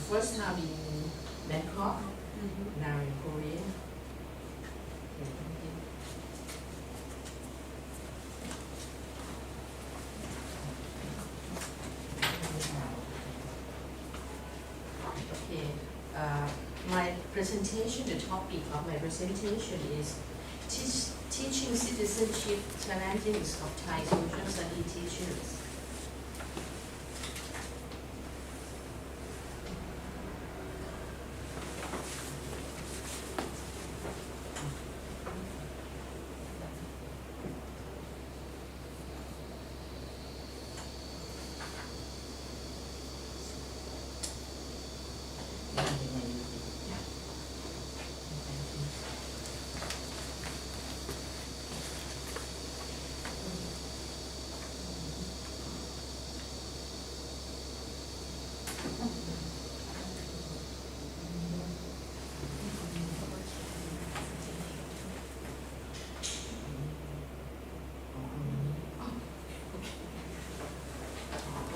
first time in Bangkok, now in Korea. Okay, my presentation, the topic of my presentation is teaching citizenship challenges of Thai social study teachers.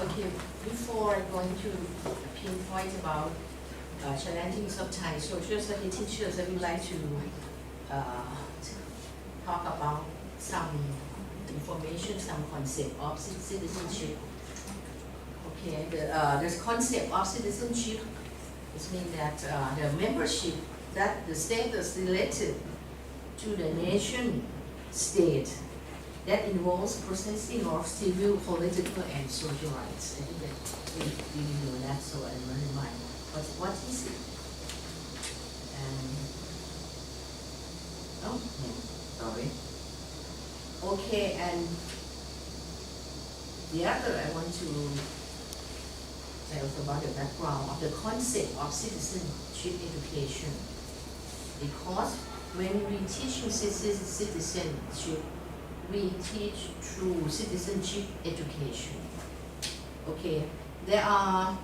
Okay, before I'm going to pinpoint about challenges of Thai social study teachers, I would like to talk about some information, some concept of citizenship. Okay, the concept of citizenship means that the membership, that the status related to the nation state that involves processing of civil, political, and social rights. I think that we know that, so I don't remind. What is it? Oh, no, sorry. Okay, and the other I want to tell us about the background of the concept of citizenship education. Because when we teach citizenship, we teach through citizenship education. Okay, there are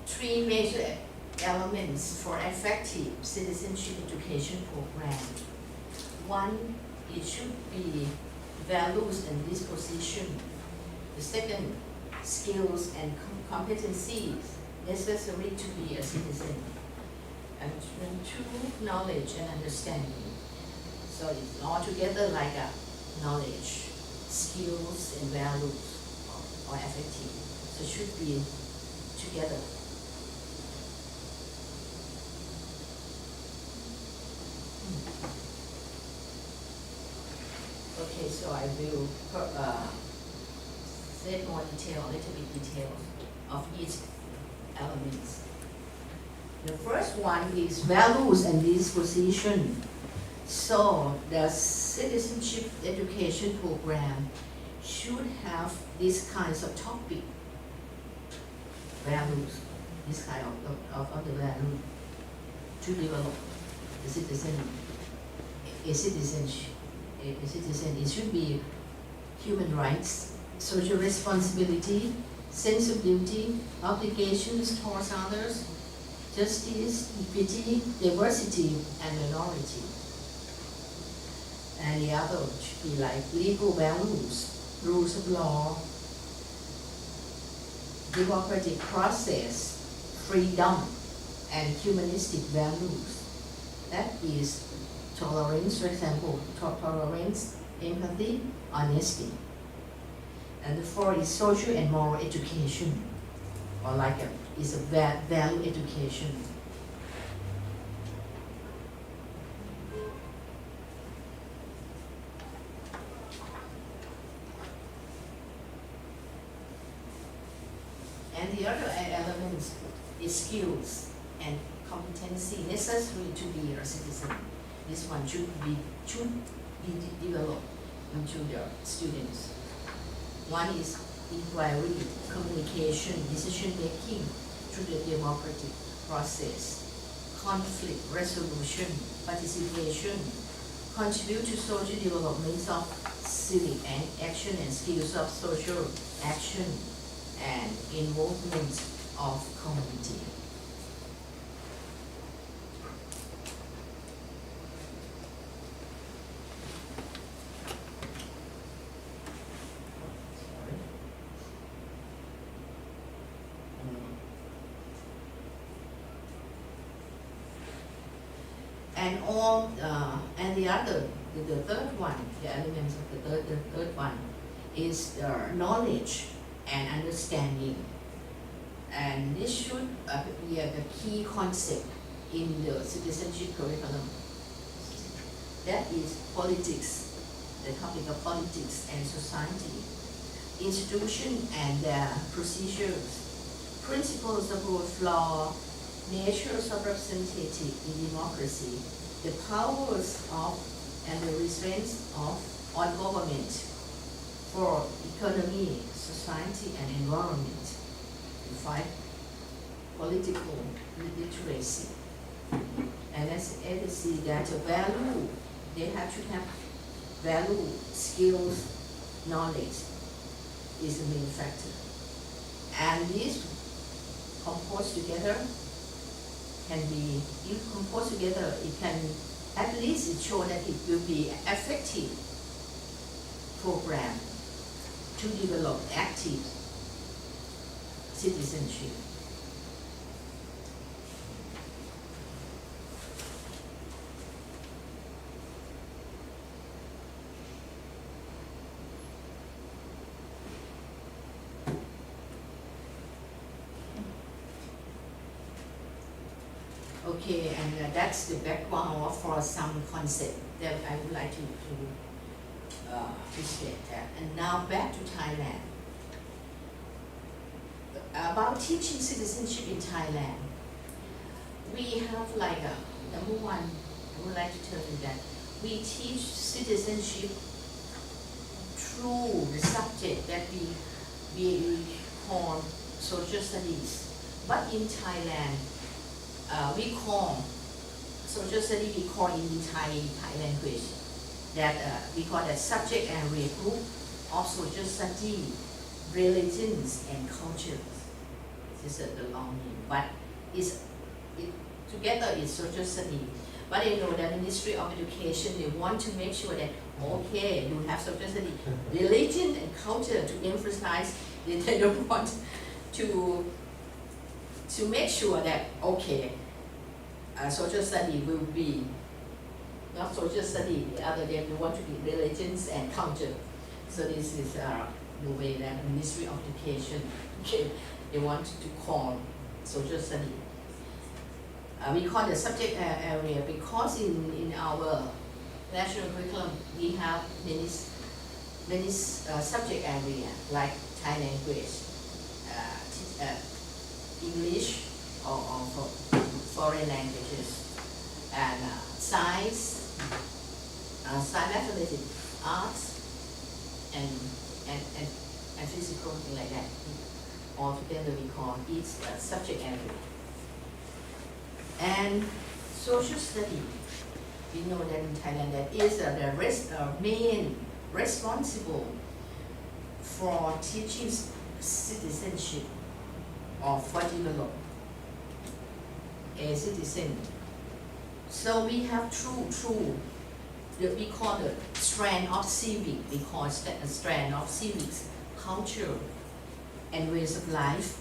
three major elements for effective citizenship education program. One, it should be values and disposition. The second, skills and competencies necessary to be a citizen. And two, knowledge and understanding. So it's all together like a knowledge, skills, and values are effective. So it should be together. Okay, so I will say more detail, a little bit detail of each elements. The first one is values and disposition. So the citizenship education program should have these kinds of topic, values, this kind of the value to develop the citizen. A citizen, it should be human rights, social responsibility, sense of duty, obligations towards others, justice, equity, diversity, and minority. And the other should be like legal values, rules of law, democratic process, freedom, and humanistic values. That is tolerance, for example, tolerance, empathy, honesty. And the fourth is social and moral education, or like is a value education. And the other element is skills and competency necessary to be a citizen. This one should be developed into the students. One is inquiry, communication, decision making through the democratic process, conflict resolution, participation, contribute to social development of civic action and skills of social action, and involvement of community. And all, and the third one, the elements of the third one is knowledge and understanding. And this should be the key concept in the citizenship curriculum. That is politics, the topic of politics and society, institution and their procedures, principles of rule of law, natures of representative in democracy, the powers of and the restraints on government for economy, society, and environment. 5. Political literacy. And let's see that value, they have to have value, skills, knowledge is the main factor. And these composed together can be, if composed together, it can, at least it shows that it will be effective program to develop active citizenship. Okay, and that's the background for some concept that I would like to state that. And now back to Thailand. About teaching citizenship in Thailand, we have like number one, I would like to tell you that we teach citizenship through the subject that we call social studies. But in Thailand, we call social study, we call in the Thai language that we call that subject area group of social study, religions and cultures. This is the long name, but together it's social study. But you know that the Ministry of Education, they want to make sure that, okay, you have social study, religion and culture to emphasize. They don't want to make sure that, okay, social study will be not social study, the other day we want to be religions and culture. So this is the way that the Ministry of Education, okay, they want to call social study. We call the subject area because in our national curriculum we have many subject area like Thai language, English or foreign languages, and science, mathematics, arts, and physical, thing like that. All together we call each subject area. And social study, we know that in Thailand that is the main responsible for teaching citizenship or for develop a citizen. So we have we call the strand of civic, we call a strand of civics, culture and ways of life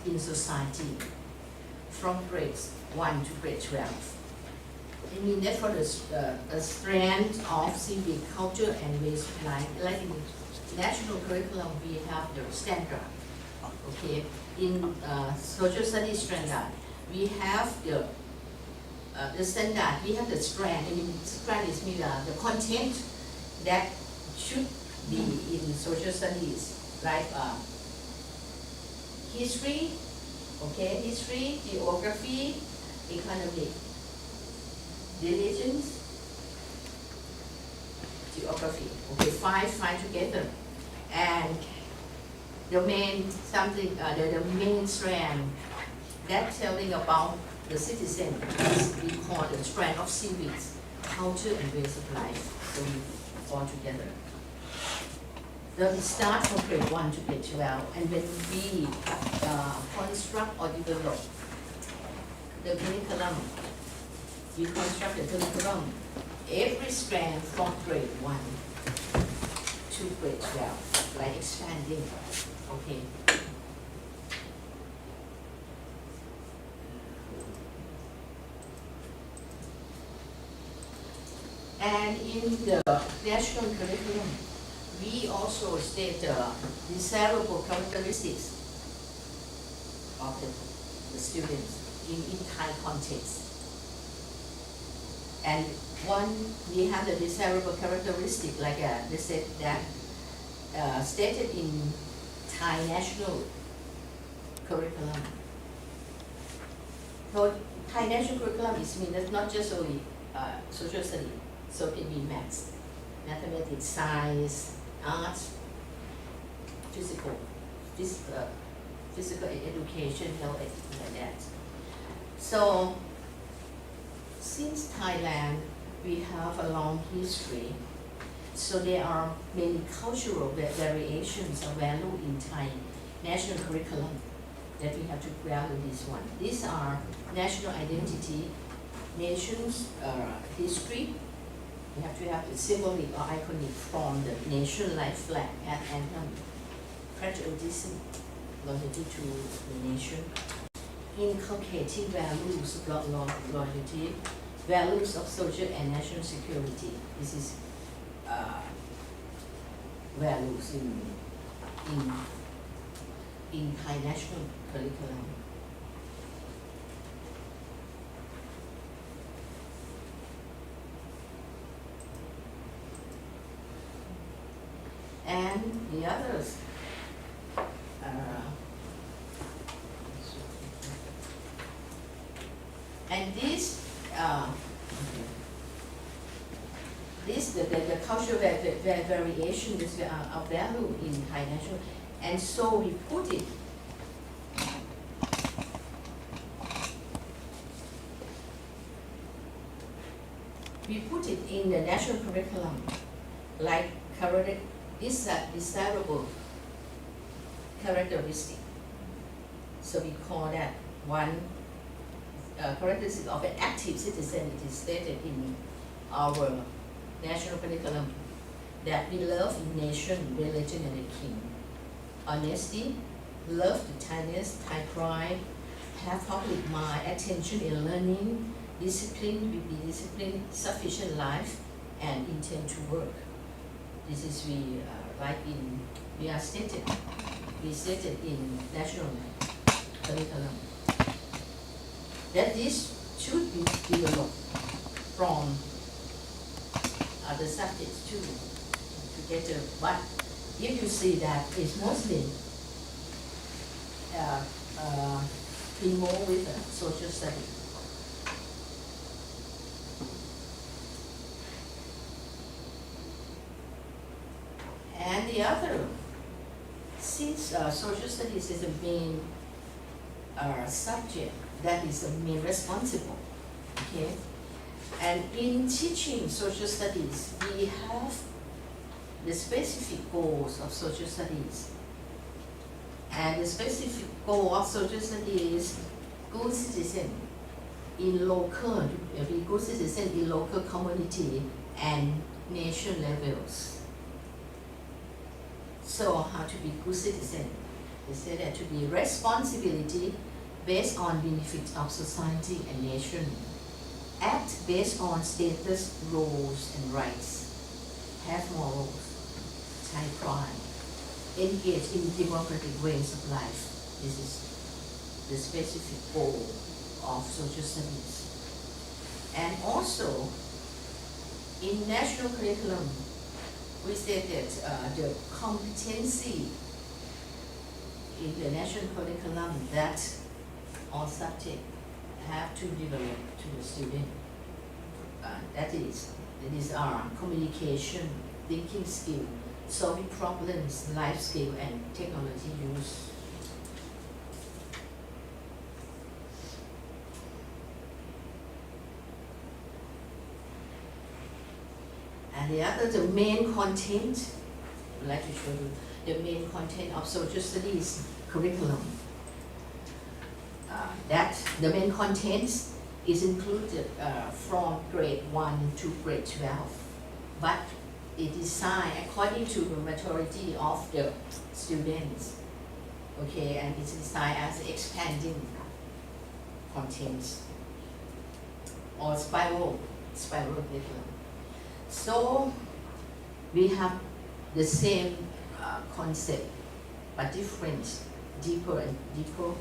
in society from grade 1 to grade 12. I mean that for the strand of civic, culture and ways of life, like in national curriculum we have the standard. Okay, in social studies standard, we have the standard, we have the strand. I mean, strand is mean the content that should be in social studies, like history, okay, history, geography, economic, religions, geography. Okay, five together, and the main the main strand that telling about the citizen is we call the strand of civics, culture and ways of life. So we all together. So we start from grade 1 to grade 12, and when we construct or develop the curriculum, we construct the curriculum every strand from grade 1 to grade 12, like expanding. Okay. And in the national curriculum, we also state the desirable characteristics of the students in Thai context. And one, we have the desirable characteristic, like they said that stated in Thai national curriculum. So Thai national curriculum is mean that's not just only social study, so it can be maths, mathematics, science, arts, physical education, health, like that. So since Thailand, we have a long history, so there are many cultural variations of value in Thai national curriculum that we have to value this one. These are national identity, nation's history. We have to have the symbolic or iconic from the nation like flag and anthem, patriotism, loyalty to the nation, inculcating values of loyalty, values of social and national security. This is values in Thai national curriculum. And the others, and this, the cultural variation is of value in Thai national, and so we put it in the national curriculum, like this desirable characteristic. So we call that one characteristic of an active citizen. It is stated in our national curriculum that we love nation, religion, and the king. Honesty, love the Thainess, Thai pride, have public mind, attention in learning, discipline, we be disciplined, sufficient life, and intent to work. This is we stated in national curriculum that this should be developed from other subjects too together. But if you see that it's mostly involved with social studies. And the other, since social studies is the main subject, that is the main responsible, okay? And in teaching social studies, we have the specific goals of social studies. And the specific goal of social studies is good citizen in local, be good citizen in local community and nation levels. So how to be good citizen? They say that to be responsibility based on benefits of society and nation. Act based on status, roles, and rights. Have morals, Thai pride. Engage in democratic ways of life. This is the specific goal of social studies. And also, in national curriculum, we stated the competency in the national curriculum that all subjects have to develop to the student. That is our communication, thinking skill, solving problems, life skill, and technology use. And the other, the main content, I'd like to show you the main content of social studies curriculum. That the main content is included from grade 1 to grade 12, but it is designed according to the maturity of the students, okay, and it's designed as expanding contents or spiral curriculum. So we have the same concept, but different, deeper and deeper.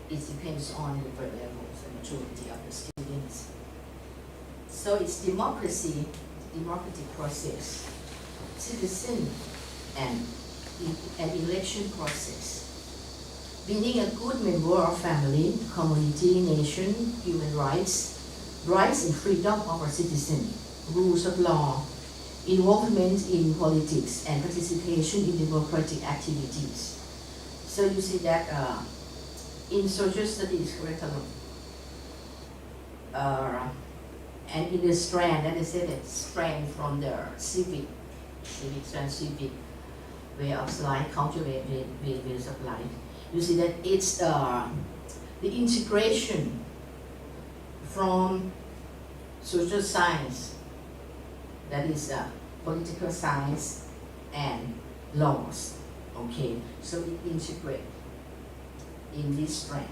It depends on the grade levels and maturity of the students. So it's democracy, democratic process, citizen, and an election process. Being a good member of family, community, nation, human rights, rights and freedom of our citizen, rules of law, involvement in politics, and participation in democratic activities. So you see that in social studies curriculum, and in the strand, that is it, strand from the civics and civic way of life, cultural ways of life. You see that it's the integration from social science, that is political science and laws. Okay, so it integrates in this strand.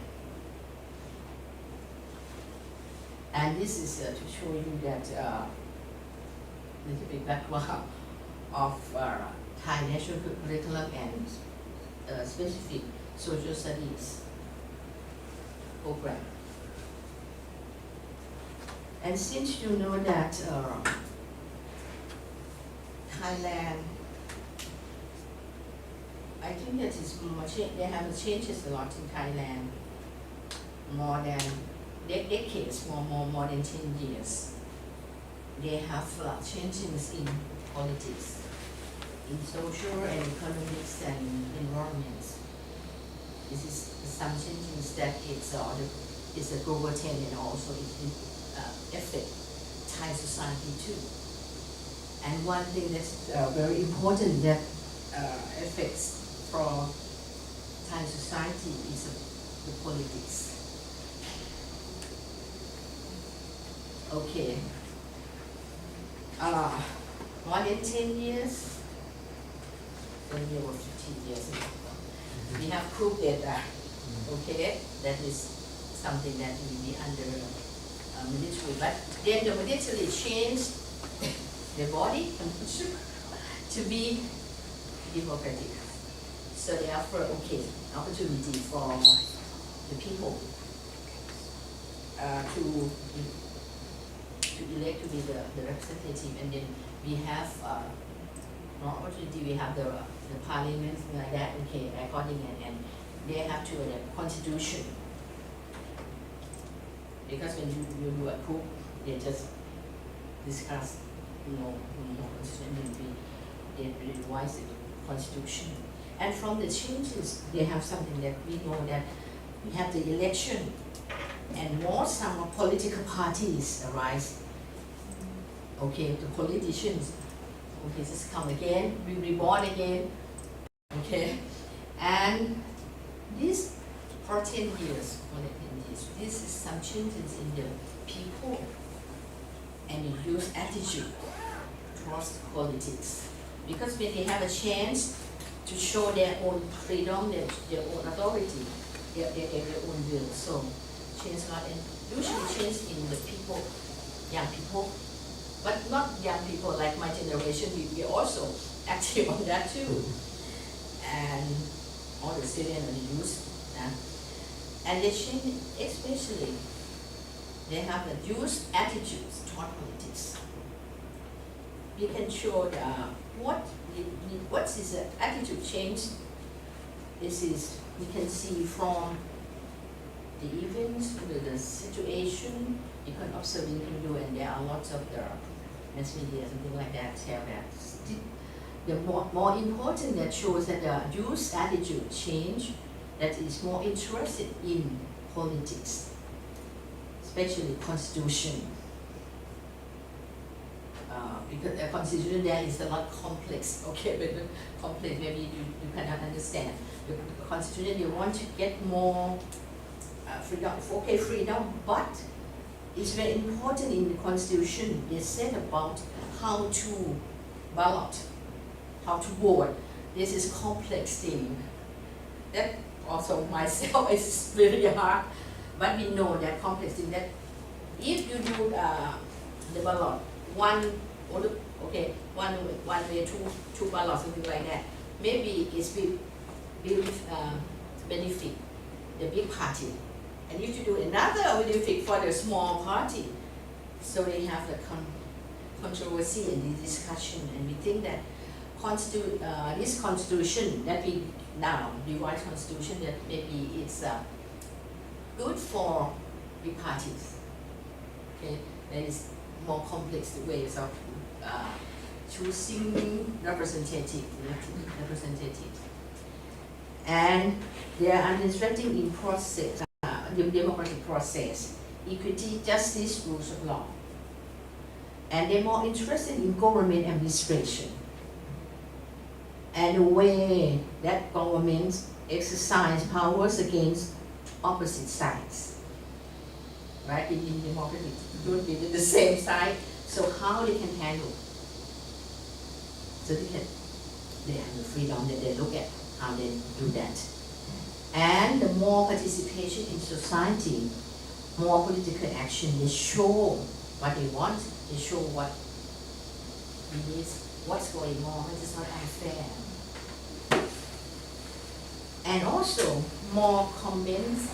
And this is to show you that little bit background of Thai national curriculum and specific social studies program. And since you know that Thailand, I think that is more they have changes a lot in Thailand, more than decades, more than 10 years. They have changes in politics, in social and economics and environments. This is some changes that it's a global trend, and also it affect Thai society too. And one thing that's very important that affects for Thai society is the politics. Okay. More than 10 years, 10 years or 15 years ago, we have proved that, okay, that is something that will be under military. But then the military changed the body to be democratic. So they offer, okay, opportunity for the people to elect to be the representative, and then we have more opportunity. We have the parliament like that, okay, according and they have to the constitution, because when you do approve, they just discuss, constitution, they revise the constitution. And from the changes, they have something that we know that we have the election, and some political parties arise. Okay, the politicians, okay, just come again, be reborn again, okay, and this for 10 years, this is some changes in the people and the youth attitude towards politics, because when they have a chance to show their own freedom, their own authority, their own will, so change a lot, and usually change in the people, young people. But not young people like my generation, we also active on that too. And all the students and the youth. And they change, especially, they have the youth attitudes toward politics. We can show what is the attitude change. This is, we can see from the events, the situation, you can observe in Hindu, and there are lots of the mass media, something like that, tell that. The more important that shows that the youth attitude change, that is more interested in politics, especially constitution. Because the constitution there is a lot complex, okay, but complex, maybe you cannot understand. The constitution, you want to get more freedom, okay, freedom, but it's very important in the constitution. They said about how to ballot, how to vote. This is complex thing. That also myself is very hard, but we know that complex thing, that if you do the ballot, one Okay, one way, two ball or something like that. Maybe it's will benefit the big party, and if you do another benefit for the small party, so they have the controversy and the discussion, and we think that this constitution that we now revised constitution that maybe it's good for big parties. Okay, there is more complex ways of choosing representatives, and they are administrating in process, the democratic process, equity, justice, rules of law, and they're more interested in government administration and the way that governments exercise powers against opposite sides. Right? In democracy, don't be the same side. So how they can handle? So they have the freedom that they look at how they do that. And the more participation in society, more political action, they show what they want, they show what it is, what's going on, it is not unfair. And also more comments,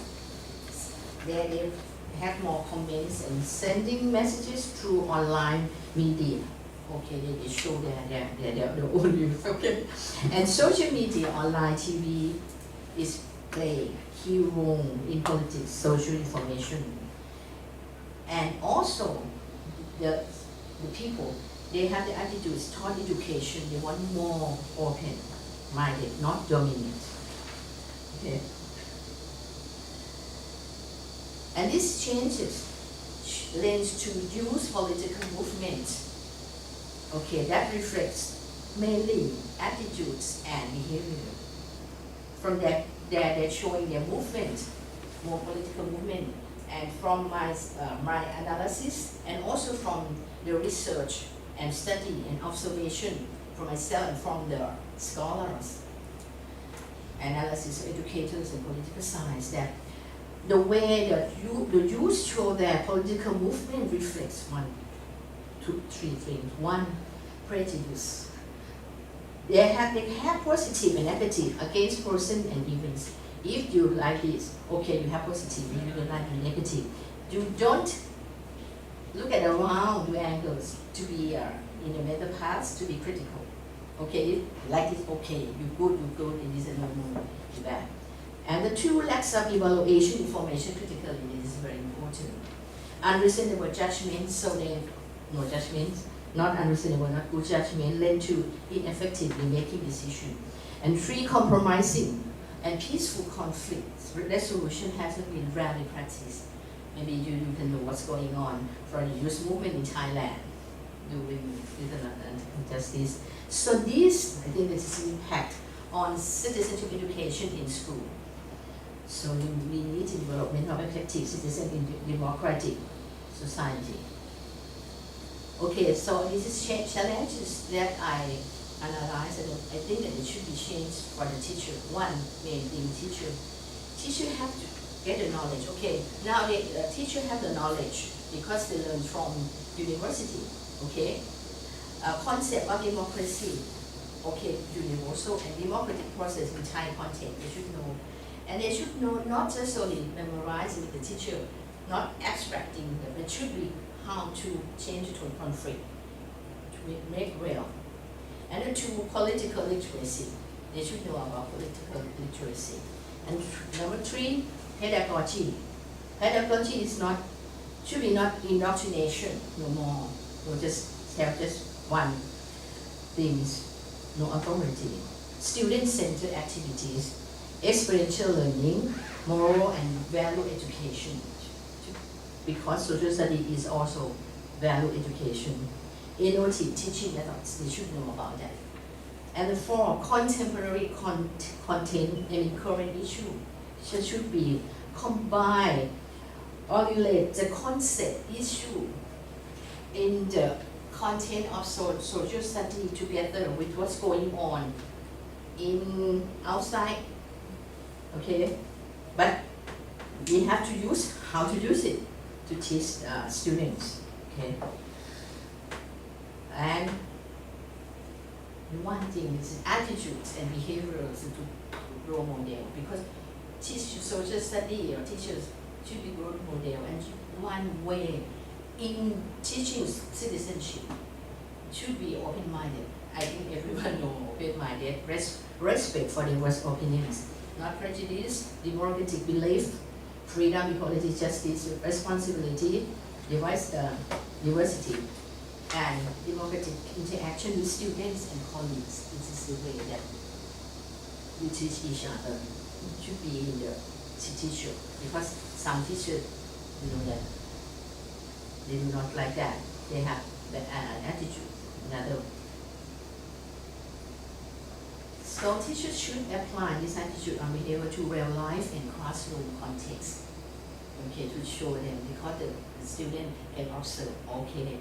they have more comments and sending messages through online media. Okay, they show their own views, okay. And social media, online TV is playing a key role in politics, social information. And also the people, they have the attitudes toward education, they want more open-minded, not dominant. Okay. And this changes lends to youth political movement. Okay, that reflects mainly attitudes and behavior. From that, they're showing their movement, more political movement. And from my analysis, and also from the research and study and observation from myself and from the scholars, analysis of educators and political science, that the way that the youth show their political movement reflects 1, 2, 3 things. One, prejudice. They have positive and negative against person and events. If you like this, okay, you have positive, if you don't like the negative. You don't look at around the angles to be in the middle path, to be critical. Okay, like this, okay, you good, and this is no, you bad. And the two, lacks of evaluation, information critically, this is very important. Unreasonable judgment, so they no judgment, not unreasonable, not good judgment, led to ineffectively making decisions. And 3, compromising and peaceful conflict resolution hasn't been rarely practiced. Maybe you can know what's going on for the youth movement in Thailand during injustice. So this, I think, this is impact on citizenship education in school. So we need development of effective citizen in democratic society. Okay, so this is challenges that I analyze, and I think that it should be changed for the teacher. One main thing, teacher have to get the knowledge. Okay, now the teacher have the knowledge because they learn from university. Okay, concept of democracy. Okay, universal and democratic process in Thai context. They should know, and they should know not just only memorizing with the teacher, not abstracting, but it should be how to change it to a conflict, to make real. And the 2, political literacy. They should know about political literacy. And number 3, pedagogy. Pedagogy is not, should be not indoctrination no more. Or just have just one things, no authority. Student-centered activities, experiential learning, moral and value education. Because social study is also value education. Innovative teaching methods, they should know about that. And 4, contemporary content and current issue should be combined or relate the concept issue in the content of social study together with what's going on in outside. Okay, but we have to use how to use it to teach students. Okay. And one thing is attitudes and behaviors to role model, because teach social study or teachers should be role model, and one way in teaching citizenship should be open-minded. I think everyone knows open-minded, respect for diverse opinions, not prejudice, democratic belief, freedom, equality, justice, responsibility, diversity, and democratic interaction with students and colleagues. This is the way that we teach each other. It should be in the teacher, because some teachers, that they do not like that. They have the attitude, another. So teachers should apply this attitude on behavior to real life and classroom context. Okay, to show them, because the student can observe, okay,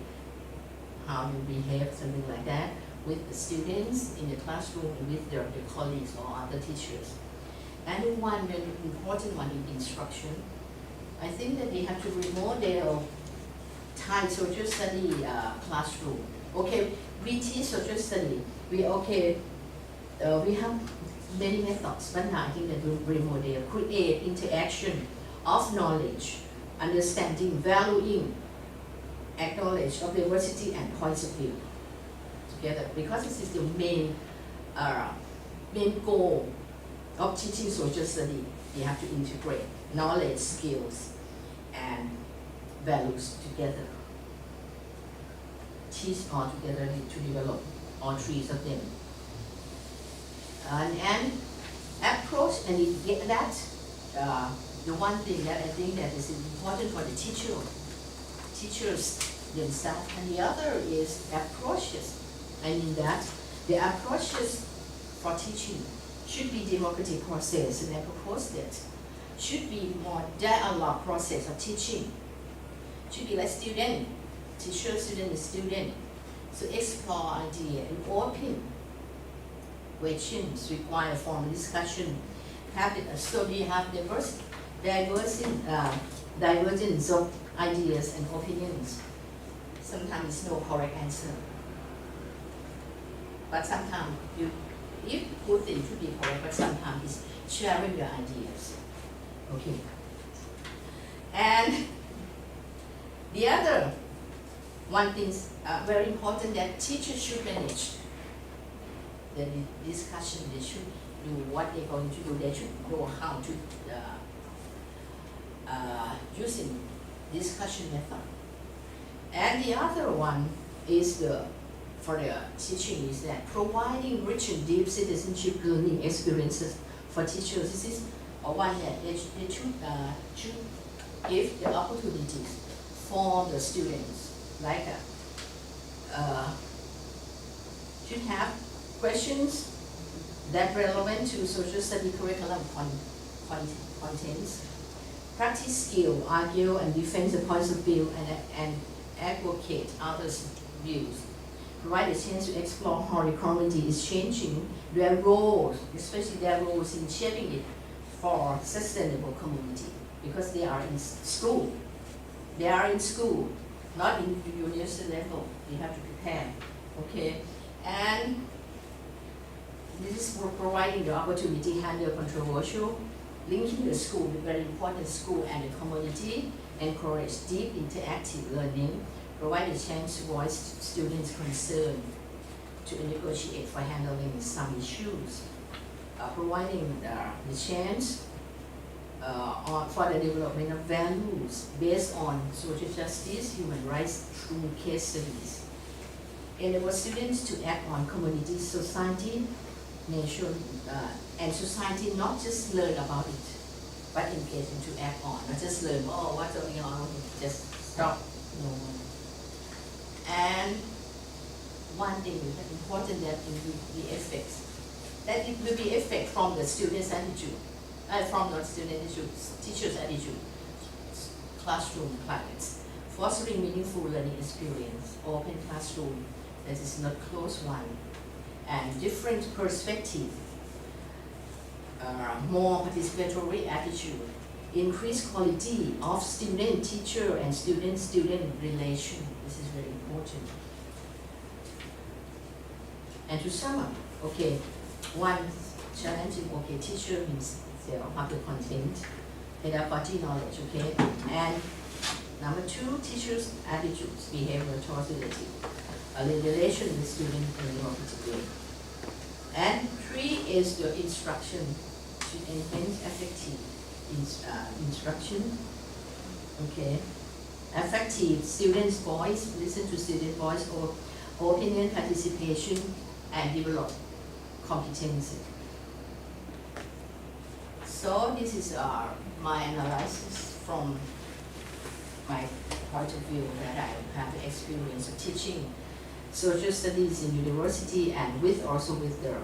how you behave, something like that, with the students in the classroom and with their colleagues or other teachers. And one very important one in instruction, I think that we have to remodel Thai social study classroom. Okay, we teach social study. We have many methods, but now I think that we remodel, create interaction of knowledge, understanding, valuing, acknowledge of diversity and points of view together, because this is the main goal of teaching social study. You have to integrate knowledge, skills, and values together. Teach all together to develop all three of them. And approach, and you get that. The one thing that I think that is important for the teachers themselves, and the other is approaches. I mean that the approaches for teaching should be democratic process, and I propose that should be more dialogue process of teaching. Should be like student, teacher, student. So explore idea and open questions require formal discussion. So we have divergence of ideas and opinions. Sometimes it's no correct answer, but sometimes if good thing to be correct, but sometimes it's sharing your ideas. Okay. And the other one thing very important, that teachers should manage the discussion. They should do what they're going to do. They should know how to using discussion method. And the other one is for the teaching is that providing rich and deep citizenship learning experiences for teachers. This is one that they should give the opportunities for the students, like should have questions that relevant to social study curriculum contents, practice skill, argue and defend the points of view, and advocate others' views. Provide a chance to explore how the community is changing their roles, especially their roles in shaping it for sustainable community, because they are in school. They are in school, not in the university level. We have to prepare, okay? And this is for providing the opportunity to handle controversial, linking the school, the very important school and the community, encourage deep interactive learning, provide a chance to voice students' concern, to negotiate for handling some issues, providing the chance for the development of values based on social justice, human rights through case studies. Enable students to act on community, society, nation, and society, not just learn about it, but engage into act on, not just learn, oh, what's going on, just stop. No. And one thing that's important, that it will be effects. That it will be effect from the student's attitude, from the student attitude, teacher's attitude, classroom climates, fostering meaningful learning experience, open classroom that is not closed one, and different perspective, more participatory attitude, increased quality of student-teacher and student-student relation. This is very important. And to sum up, okay, one challenging, okay, teacher means they have the content, pedagogy knowledge, okay, and number two, teachers' attitudes, behavior towards the relation with student in the opposite way. And three is the instruction to enhance effective instruction, okay, effective students' voice, listen to student voice or opinion participation, and develop competency. So this is my analysis from my point of view that I have the experience of teaching social studies in university and also with the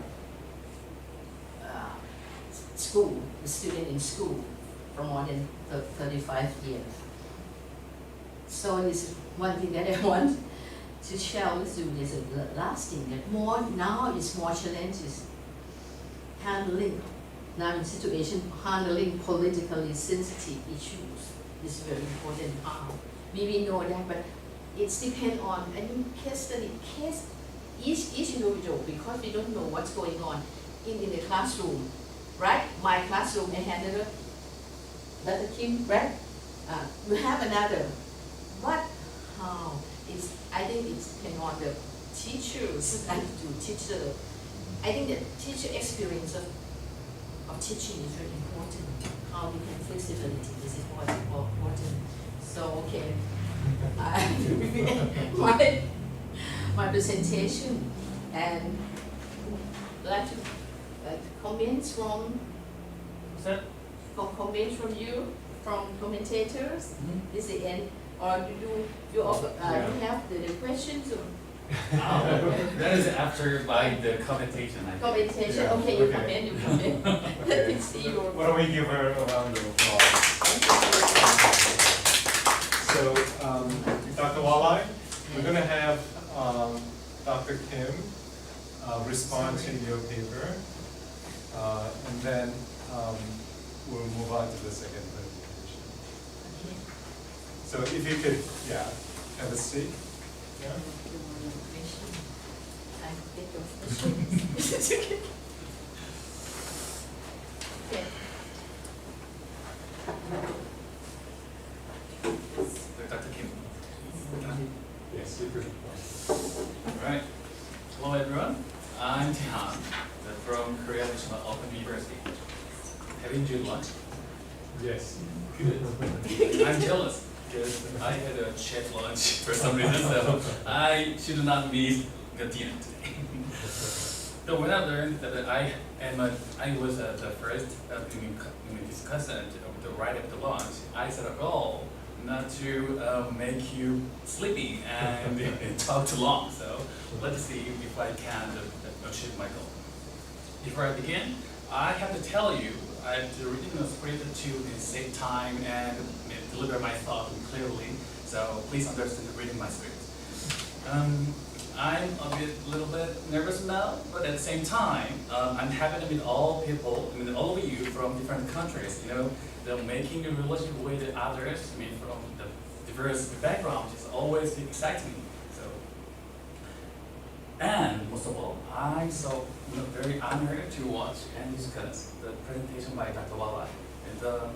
school, the student in school for more than 35 years. So this is one thing that I want to share with you. Is the last thing that now is more challenges handling now in situation handling politically sensitive issues is very important. We know that, but it's depends on any case study, each individual, because we don't know what's going on in the classroom, right? My classroom, I handle Dr. Kim, right? We have another, but how? I think it depends on the teachers and to teacher. I think the teacher experience of teaching is very important. How we can flexibility, this is what's important. So okay, my presentation, and like to comments from comments from you, from commentators. This is the end, or do you have the questions? Or? That is after the commentation. Commentation. Okay, you comment. Let me see your. Why don't we give her a round of applause? So, Dr. Wallai, we're going to have Dr. Kim respond to your paper, and then we'll move on to the second presentation. So, if you could, have a seat. Yeah. Okay. Dr. Kim. Yes, super. All right. Hello, everyone. I'm Tian from Korea National Open University. Have you enjoyed lunch? Yes. Good. I'm jealous because I had a check lunch for some reason, so I should not miss the dinner today. So when I learned that I was the first discussant of the right of the launch, I set a goal not to make you sleepy and talk too long. So let's see if I can achieve my goal. Before I begin, I have to tell you I'm reading the script to save time and deliver my thoughts clearly. So please understand reading my script. I'm a little bit nervous now, but at the same time, I'm happy to meet all people, all of you from different countries. The making a relationship with others, from the diverse backgrounds is always exciting. So, and most of all, I'm so very honored to watch and discuss the presentation by Dr. Wallai, and the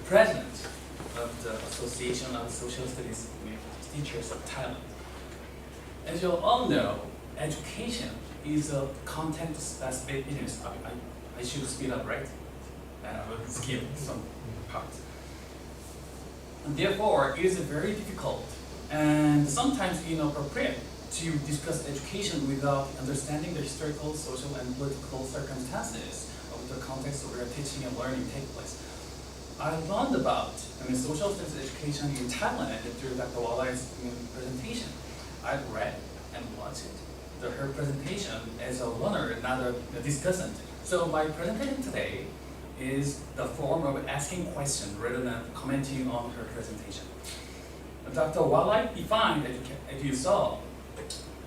president of the Association of Social Studies Teachers of Thailand. As you all know, education is a content-specific business. I should speed up, right? We'll skip some parts. And therefore, it is very difficult and sometimes inappropriate to discuss education without understanding the historical, social, and political circumstances of the context where teaching and learning take place. I learned about social studies education in Thailand through Dr. Wallai's presentation. I read and watched it. Her presentation as a learner, not a discussant. So my presentation today is the form of asking questions rather than commenting on her presentation. Dr. Wallai defined, as you saw,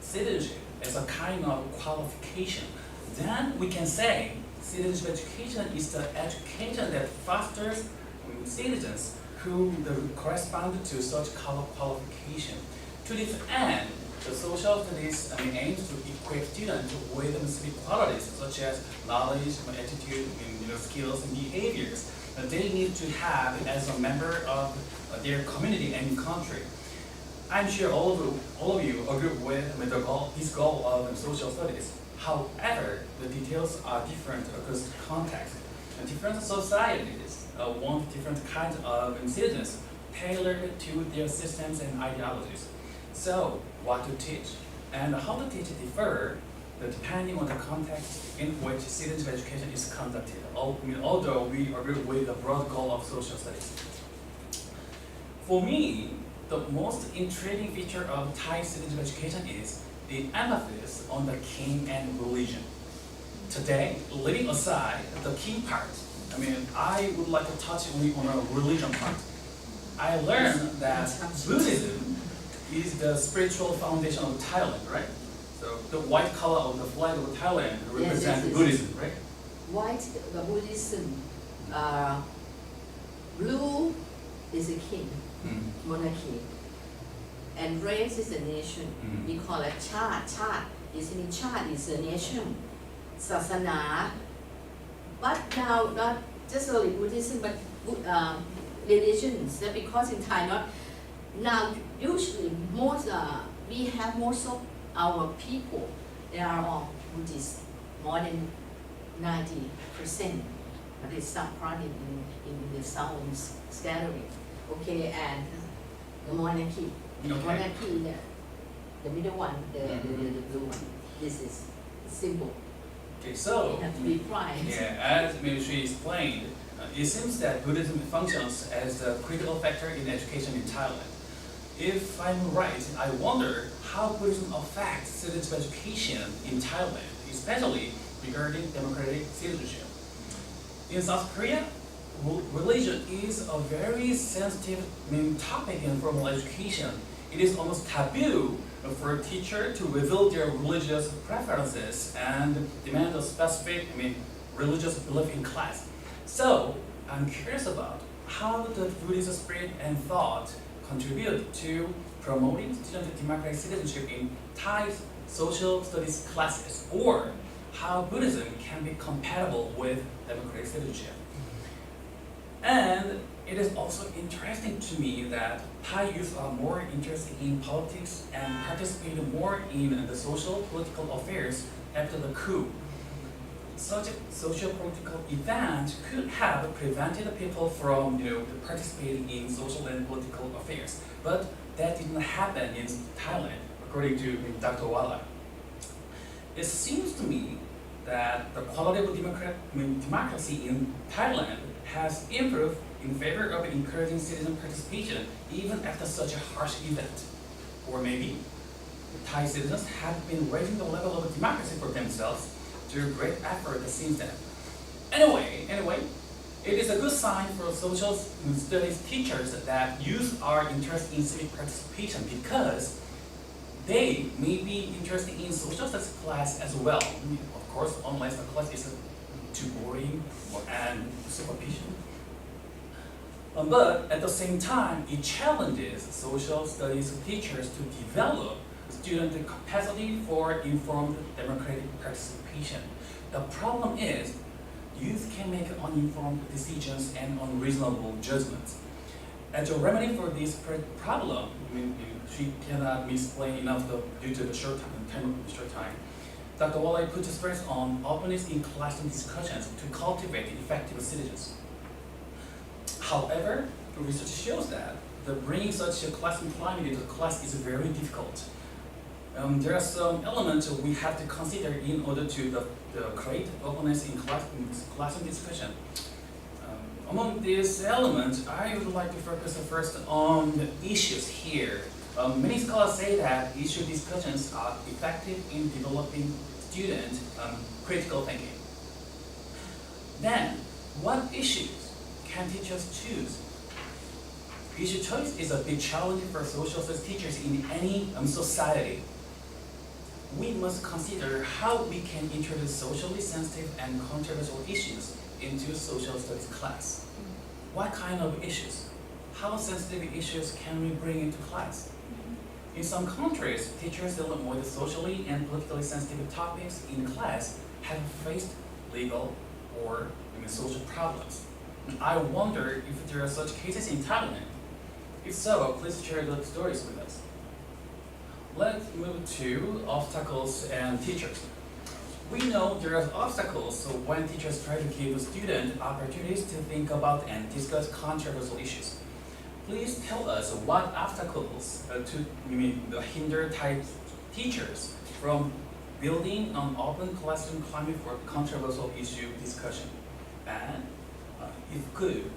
citizenship as a kind of qualification. Then we can say citizenship education is the education that fosters citizens who correspond to such qualification. To this end, the social studies aims to equip students with civic qualities such as knowledge, attitude, skills, and behaviors that they need to have as a member of their community and country. I'm sure all of you agree with this goal of social studies. However, the details are different across contexts. And different societies want different kinds of citizens tailored to their systems and ideologies. So, what to teach and how to teach differ depending on the context in which citizenship education is conducted. Although we agree with the broad goal of social studies. For me, the most intriguing feature of Thai citizenship education is the emphasis on the king and religion. Today, leaving aside the king part, I would like to touch only on a religion part. I learned that Buddhism is the spiritual foundation of Thailand, right? So the white color of the flag of Thailand represents yes. Buddhism, right? White, the Buddhism, blue is a king, monarchy, and red is a nation. We call it chart. Chart is a nation, sasana. But now not just only Buddhism, but religions. Because in Thai, not now usually we have most of our people, they are all Buddhists, more than 90%. But it's some part in the southern scattering. Okay, and the monarchy. Okay. Monarchy, the middle one, the blue one. This is simple. Okay, so You have to be quiet. as Ministry explained, it seems that Buddhism functions as a critical factor in education in Thailand. If I'm right, I wonder how Buddhism affects citizenship education in Thailand, especially regarding democratic citizenship. In South Korea, religion is a very sensitive topic in formal education. It is almost taboo for a teacher to reveal their religious preferences and demand a specific religious belief in class. So I'm curious about how the Buddhist spirit and thought contribute to promoting student democratic citizenship in Thai social studies classes, or how Buddhism can be compatible with democratic citizenship. And it is also interesting to me that Thai youth are more interested in politics and participate more in the social political affairs after the coup. Such a socio-political event could have prevented people from participating in social and political affairs. But that didn't happen in Thailand, according to Dr. Wala. It seems to me that the quality of democracy in Thailand has improved in favor of encouraging citizen participation even after such a harsh event. Or maybe Thai citizens have been raising the level of democracy for themselves through great effort since then. Anyway, it is a good sign for social studies teachers that youth are interested in civic participation because they may be interested in social studies class as well. Of course, unless the class is too boring and superficial. But at the same time, it challenges social studies teachers to develop student capacity for informed democratic participation. The problem is, youth can make uninformed decisions and unreasonable judgments. As a remedy for this problem, she cannot explain enough due to the short time. Dr. Wallai put stress on openness in classroom discussions to cultivate effective citizens. However, the research shows that bringing such a classroom climate into class is very difficult. There are some elements we have to consider in order to create openness in classroom discussion. Among these elements, I would like to focus first on the issues here. Many scholars say that issue discussions are effective in developing student critical thinking. Then, what issues can teachers choose? Issue choice is a big challenge for social studies teachers in any society. We must consider how we can introduce socially sensitive and controversial issues into social studies class. What kind of issues? How sensitive issues can we bring into class? In some countries, teachers dealing with socially and politically sensitive topics in class have faced legal or social problems. I wonder if there are such cases in Thailand. If so, please share those stories with us. Let's move to obstacles and teachers. We know there are obstacles when teachers try to give students opportunities to think about and discuss controversial issues. Please tell us what obstacles hinder Thai teachers from building an open classroom climate for controversial issue discussion. And if could,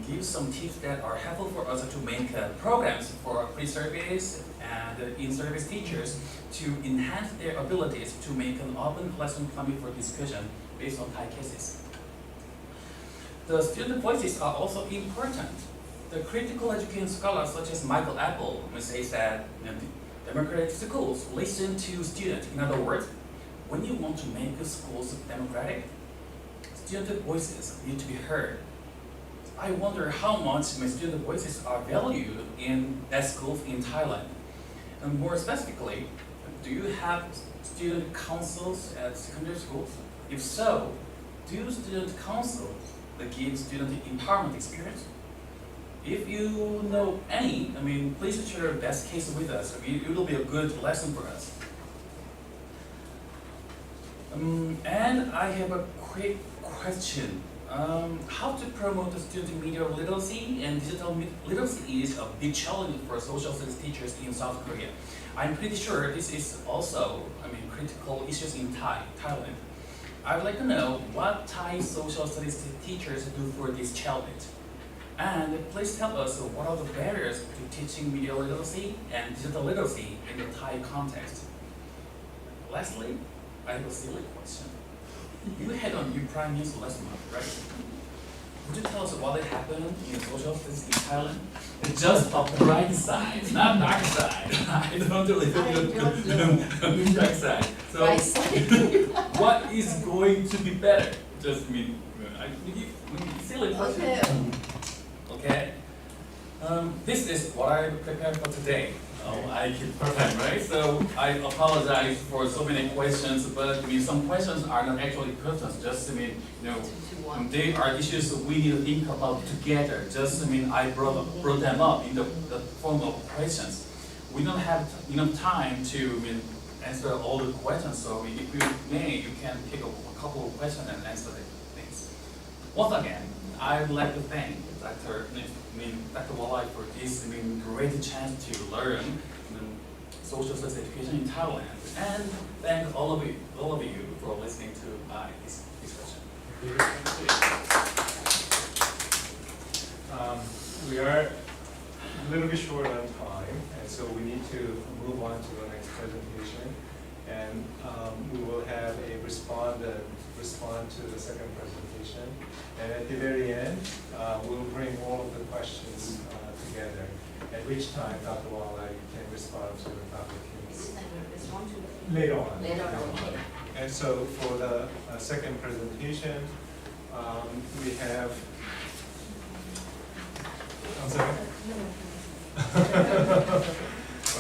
give some tips that are helpful for us to make programs for pre-service and in-service teachers to enhance their abilities to make an open classroom climate for discussion based on Thai cases. The student voices are also important. The critical education scholars such as Michael Apple say that democratic schools listen to students. In other words, when you want to make schools democratic, student voices need to be heard. I wonder how much student voices are valued at schools in Thailand. And more specifically, do you have student councils at secondary schools? If so, do student councils give student empowerment experience? If you know any, please share your best case with us. It will be a good lesson for us. And I have a quick question. How to promote the student media literacy and digital literacy is a big challenge for social studies teachers in South Korea. I'm pretty sure this is also, critical issues in Thailand. I would like to know what Thai social studies teachers do for this challenge. And please tell us what are the barriers to teaching media literacy and digital literacy in the Thai context. Lastly, I have a silly question. You had a new prime minister last month, right? Would you tell us what happened in social studies in Thailand? Just a bright side, not dark side. I don't really know dark side. So, Right side. what is going to be better? Just silly question. Okay. Okay. This is what I prepared for today. Oh, I keep perfect, right? So I apologize for so many questions, but some questions are not actually questions. Just they are issues we need to think about together. Just I brought them up in the form of questions. We don't have enough time to answer all the questions. So if you may, you can pick a couple of questions and answer the things. Once again, I would like to thank Dr. Wallai for this great chance to learn social studies education in Thailand, and thank all of you for listening to my discussion. We are a little bit short on time, and so we need to move on to the next presentation. And we will have a respondent respond to the second presentation. And at the very end, we'll bring all of the questions together. At which time, Dr. Wallai can respond to Dr. Kim's Respond to later on. later on. Okay. And so for the second presentation, we have. I'm sorry.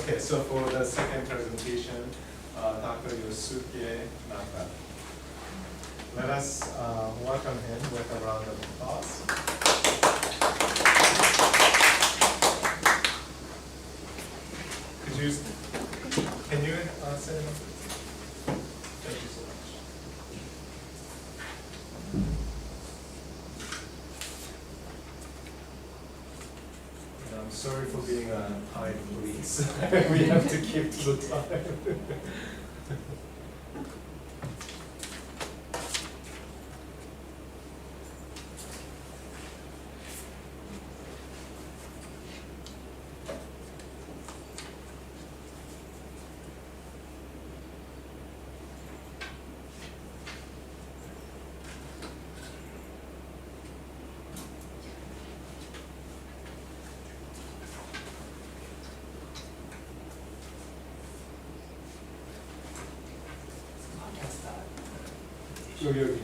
Okay, so for the second presentation, Dr. Yosuke Naka. Let us welcome him with a round of applause. Can you set him up? Thank you so much. And I'm sorry for being a time police. We have to keep to the time. 여기.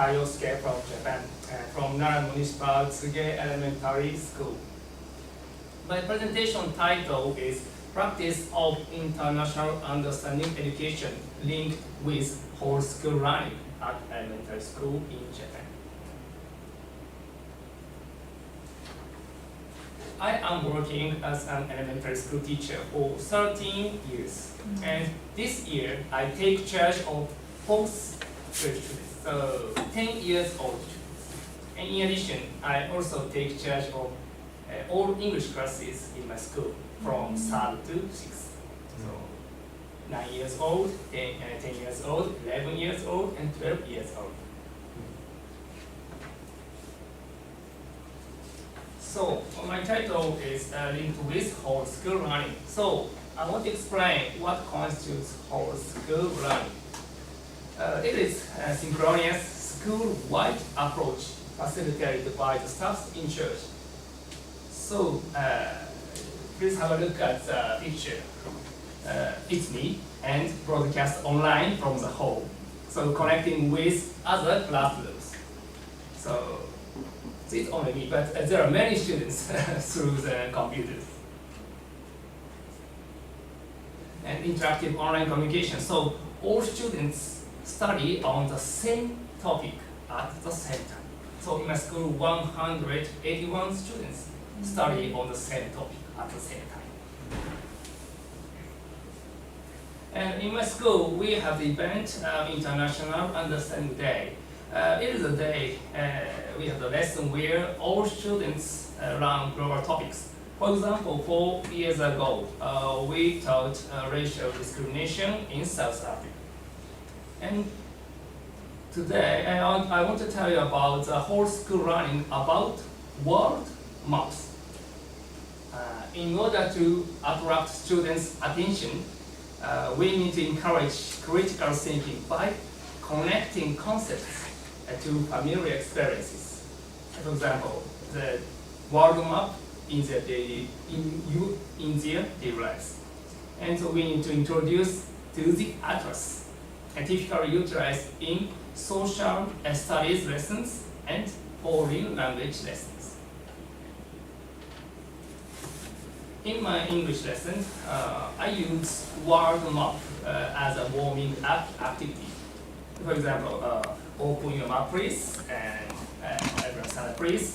Yosuke from Japan, from Nara Municipal Tsuge Elementary School. My presentation title is Practice of International Understanding Education linked with whole school learning at elementary school in Japan. I am working as an elementary school teacher for 13 years. And this year, I take charge of fourth grade students, so 10 years old students. And in addition, I also take charge of all English classes in my school from 3rd to 6th. So 9 years old, 10 years old, 11 years old, and 12 years old. So my title is linked with whole school learning. So I want to explain what constitutes whole school learning. It is a synchronous school-wide approach facilitated by the staff in church. So please have a look at the picture. It's me and broadcast online from the home. So connecting with other classrooms. So it's only me, but there are many students through the computers. And interactive online communication. So all students study on the same topic at the same time. So in my school, 181 students study on the same topic at the same time. And in my school, we have the event International Understanding Day. It is a day we have the lesson where all students learn global topics. For example, 4 years ago, we taught racial discrimination in South Africa. And today, I want to tell you about the whole school learning about world maps. In order to attract students' attention, we need to encourage critical thinking by connecting concepts to familiar experiences. For example, the world map in their daily lives. And so we need to introduce to the atlas, typically utilized in social studies lessons and foreign language lessons. In my English lesson, I use world map as a warming up activity. For example, open your map please, and everyone stand up please.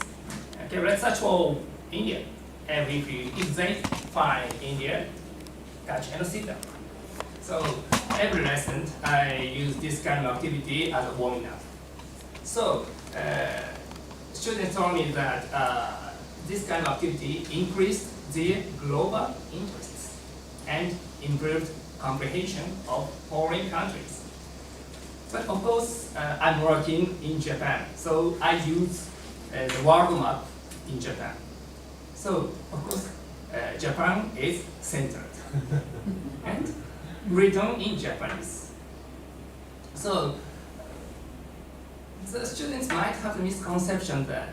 Okay, let's search for India. And if they find India, touch and sit down. So every lesson, I use this kind of activity as a warming up. So students told me that this kind of activity increased their global interests and improved comprehension of foreign countries. But of course, I'm working in Japan, so I use the world map in Japan. So, of course, Japan is centered and written in Japanese. So, the students might have the misconception that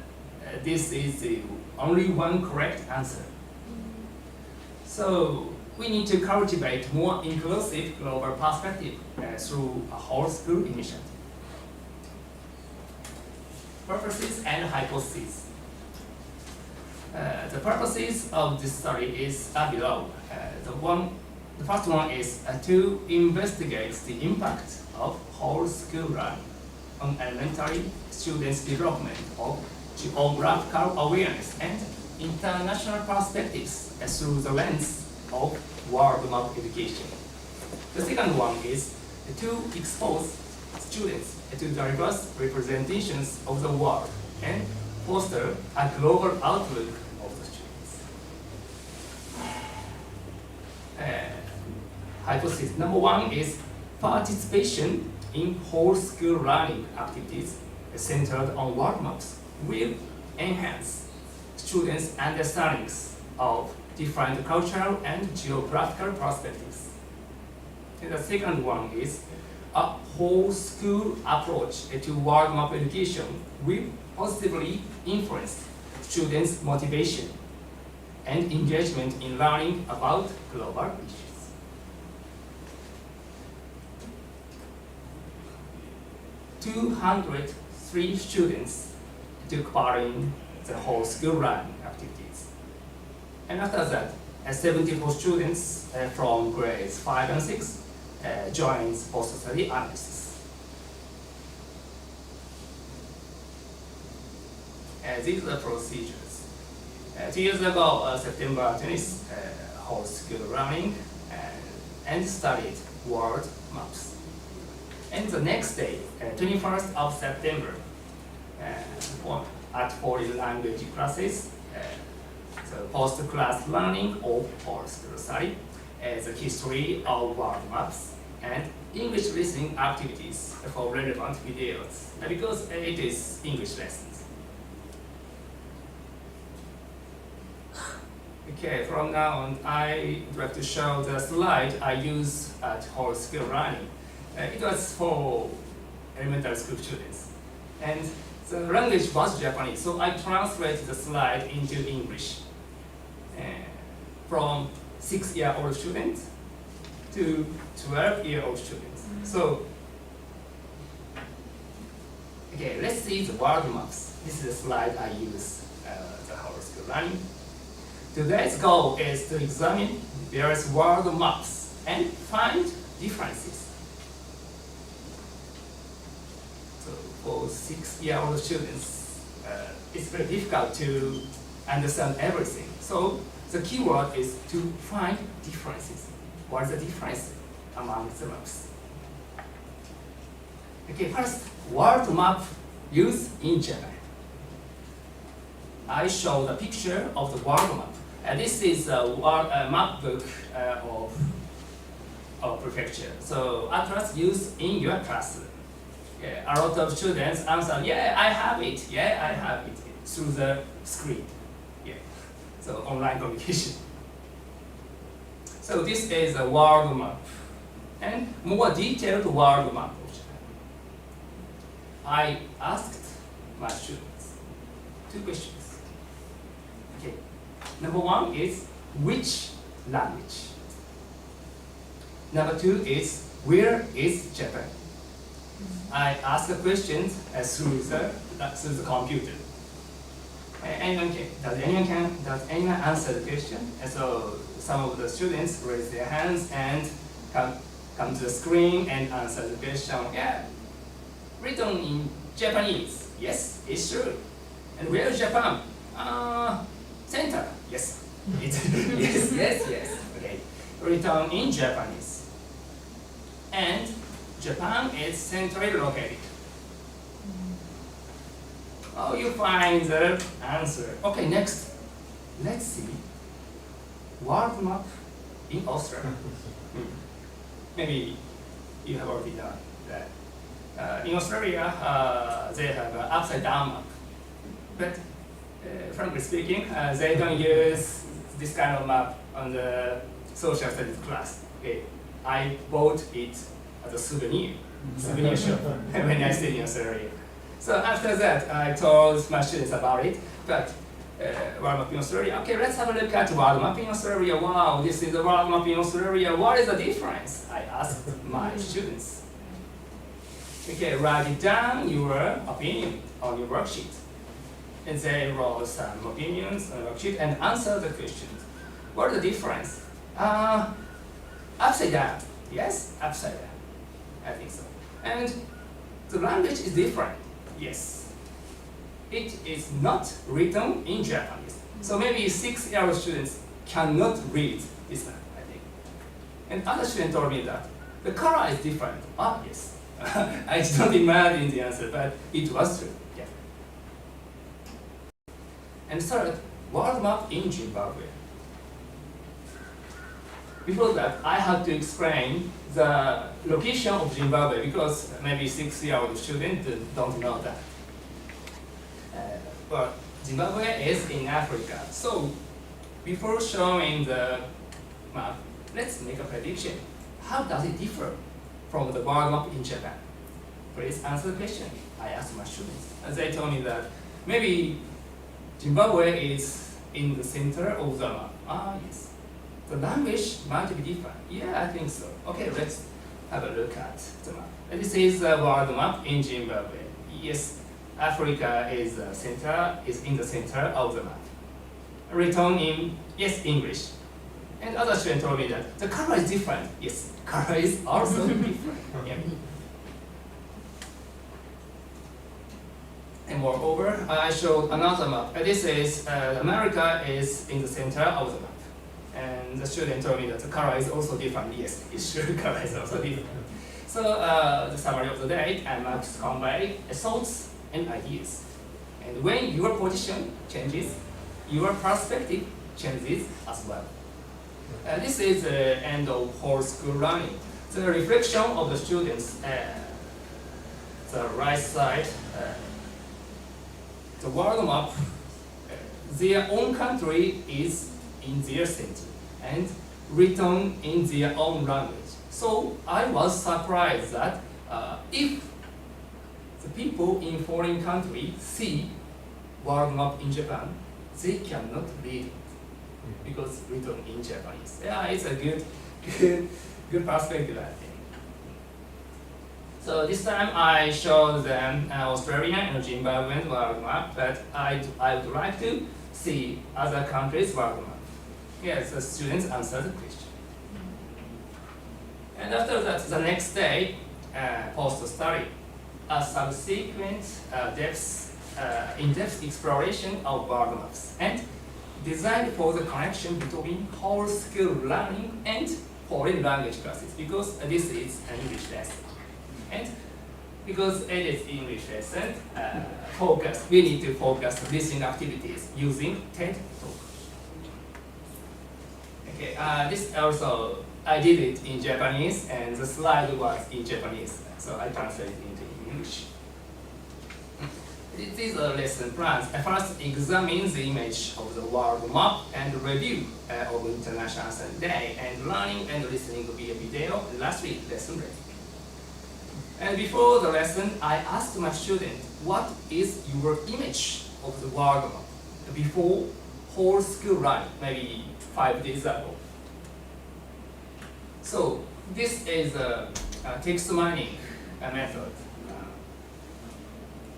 this is the only one correct answer. So, we need to cultivate more inclusive global perspective through a whole school initiative. Purposes and hypotheses. The purposes of this study is below. The first one is to investigate the impact of whole school learning on elementary students' development of geographical awareness and international perspectives through the lens of world map education. The second one is to expose students to diverse representations of the world and foster a global outlook of the students. Hypothesis number one is participation in whole school learning activities centered on world maps will enhance students' understandings of different cultural and geographical perspectives. And the second one is a whole school approach to world map education will positively influence students' motivation and engagement in learning about global issues. 3 students took part in the whole school run activities. And after that, 74 students from grades 5 and 6 joined post-study analysis. These are the procedures. 2 years ago, September 20th, whole school running and studied world maps. And the next day, 21st of September, at foreign language classes, the post-class learning of whole school study, the history of world maps, and English listening activities for relevant videos, because it is English lessons. Okay, from now on, I would like to show the slide I use at whole school learning. It was for elementary school students. And the language was Japanese, so I translated the slide into English. From 6-year-old students to 12-year-old students. So, okay, let's see the world maps. This is the slide I use the whole school learning. Today's goal is to examine various world maps and find differences. So for 6-year-old students, it's very difficult to understand everything. So the keyword is to find differences. What is the difference among the maps? Okay, first, world map used in Japan. I show the picture of the world map. This is a map book of prefecture. So atlas used in your classroom. Yeah, a lot of students answer, yeah, I have it, through the screen. Yeah. So online communication. So this is a world map, and more detailed world map of Japan. I asked my students 2 questions. Okay. Number 1 is which language? Number 2 is where is Japan? I asked the questions through the computer. Does anyone answer the question? And so some of the students raise their hands and come to the screen and answer the question. Yeah, written in Japanese. Yes, it's true. And where is Japan? Center. Yes. Yes. Okay. Written in Japanese. And Japan is centrally located. Oh, you find the answer. Okay, next. Let's see. World map in Australia. Maybe you have already done that. In Australia, they have an upside down map. But frankly speaking, they don't use this kind of map on the social studies class. Okay. I bought it as a souvenir shop when I stayed in Australia. So after that, I told my students about it. But world map in Australia. Okay, let's have a look at world map in Australia. Wow, this is the world map in Australia. What is the difference? I asked my students. Okay, write it down your opinion on your worksheet. And they wrote some opinions on the worksheet and answered the questions. What is the difference? Upside down. Yes, upside down. I think so. And the language is different. Yes. It is not written in Japanese. So maybe 6-year-old students cannot read this map, I think. And other students told me that the color is different. Ah, yes. I don't imagine the answer, but it was true. Yeah. And third, world map in Zimbabwe. Before that, I had to explain the location of Zimbabwe because maybe 6-year-old students don't know that. But Zimbabwe is in Africa. So before showing the map, let's make a prediction. How does it differ from the world map in Japan? Please answer the question. I asked my students. And they told me that maybe Zimbabwe is in the center of the map. Ah, yes. The language might be different. Yeah, I think so. Okay, let's have a look at the map. This is the world map in Zimbabwe. Yes, Africa is in the center of the map. Written in English. And other student told me that the color is different. Yes, color is also different. Yeah. And moreover, I showed another map. This is America is in the center of the map. And the student told me that the color is also different. Yes, it's true, color is also different. So the summary of the day, maps convey thoughts and ideas. And when your position changes, your perspective changes as well. This is the end of whole school learning. The reflection of the students, the right side, the world map, their own country is in their center and written in their own language. So I was surprised that if the people in foreign country see world map in Japan, they cannot read it because written in Japanese. Yeah, it's a good perspective, I think. So this time I showed them Australia and Zimbabwean world map, but I would like to see other countries' world map. Yes, the students answered the question. And after that, the next day, post-study, a subsequent in-depth exploration of world maps and designed for the connection between whole school learning and foreign language classes, because this is an English lesson. And because it is English lesson, we need to focus listening activities using TED Talk. Okay, this also, I did it in Japanese, and the slide was in Japanese, so I translated it into English. These are lesson plans. First, examine the image of the world map and review of International Sun Day, and learning and listening via video. Last week, lesson ready. And before the lesson, I asked my student, what is your image of the world map before whole school run, maybe 5 days ago? So this is a text mining method.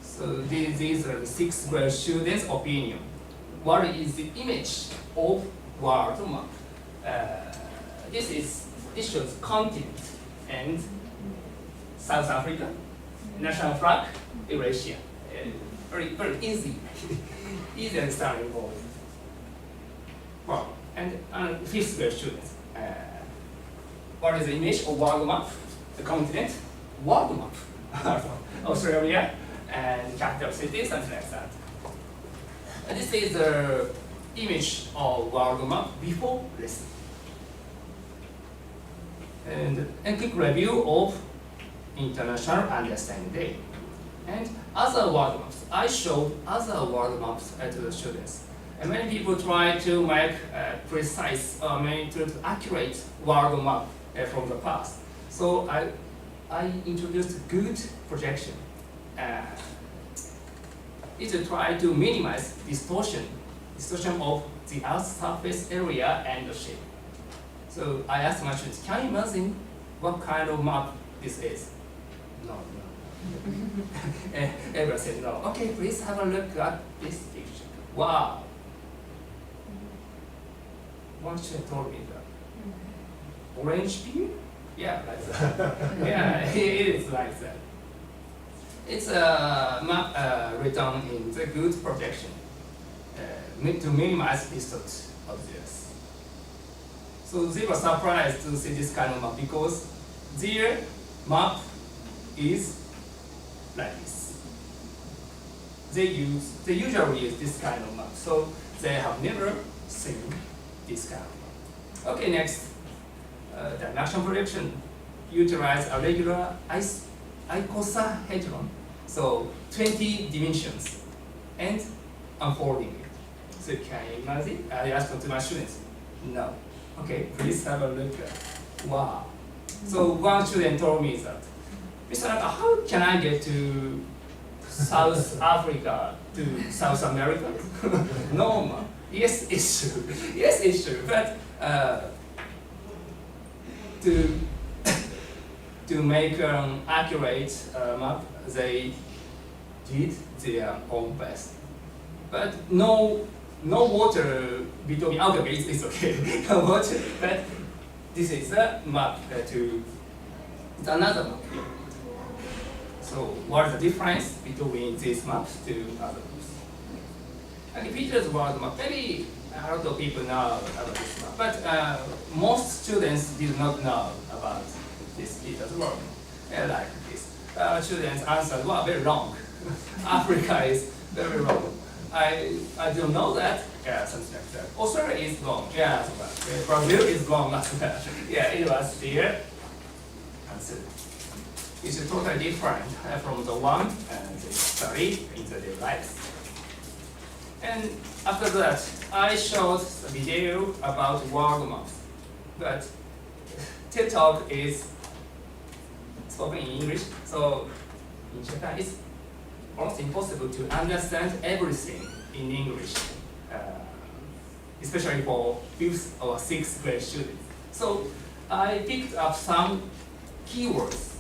So these are the 6th grade students' opinion. What is the image of world map? This shows continent and South Africa, national flag, Eurasia. Very easy, easy understanding of. Well, and 5th grade students. What is the image of world map? The continent, world map, Australia, and capital cities, something like that. And this is the image of world map before lesson. And a quick review of International Understanding Day. And other world maps. I showed other world maps to the students. And many people try to make precise, accurate world map from the past. So I introduced good projection. It try to minimize distortion of the Earth's surface area and the shape. So I asked my students, can you imagine what kind of map this is? No. Everyone said no. Okay, please have a look at this picture. Wow. One student told me that. Orange peel? Yeah, like that. Yeah, it is like that. It's a map written in the good projection to minimize distance of this. So they were surprised to see this kind of map because their map is like this. They usually use this kind of map, so they have never seen this kind of map. Okay, next, dimension projection utilize a regular icosahedron, so 20 dimensions, and unfolding it. So can you imagine? I asked to my students. No. Okay, please have a look. Wow. So one student told me that, Mr. Naka, how can I get to South Africa to South America? No, ma. Yes, it's true. Yes, it's true. But to make an accurate map, they did their own best. But no water between, okay, it's okay, no water, but this is a map to another map here. So what is the difference between these maps to other maps? And Peter's world map, maybe a lot of people know about this map, but most students did not know about this Peter's world map. Like this. Students answered, well, very wrong. Africa is very wrong. I don't know that. Yeah, something like that. Australia is wrong. Yeah, Brazil is wrong as well. Yeah, it was there. Answer. It's totally different from the one they study in their lives. And after that, I showed a video about world maps. But TED Talk is spoken in English, so in Japan it's almost impossible to understand everything in English, especially for 5th or 6th grade students. So I picked up some keywords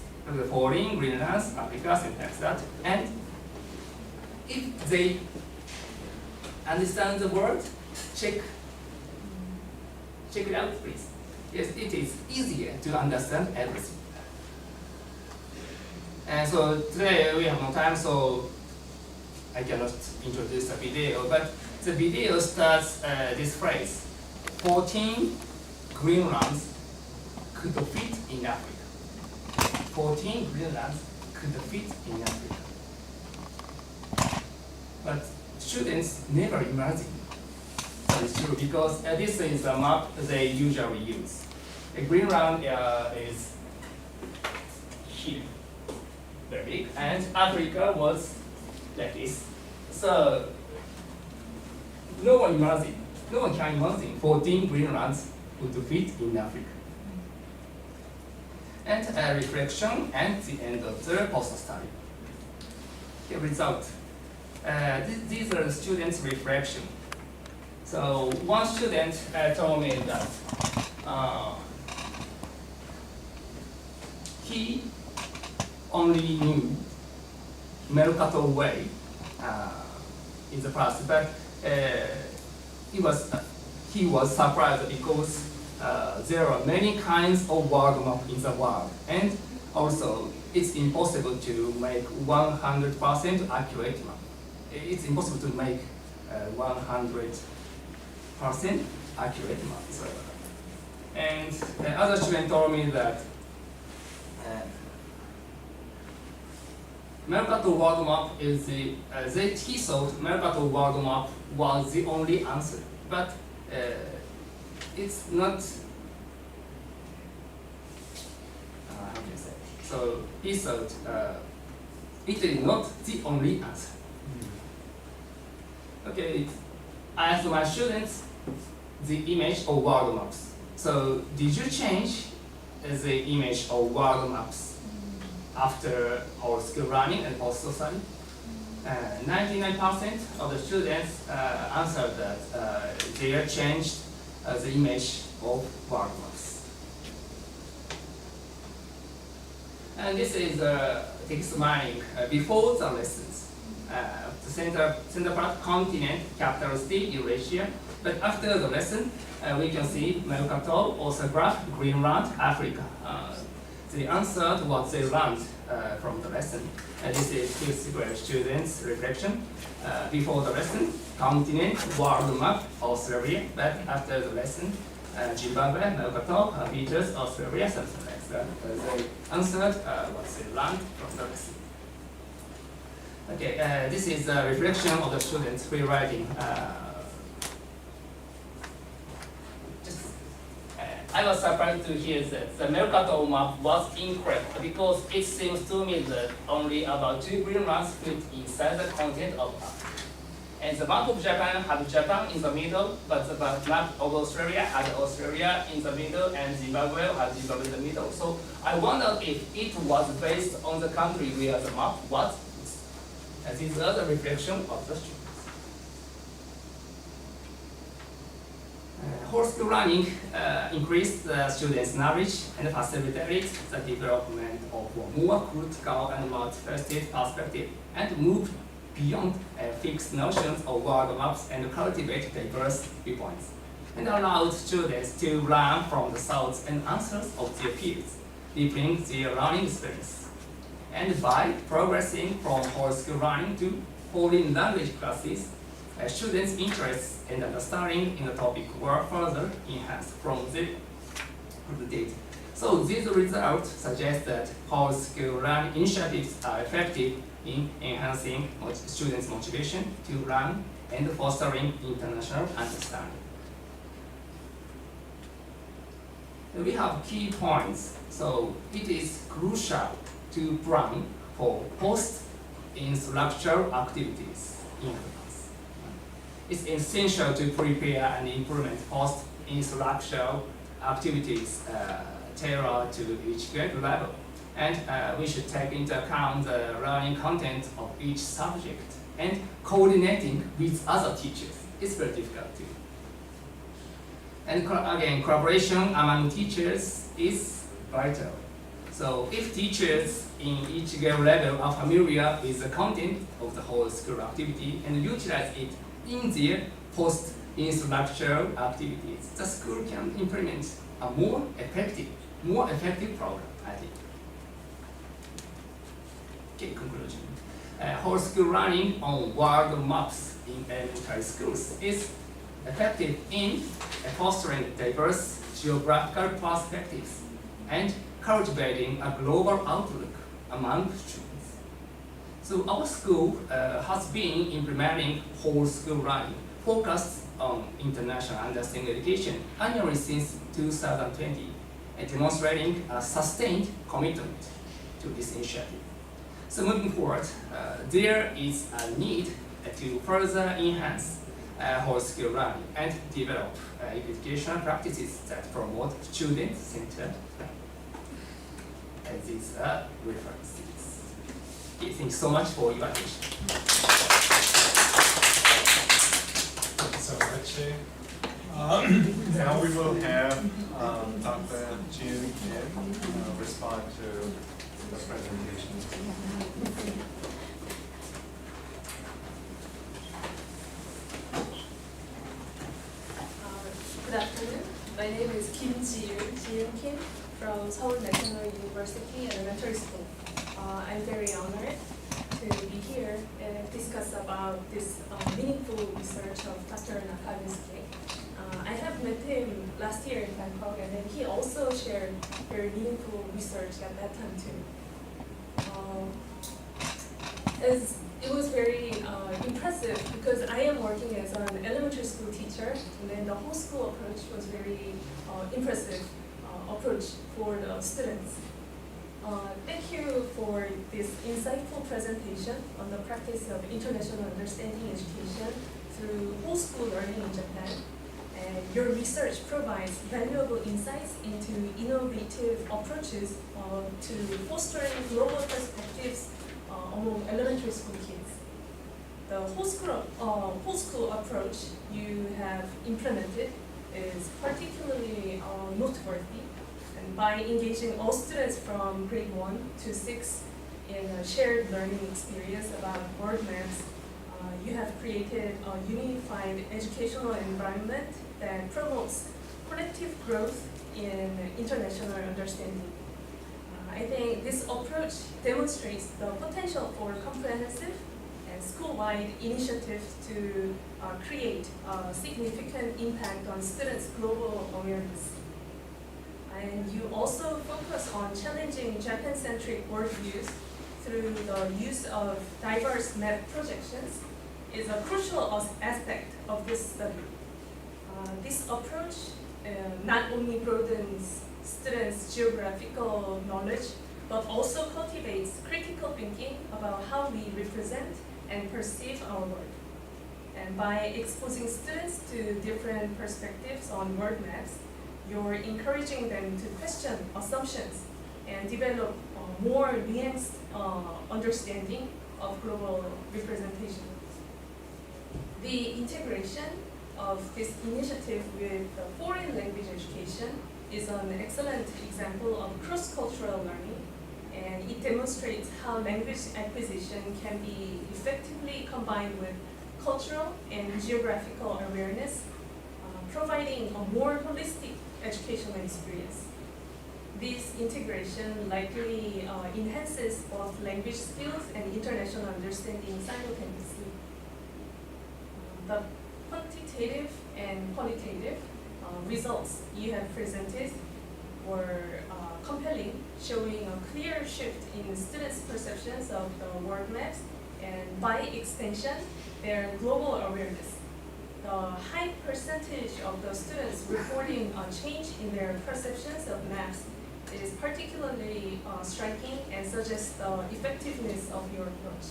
for Greenland, Africa, things like that, and if they understand the word, check it out, please. Yes, it is easier to understand everything. And so today we have no time, so I cannot introduce the video, but the video starts this phrase: 14 Greenlands could fit in Africa. 14 Greenlands could fit in Africa. But students never imagine that is true, because this is a map they usually use. Greenland is here, very big, and Africa was like this. So no one can imagine 14 Greenlands would fit in Africa. And a reflection at the end of the post-study. The result. These are the students' reflection. So one student told me that he only knew Mercator way in the past, but he was surprised because there are many kinds of world map in the world, and also it's impossible to make 100% accurate map. It's impossible to make 100% accurate map. So, and the other student told me that Mercator world map is he thought Mercator world map was the only answer, but it's not. How can I say? So he thought it is not the only answer. Okay, I asked my students the image of world maps. So did you change the image of world maps after our school running and also study? 99% of the students answered that they changed the image of world maps. And this is text mining before the lessons. The center part, continent, capital city, Eurasia. But after the lesson, we can see Mercator, also graph, Greenland, Africa. They answered what they learned from the lesson. This is 5th grade students' reflection. Before the lesson, continent, world map, Australia. But after the lesson, Zimbabwe, Mercator, beaches, Australia, something like that. They answered what they learned from the lesson. Okay, this is a reflection of the students' rewriting. I was surprised to hear that the Mercator map was incorrect because it seems to me that only about 2 Greenlands fit inside the continent of Africa. And the map of Japan had Japan in the middle, but the map of Australia had Australia in the middle and Zimbabwe had Zimbabwe in the middle. So I wondered if it was based on the country where the map was. And these are the reflection of the students. whole school learning increased the students' knowledge and facilitated the development of a more critical and multifaceted perspective and moved beyond fixed notions of world maps and cultivate diverse viewpoints and allowed students to learn from the thoughts and answers of their peers, deepening their learning experience. And by progressing from whole school learning to foreign language classes, students' interests and understanding in the topic were further enhanced from the date. So these results suggest that whole school learning initiatives are effective in enhancing students' motivation to learn and fostering international understanding. We have key points. So it is crucial to plan for post-instructional activities in class. It's essential to prepare and implement post-instructional activities tailored to each grade level. And we should take into account the learning content of each subject, and coordinating with other teachers is very difficult too. And again, collaboration among teachers is vital. So if teachers in each grade level are familiar with the content of the whole school activity and utilize it in their post-instructional activities, the school can implement a more effective program, I think. Okay, conclusion. Whole school learning on world maps in elementary schools is effective in fostering diverse geographical perspectives and cultivating a global outlook among students. So our school has been implementing whole school learning focused on international understanding education annually since 2020, and demonstrating a sustained commitment to this initiative. So moving forward, there is a need to further enhance whole school learning and develop educational practices that promote student-centered learning. And these are references. Okay, thank you so much for your attention. Thank you so much. Now we will have Dr. Jin Kim respond to the presentation. Good afternoon. My name is Kim Ji-yoon Kim from Seoul National University Elementary School. I'm very honored to be here and discuss about this meaningful research of Dr. Nakavinsky. I have met him last year in Bangkok, and then he also shared very meaningful research at that time too. As it was very impressive because I am working as an elementary school teacher, and then the whole school approach was very impressive approach for the students. Thank you for this insightful presentation on the practice of international understanding education through whole school learning in Japan. And your research provides valuable insights into innovative approaches to fostering global perspectives among elementary school kids. The whole school approach you have implemented is particularly noteworthy. And by engaging all students from grade 1 to 6 in a shared learning experience about world maps, you have created a unified educational environment that promotes collective growth in international understanding. I think this approach demonstrates the potential for comprehensive and school-wide initiatives to create a significant impact on students' global awareness. And you also focus on challenging Japan-centric worldviews through the use of diverse map projections is a crucial aspect of this study. This approach not only broadens students' geographical knowledge, but also cultivates critical thinking about how we represent and perceive our world. And by exposing students to different perspectives on world maps, you're encouraging them to question assumptions and develop a more nuanced understanding of global representation. The integration of this initiative with foreign language education is an excellent example of cross-cultural learning, and it demonstrates how language acquisition can be effectively combined with cultural and geographical awareness, providing a more holistic educational experience. This integration likely enhances both language skills and international understanding simultaneously. The quantitative and qualitative results you have presented were compelling, showing a clear shift in students' perceptions of the world maps and, by extension, their global awareness. The high percentage of the students reporting a change in their perceptions of maps is particularly striking and suggests the effectiveness of your approach.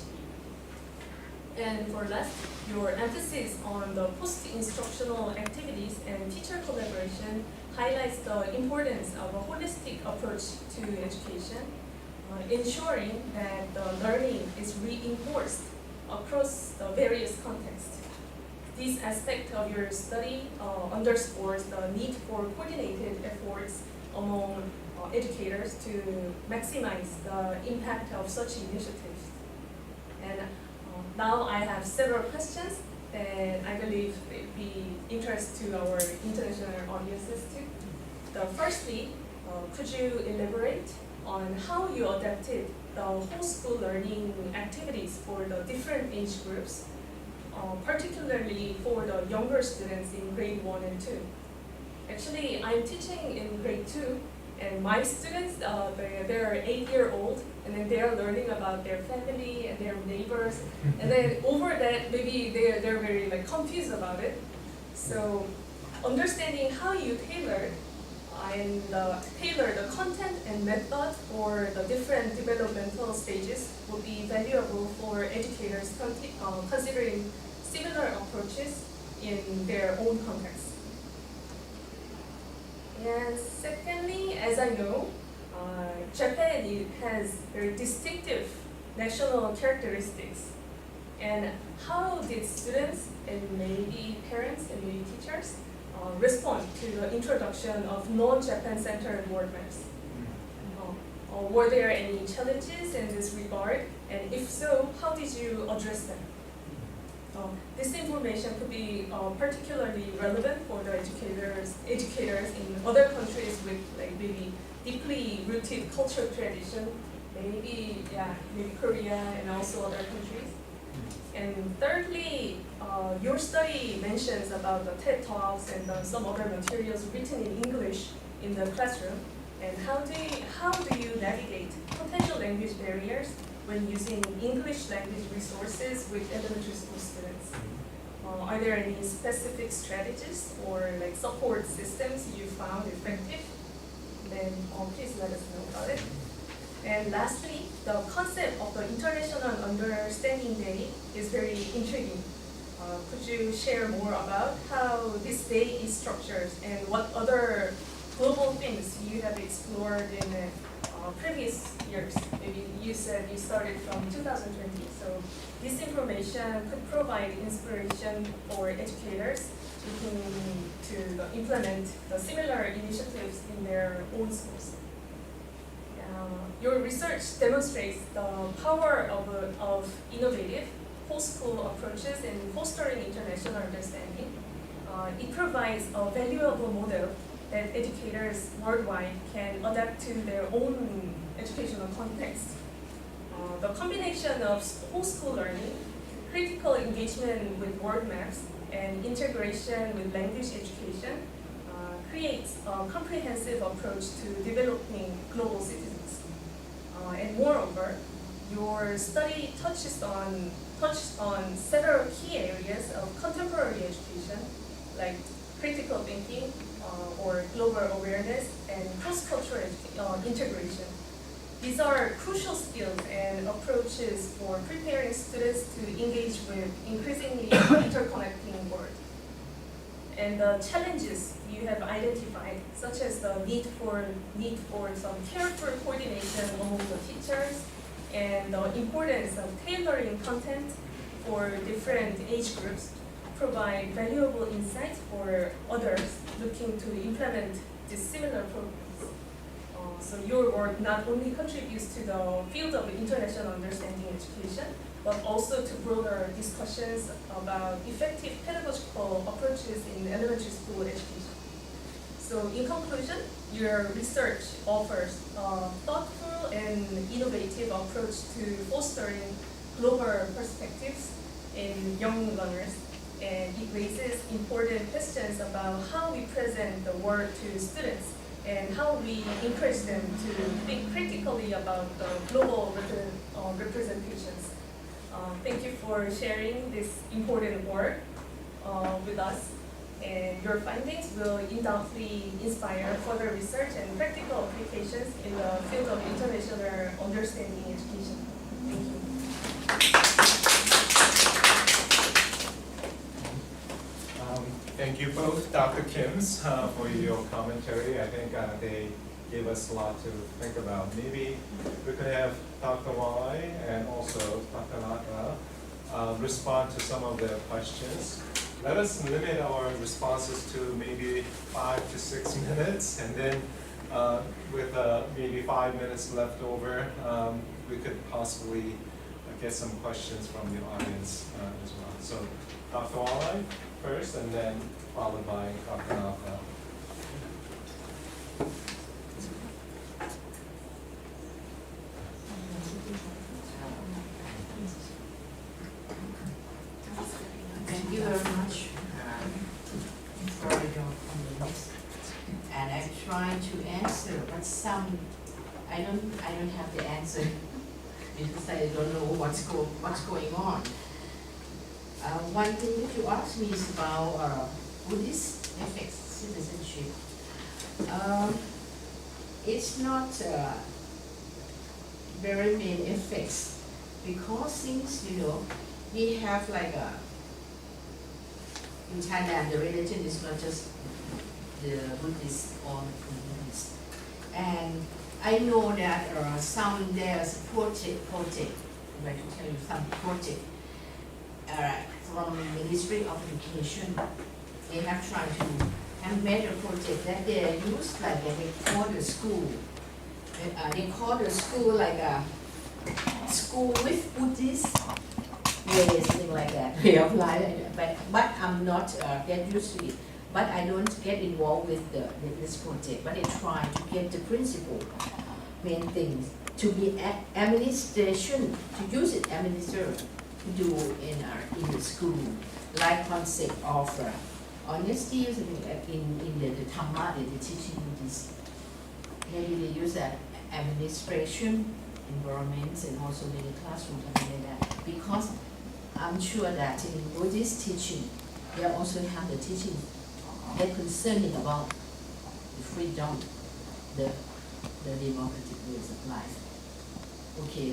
And for last, your emphasis on the post-instructional activities and teacher collaboration highlights the importance of a holistic approach to education, ensuring that the learning is reinforced across the various contexts. This aspect of your study underscores the need for coordinated efforts among educators to maximize the impact of such initiatives. And now I have several questions that I believe will be interest to our international audiences too. Firstly, could you elaborate on how you adapted the whole school learning activities for the different age groups, particularly for the younger students in grade 1 and 2? Actually, I'm teaching in grade 2, and my students, they're 8-year-old, and then they're learning about their family and their neighbors, and then over that, maybe they're very confused about it. So, understanding how you tailor the content and method for the different developmental stages would be valuable for educators considering similar approaches in their own context. And secondly, as I know, Japan has very distinctive national characteristics. And how did students and maybe parents and maybe teachers respond to the introduction of non-Japan-centered world maps? Were there any challenges in this regard? And if so, how did you address them? This information could be particularly relevant for the educators in other countries with maybe deeply rooted cultural tradition, maybe Korea and also other countries. And thirdly, your study mentions about the TED Talks and some other materials written in English in the classroom. And how do you navigate potential language barriers when using English language resources with elementary school students? Are there any specific strategies or support systems you found effective? Then please let us know about it. And lastly, the concept of the International Understanding Day is very intriguing. Could you share more about how this day is structured and what other global themes you have explored in previous years? Maybe you said you started from 2020, so this information could provide inspiration for educators looking to implement the similar initiatives in their own schools. Your research demonstrates the power of innovative whole-school approaches in fostering international understanding. It provides a valuable model that educators worldwide can adapt to their own educational context. The combination of whole-school learning, critical engagement with world maps, and integration with language education creates a comprehensive approach to developing global citizens. And moreover, your study touched on several key areas of contemporary education, like critical thinking or global awareness and cross-cultural integration. These are crucial skills and approaches for preparing students to engage with increasingly interconnecting world. And the challenges you have identified, such as the need for some careful coordination among the teachers, and the importance of tailoring content for different age groups, provide valuable insights for others looking to implement these similar programs. So your work not only contributes to the field of international understanding education, but also to broader discussions about effective pedagogical approaches in elementary school education. So in conclusion, your research offers a thoughtful and innovative approach to fostering global perspectives in young learners, and it raises important questions about how we present the world to students and how we encourage them to think critically about the global representations. Thank you for sharing this important work with us, and your findings will undoubtedly inspire further research and practical applications in the field of international understanding education. Thank you. Thank you both, Dr. Kims, for your commentary. I think they gave us a lot to think about. Maybe we could have Dr. Wallai and also Dr. Naka respond to some of the questions. Let us limit our responses to maybe 5 to 6 minutes, and then with maybe 5 minutes left over, we could possibly get some questions from the audience as well. So, Dr. Wallai first, and then followed by Dr. Naka. Thank you very much for your comments. And I'm trying to answer, but some I don't have the answer because I don't know what's going on. One thing that you asked me is about Buddhist ethics, citizenship. It's not very main effects because since we have like in Thailand the religion is not just the Buddhist or Buddhist, and I know that there's project. I'd like to tell you some project from Ministry of Education. They have tried to have made a project that they use like they call the school. They call the school like a school with Buddhist ways, something like that. Way of life, but I'm not get used to it. But I don't get involved with this project. But I try to get the principle, main things to be administration, to use it administer to do in the school, like concept of honesty, something like in the Dhamma, the teaching this. Maybe they use that administration environments and also in the classroom, something like that. Because I'm sure that in Buddhist teaching, they also have the teaching that concerning about the freedom, the democratic ways of life. Okay,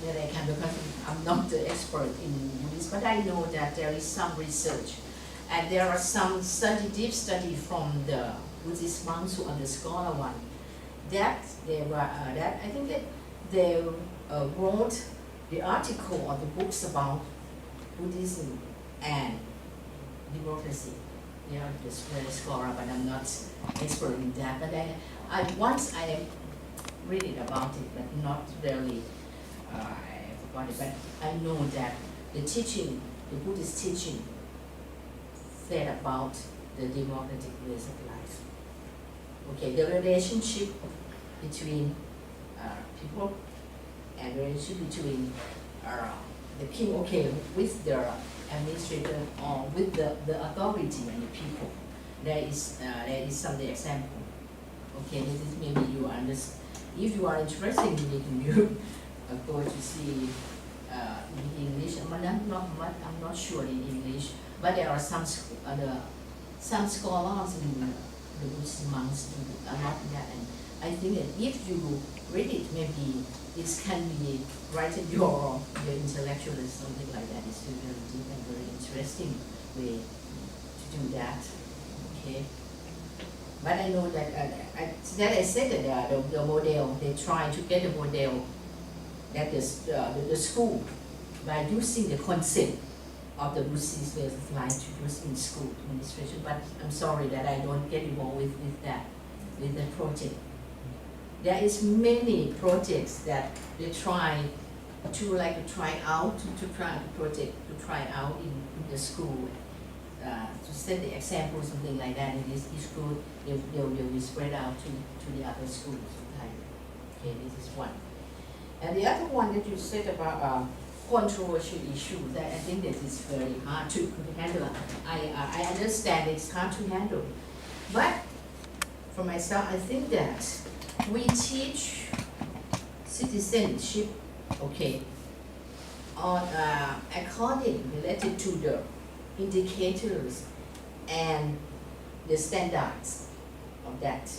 that I can, because I'm not the expert in Buddhist, but I know that there is some research, and there are some deep study from the Buddhist monks who are the scholar one, that they were that I think that they wrote the article or the books about Buddhism and democracy. They are the scholar, but I'm not expert in that. But I once I read it about it, but not really. I forgot it, but I know that the teaching, the Buddhist teaching, said about the democratic ways of life. Okay, the relationship between people and the relationship between the king, okay, with the administrator or with the authority and the people. There is some example. Okay, this is maybe you understand. If you are interested in you go to see in English. I'm not sure in English, but there are some scholars in the Buddhist monks are not that. And I think that if you read it, maybe it can be right in your intellectual or something like that. It's a very deep and very interesting way to do that. Okay. But I know that I said that the model, they try to get a model that is the school by using the concept of the Buddhist ways of life to use in school administration, but I'm sorry that I don't get involved with that, with the project. There is many projects that they try to try out, to try project, to try out in the school, to set the example, something like that, and this is good, they'll be spread out to the other schools. Okay, this is one. And the other one that you said about controversial issue, that I think that is very hard to handle. I understand it's hard to handle, but for myself, I think that we teach citizenship, okay, on according related to the indicators and the standards of that,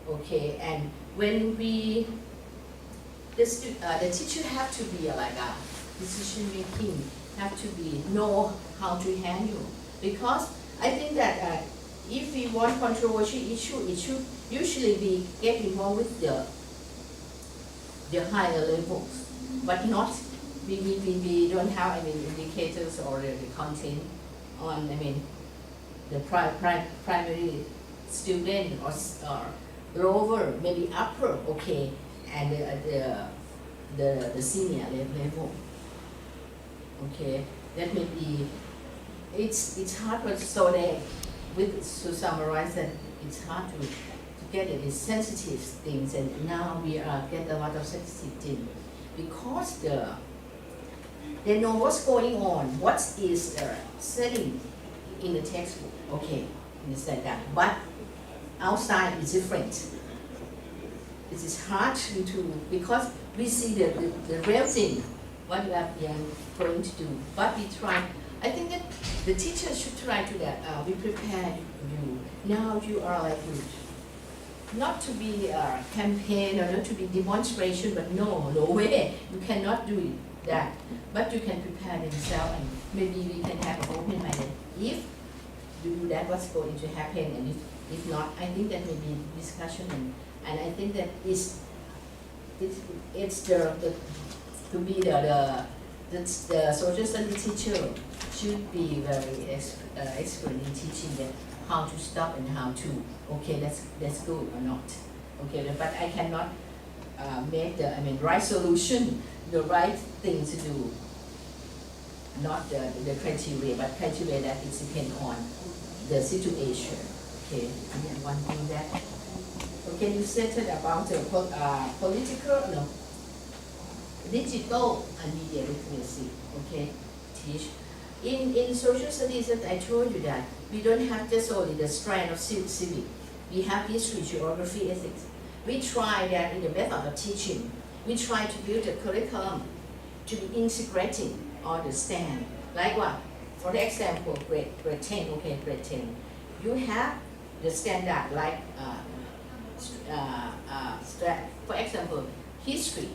okay, and when we the teacher have to be like a decision making, have to be know how to handle, because I think that if we want controversial issue, it should usually be get involved with the higher levels, but not we don't have indicators or the content on the primary student or lower, maybe upper, okay, and the senior level, okay, that may be it's hard, but so they to summarize that it's hard to get it. It's sensitive things, and now we get a lot of sensitive things because they know what's going on, what is setting in the textbook, okay, understand that, but outside is different. It is hard to because we see the real thing, what we are going to do, but we try. I think that the teacher should try to that. We prepare you. Now you are like not to be campaign or not to be demonstration, but no way. You cannot do that. But you can prepare themselves, and maybe we can have an open minded. If you do that, what's going to happen, and if not, I think that may be discussion, and I think that it's to be the social studies teacher should be very expert in teaching them how to stop and how to, okay, that's good or not, okay, but I cannot make the right solution, the right thing to do, not the criteria, but criteria that it depends on the situation, okay. And one thing that, okay, you said about the political, digital and media literacy, okay, teach. In social studies, that I told you that we don't have just only the strand of civic. We have history, geography, ethics. We try that in the method of teaching. We try to build a curriculum to be integrating, understand. Like what? For the example, grade 10, okay, grade 10. You have the standard like, for example, history.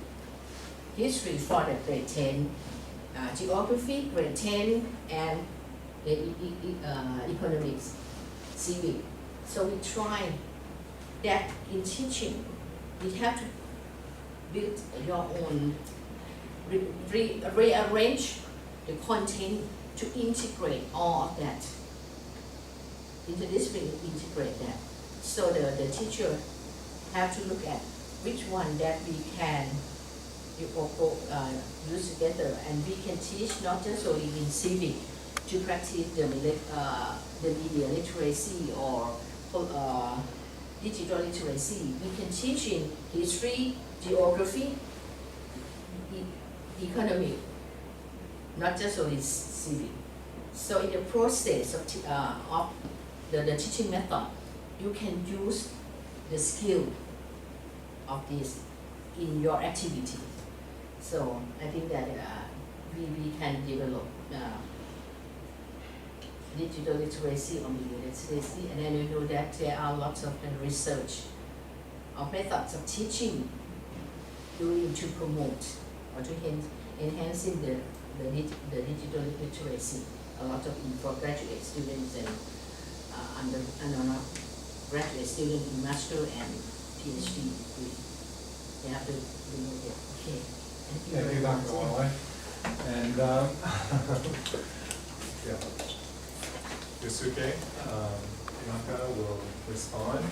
History for the grade 10. Geography, grade 10, and economics, civic. So we try that in teaching. We have to build your own, rearrange the content to integrate all of that. Interdisciplinary integrate that. So the teacher have to look at which one that we can use together, and we can teach not just only in civic to practice the media literacy or digital literacy. We can teach in history, geography, economy, not just only civic. So in the process of the teaching method, you can use the skill of this in your activity. So I think that we can develop digital literacy or media literacy, and then we know that there are lots of research of methods of teaching doing to promote or to enhancing the digital literacy. A lot of for graduate students and undergraduate students in master and PhD degree. They have to promote it. Okay. Thank you, Dr. Wallach. And Yeah. Yosuke Tanaka will respond.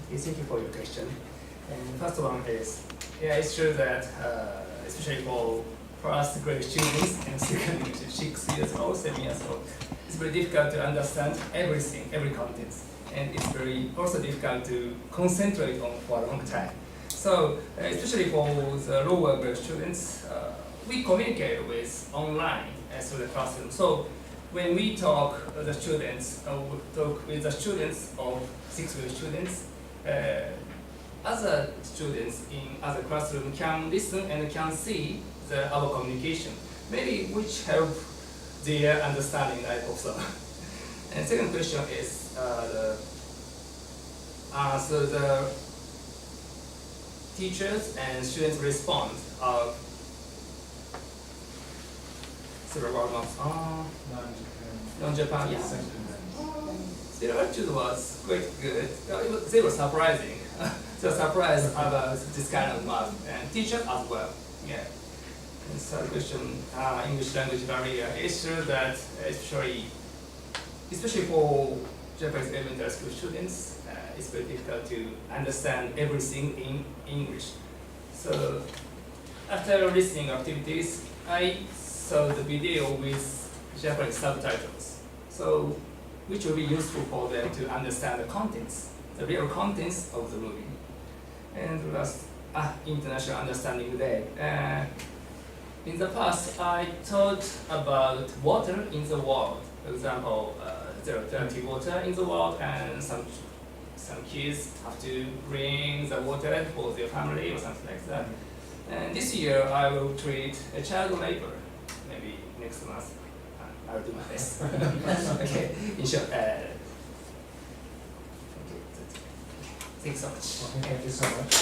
Thank you for your question. And first one is, yeah, it's true that especially for us grade students and second 6 years old, 7 years old, it's very difficult to understand everything, every content, and it's very also difficult to concentrate on for a long time. So especially for the lower grade students, we communicate with online through the classroom. So when we talk the students, we talk with the students of 6th grade students. Other students in other classroom can listen and can see our communication, maybe which help their understanding, I hope so. And second question is so the teachers and students response of several months non-Japan, yeah. Their attitude was quite good. They were surprising. They were surprised about this kind of math, and teachers as well. Yeah. And third question, English language barrier. It's true that especially for Japanese elementary school students, it's very difficult to understand everything in English. So after listening activities, I saw the video with Japanese subtitles. So which will be useful for them to understand the contents, the real contents of the movie. And last, International Understanding Day. In the past, I taught about water in the world. For example, there are dirty water in the world, and some kids have to bring the water for their family or something like that. And this year, I will treat a child labor. Maybe next month. I'll do my best. Okay, in short, okay, thanks so much. Okay, thank you so much.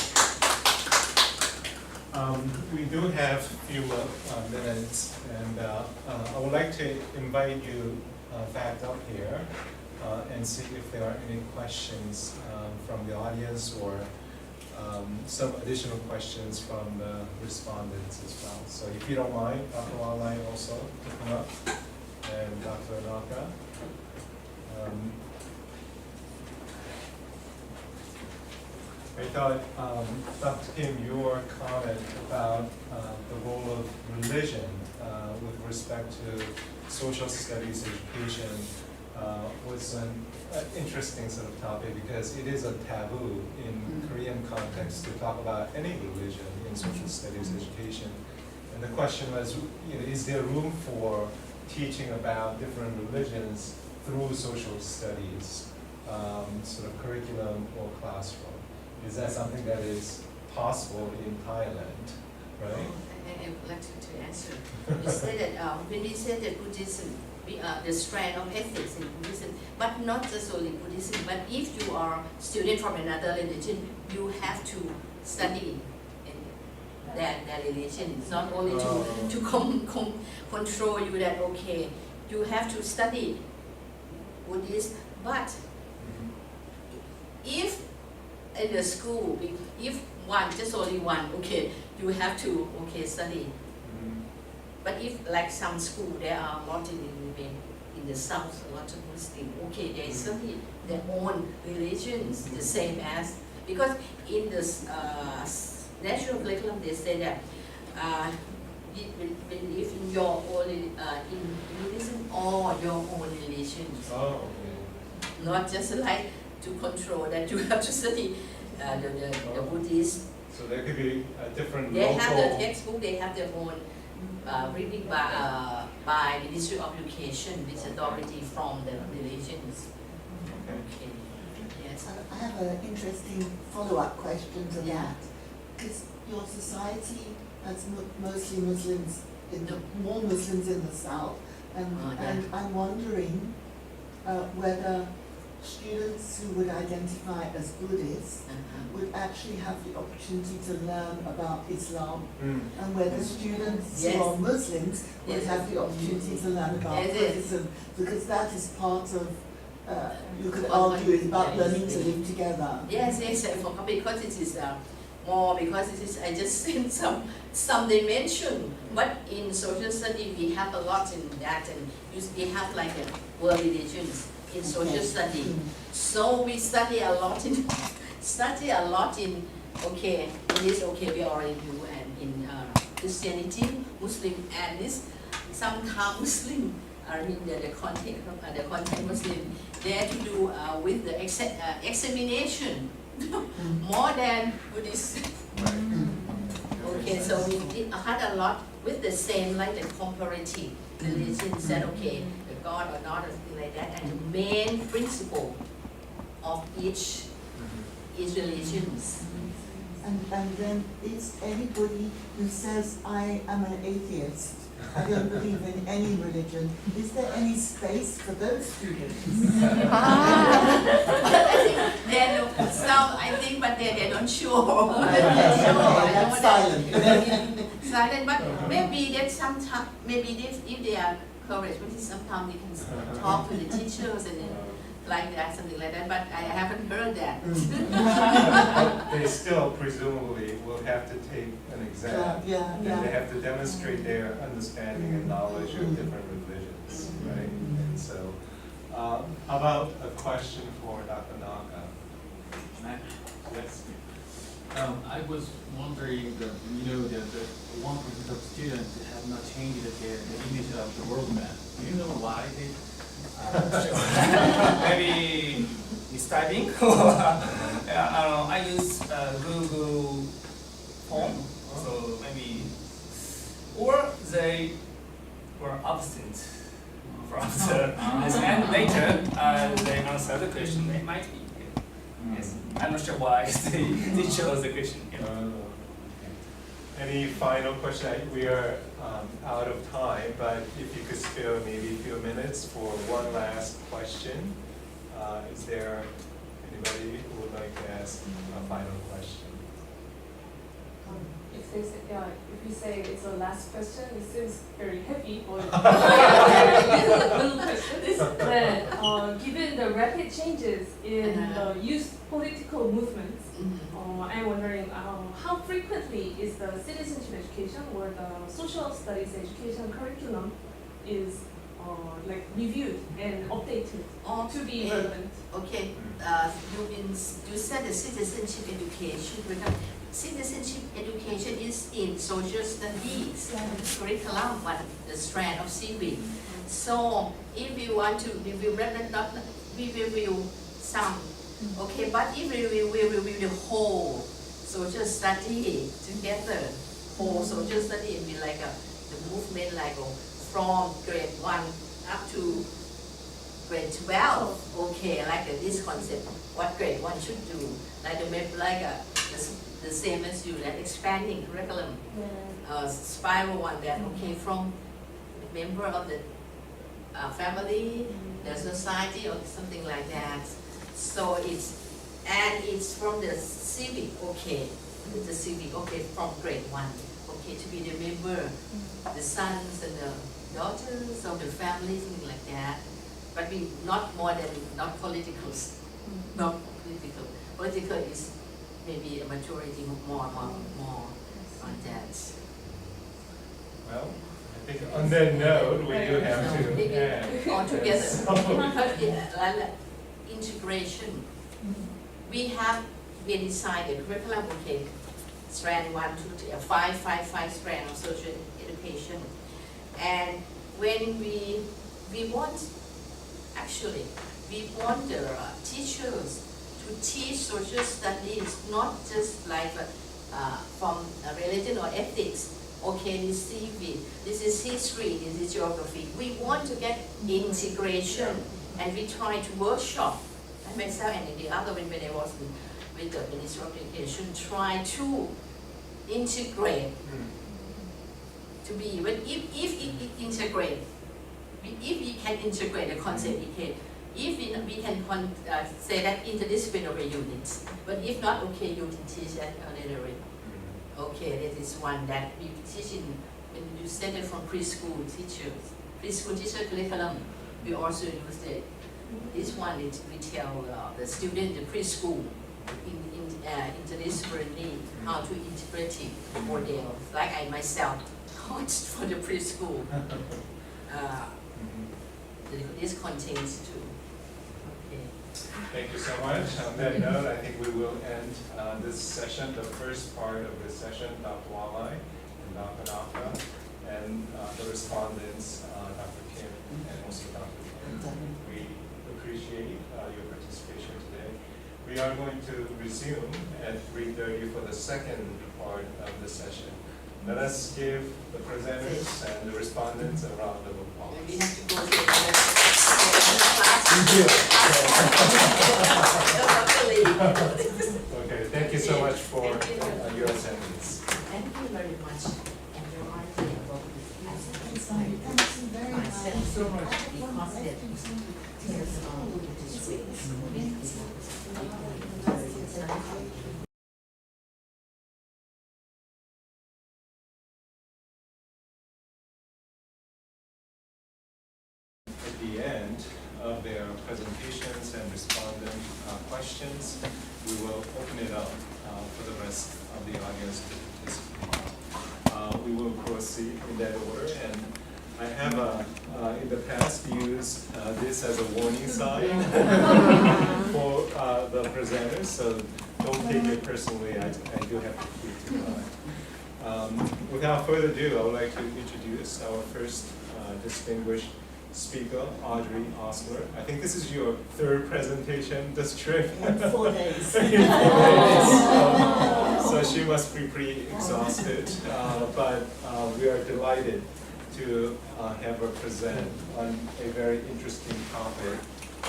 We do have a few more minutes, and I would like to invite you back up here and see if there are any questions from the audience or some additional questions from the respondents as well. So if you don't mind, Dr. Wallai also to come up, and Dr. Naka. I thought, Dr. Kim, your comment about the role of religion with respect to social studies education was an interesting sort of topic, because it is a taboo in Korean context to talk about any religion in social studies education. And the question was, is there room for teaching about different religions through social studies, sort of curriculum or classroom? Is that something that is possible in Thailand, right? I would like to answer. You said that when we say that Buddhism, we are the strand of ethics in Buddhism, but not just only Buddhism, but if you are student from another religion, you have to study their religion. It's not only to control you that, okay, you have to study Buddhist, but if in the school, if just only one, okay, you have to, study. But if like some school, there are a lot in the south, a lot of Muslims, okay, they study their own religions, the same as, because in the national curriculum they say that believe in your own, in Buddhism or your own religions. Oh, okay. Not just like to control that you have to study the Buddhist. So there could be a different They local... have the textbook, they have their own reading by Ministry of Education with authority from the religions. Okay. Yes. I have an interesting follow-up question to Yeah. that. Because your society has mostly Muslims, more Muslims in the south, and I'm wondering whether students who would identify as Buddhists would actually have the opportunity to learn about Islam, and whether students who are Muslims would have the opportunity to learn about Buddhism, because that is part of, you could argue, is about learning to live together. Yes, because it is more because I just sent some dimension. But in social study we have a lot in that, and we have like a world religions in social study. So we study a lot in okay, in this okay we already do, and in Christianity, Muslim, and this sometimes Muslim the content Muslim, they have to do with the examination more than Buddhist. Okay, so we had a lot with the same like the comparative religion said okay, the God or not or something like that, and the main principle of each religions. And then is anybody who says I am an atheist, I don't believe in any religion, is there any space for those students? I think, but they're not sure. That's silent. Silent, but maybe that sometimes, if they are courage, maybe sometimes they can talk to the teachers and like that, something like that. But I haven't heard that. They still presumably will have to take an exam. And they have to demonstrate their understanding and knowledge of different religions, right? And so, how about a question for Dr. Naka? Yes. I was wondering that, that the 1% of students have not changed the image of the world map. Do you know why they? Maybe mistyping. I use Google Form, so maybe, or they were absent from the lesson, and later they answer the question. They might be. Yes, I'm not sure why they chose the question. Any final question? We are out of time, but if you could spare maybe a few minutes for one last question. Is there anybody who would like to ask a final question? If you say it's the last question, it seems very heavy for this is a little question. But given the rapid changes in the youth political movements, I'm wondering how frequently is the citizenship education or the social studies education curriculum is reviewed and updated to be relevant? Okay, you said the citizenship education. Citizenship education is in social studies curriculum, but the strand of civic. So if you want to review, we review some. Okay, but if we review the whole social study together, whole social study will be like the movement from grade 1 up to grade 12. Okay, like this concept, what grade 1 should do, the same as you, like expanding curriculum, spiral one that okay from member of the family, the society, or something like that. So it's from the civic, okay, from grade 1, okay, to be the member, the sons and the daughters of the family, something like that. But we not more than not political, not political. Political is maybe a majority more on that. Well, I think on that note, we do have to end. All together. Integration. We decided the curriculum, okay, strand 1, 2, 3, 5 strand of social education. And when we want the teachers to teach social studies, not just from religion or ethics. Okay, this is civic, this is history, this is geography. We want to get integration, and we try to workshop. I myself and the other when I was with the Ministry of Education, try to integrate. To be, but if we can integrate the concept, if we can say that interdisciplinary units, but if not, okay, you can teach that ordinary. Okay, that is one that we teach when you send it from preschool teacher curriculum. We also use this one. We tell the student, the preschool, interdisciplinary need, how to integrate it for them, like I myself taught for the preschool. This contains too. Okay. Thank you so much. On that note, I think we will end this session, the first part of this session, Dr. Wallai and Dr. Naka, and the respondents, Dr. Kim and also Dr. Kim. We appreciate your participation today. We are going to resume at 3:30 for the second part of the session. Let us give the presenters and the respondents a round of applause. We have to go to the class. Okay, thank you so much for your attendance. Thank you very much. And your honesty about this. Thank you very I said much. so much because it tells all this way. At the end of their presentations and respondent questions, we will open it up for the rest of the audience to participate. We will proceed in that order, and I have in the past used this as a warning sign for the presenters, so don't take it personally. I do have to keep to mind. Without further ado, I would like to introduce our first distinguished speaker, Audrey Osler. I think this is your third presentation this trip. In 4 days. In 4 days. So she must be pretty exhausted, but we are delighted to have her present on a very interesting topic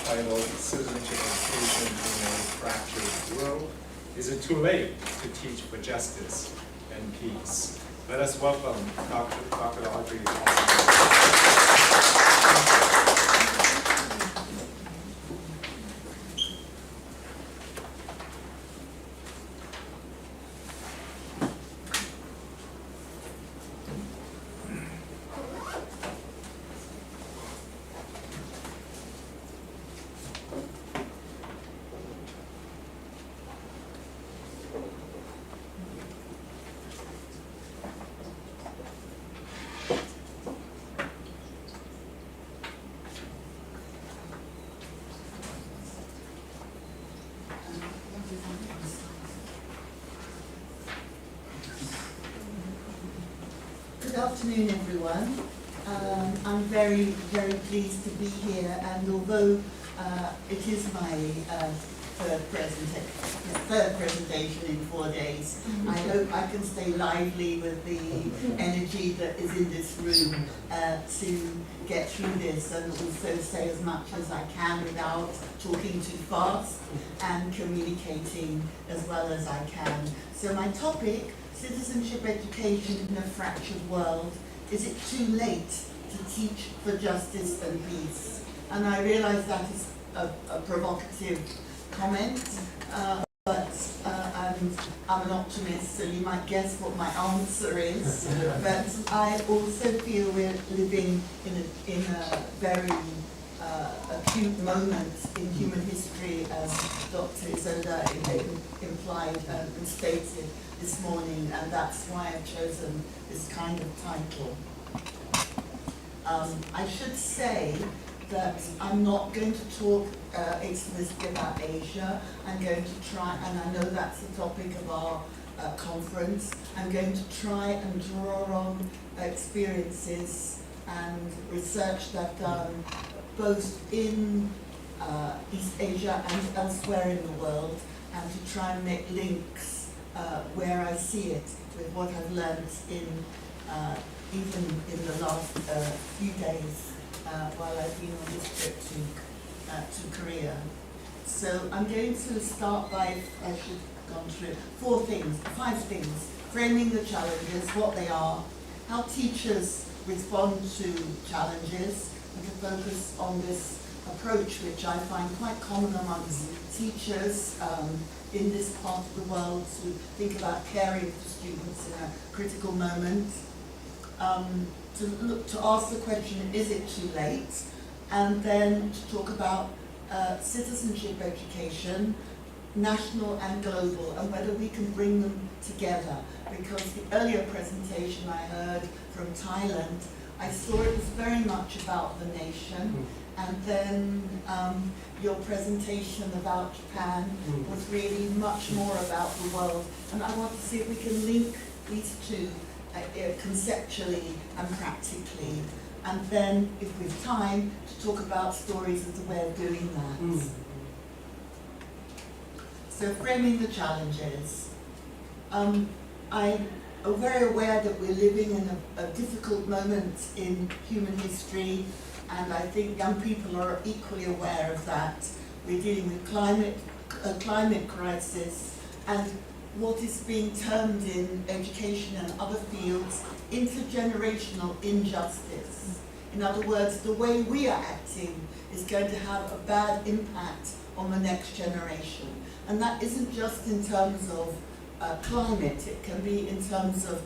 titled Citizenship Education in a Fractured World. Is it too late to teach for justice and peace? Let us welcome Dr. Audrey Osler. Good afternoon, everyone. I'm very, very pleased to be here, and although it is my third presentation in 4 days, I hope I can stay lively with the energy that is in this room to get through this, and also say as much as I can without talking too fast and communicating as well as I can. So my topic, Citizenship Education in a Fractured World. Is it too late to teach for justice and peace? And I realize that is a provocative comment, but I'm an optimist, so you might guess what my answer is. But I also feel we're living in a very acute moment in human history, as Dr. Isoda implied and stated this morning, and that's why I've chosen this kind of title. I should say that I'm not going to talk explicitly about Asia. I'm going to try, and I know that's the topic of our conference, I'm going to try and draw on experiences and research that I've done both in East Asia and elsewhere in the world, and to try and make links where I see it with what I've learned in even in the last few days while I've been on this trip to Korea. So I'm going to start by, I should have gone through 5 things. Framing the challenges, what they are, how teachers respond to challenges, and to focus on this approach which I find quite common amongst teachers in this part of the world, to think about caring for students in a critical moment. To ask the question, is it too late? And then to talk about citizenship education, national and global, and whether we can bring them together. Because the earlier presentation I heard from Thailand, I saw it was very much about the nation, and then your presentation about Japan was really much more about the world. And I want to see if we can link these two conceptually and practically, and then, if we have time, to talk about stories as a way of doing that. So framing the challenges. I'm very aware that we're living in a difficult moment in human history, and I think young people are equally aware of that. We're dealing with a climate crisis, and what is being termed in education and other fields intergenerational injustice. In other words, the way we are acting is going to have a bad impact on the next generation. And that isn't just in terms of climate, it can be in terms of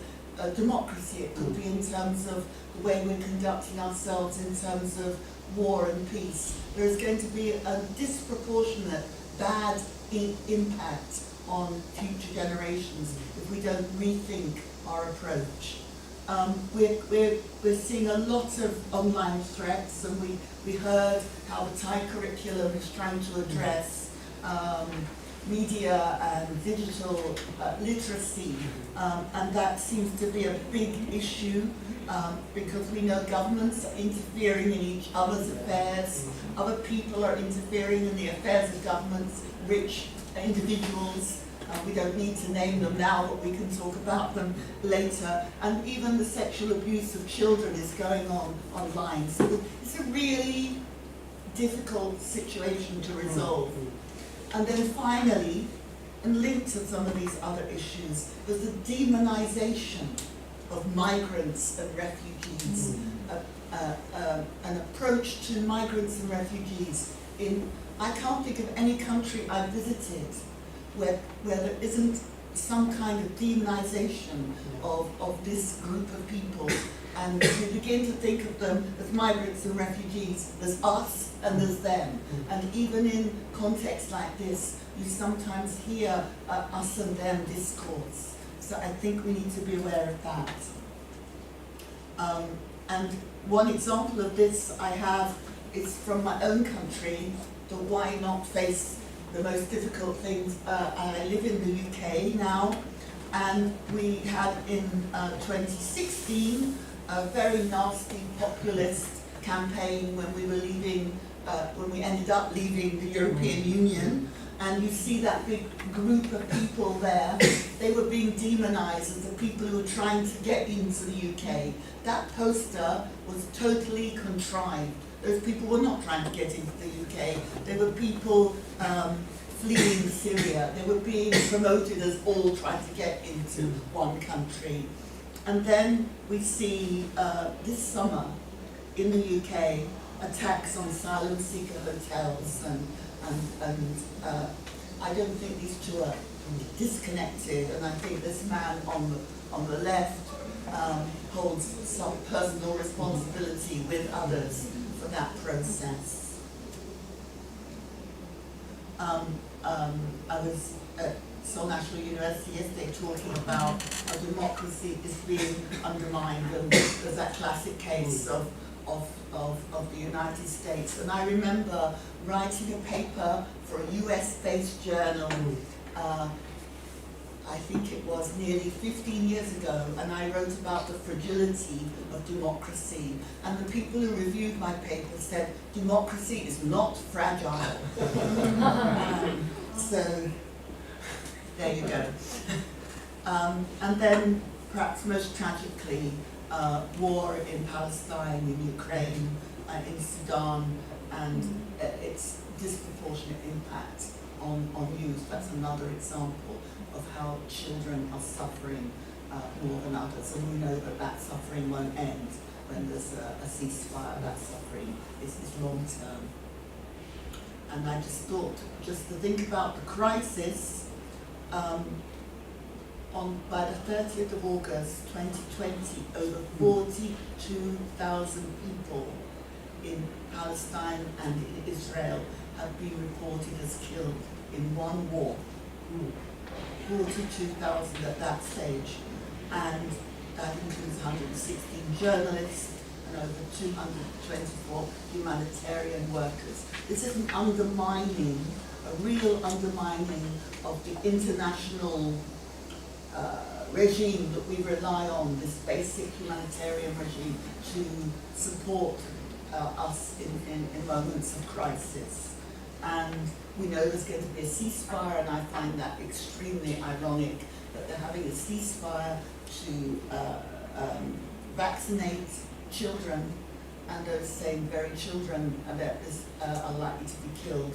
democracy, it could be in terms of the way we're conducting ourselves in terms of war and peace. There is going to be a disproportionate bad impact on future generations if we don't rethink our approach. We're seeing a lot of online threats, and we heard how the Thai curriculum is trying to address media and digital literacy, and that seems to be a big issue because we know governments are interfering in each other's affairs, other people are interfering in the affairs of governments, rich individuals. We don't need to name them now, but we can talk about them later. And even the sexual abuse of children is going on online. So it's a really difficult situation to resolve. And then finally, and linked to some of these other issues, there's the demonization of migrants and refugees, an approach to migrants and refugees. I can't think of any country I've visited where there isn't some kind of demonization of this group of people. And we begin to think of them as migrants and refugees. There's us and there's them. And even in contexts like this, you sometimes hear us and them discourse. So I think we need to be aware of that. And one example of this I have is from my own country, the why not face the most difficult things. I live in the UK now, and we had in 2016 a very nasty populist campaign when we were leaving, when we ended up leaving the European Union, and you see that big group of people there. They were being demonized as the people who were trying to get into the UK. That poster was totally contrived. Those people were not trying to get into the UK. They were people fleeing Syria. They were being promoted as all trying to get into one country. And then we see this summer in the UK attacks on asylum seeker hotels, and I don't think these two are disconnected, and I think this man on the left holds some personal responsibility with others for that process. I was at Seoul National University yesterday talking about how democracy is being undermined, and there's that classic case of the United States. And I remember writing a paper for a US-based journal, I think it was nearly 15 years ago, and I wrote about the fragility of democracy. And the people who reviewed my paper said, democracy is not fragile. So, there you go. And then, perhaps most tragically, war in Palestine, in Ukraine, in Sudan, and its disproportionate impact on youth. That's another example of how children are suffering more than others, and we know that that suffering won't end when there's a ceasefire. That suffering is long term. And I just thought, just to think about the crisis, by the 30th of August 2020, over 42,000 people in Palestine and in Israel have been reported as killed in one war. 42,000 at that stage, and that includes 116 journalists and over 224 humanitarian workers. This is an undermining, a real undermining of the international regime that we rely on, this basic humanitarian regime, to support us in moments of crisis. And we know there's going to be a ceasefire, and I find that extremely ironic that they're having a ceasefire to vaccinate children, and those same very children are likely to be killed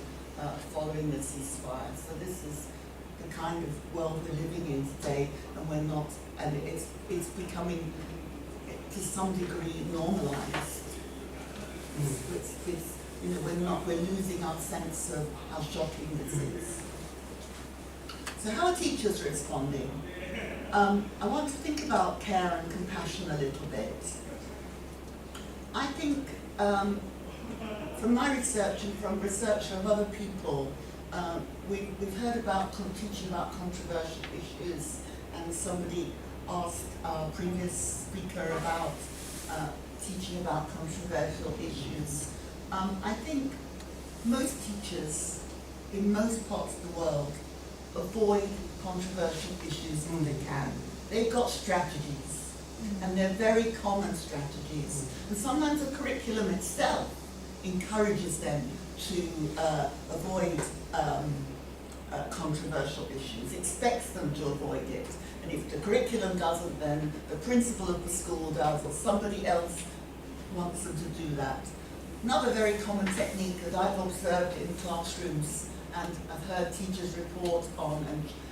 following the ceasefire. So this is the kind of world we're living in today, and we're not, and it's becoming to some degree normalized. It's you know, we're losing our sense of how shocking this is. So how are teachers responding? I want to think about care and compassion a little bit. I think from my research and from research of other people, we've heard about teaching about controversial issues, and somebody asked our previous speaker about teaching about controversial issues. I think most teachers in most parts of the world avoid controversial issues when they can. They've got strategies, and they're very common strategies. And sometimes the curriculum itself encourages them to avoid controversial issues, expects them to avoid it. And if the curriculum doesn't, then the principal of the school does, or somebody else wants them to do that. Another very common technique that I've observed in classrooms, and I've heard teachers report on,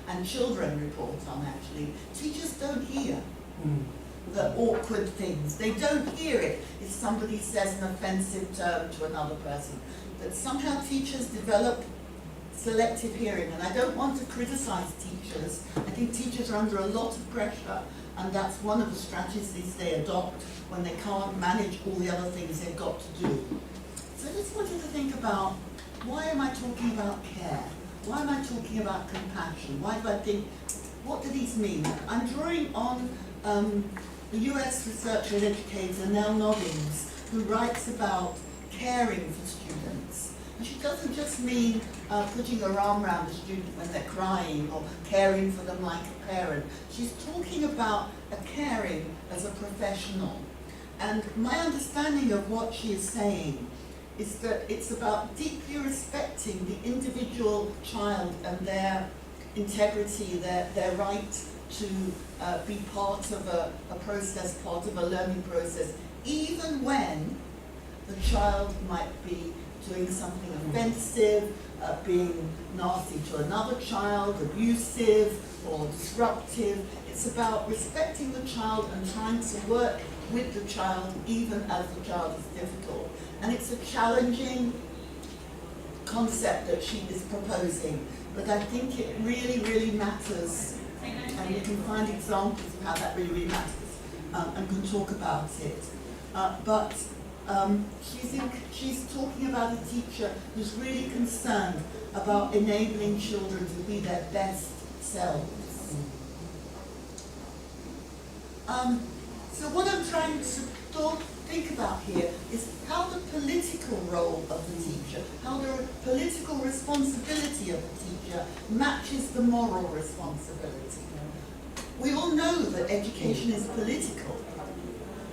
and children report on actually, teachers don't hear the awkward things. They don't hear it if somebody says an offensive term to another person. That somehow teachers develop selective hearing, and I don't want to criticize teachers. I think teachers are under a lot of pressure, and that's one of the strategies they adopt when they can't manage all the other things they've got to do. So I just wanted to think about, why am I talking about care? Why am I talking about compassion? Why do I think, what do these mean? I'm drawing on the US researcher and educator Nell Noddings, who writes about caring for students. And she doesn't just mean putting her arm around a student when they're crying or caring for them like a parent. She's talking about a caring as a professional. And my understanding of what she is saying is that it's about deeply respecting the individual child and their integrity, their right to be part of a process, part of a learning process, even when the child might be doing something offensive, being nasty to another child, abusive or disruptive. It's about respecting the child and trying to work with the child even as the child is difficult. And it's a challenging concept that she is proposing, but I think it really, really matters. And you can find examples of how that really, really matters, and can talk about it. But she's talking about a teacher who's really concerned about enabling children to be their best selves. So what I'm trying to think about here is how the political role of the teacher, how the political responsibility of the teacher matches the moral responsibility. We all know that education is political,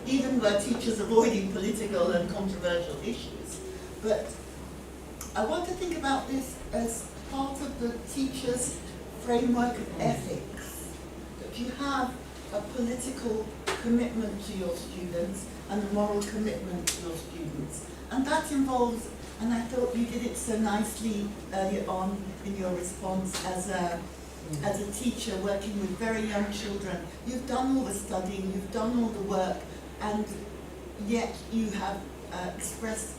even by teachers avoiding political and controversial issues. But I want to think about this as part of the teacher's framework of ethics, that you have a political commitment to your students and a moral commitment to your students. And that involves, and I thought you did it so nicely earlier on in your response as a teacher working with very young children. You've done all the studying, you've done all the work, and yet you have expressed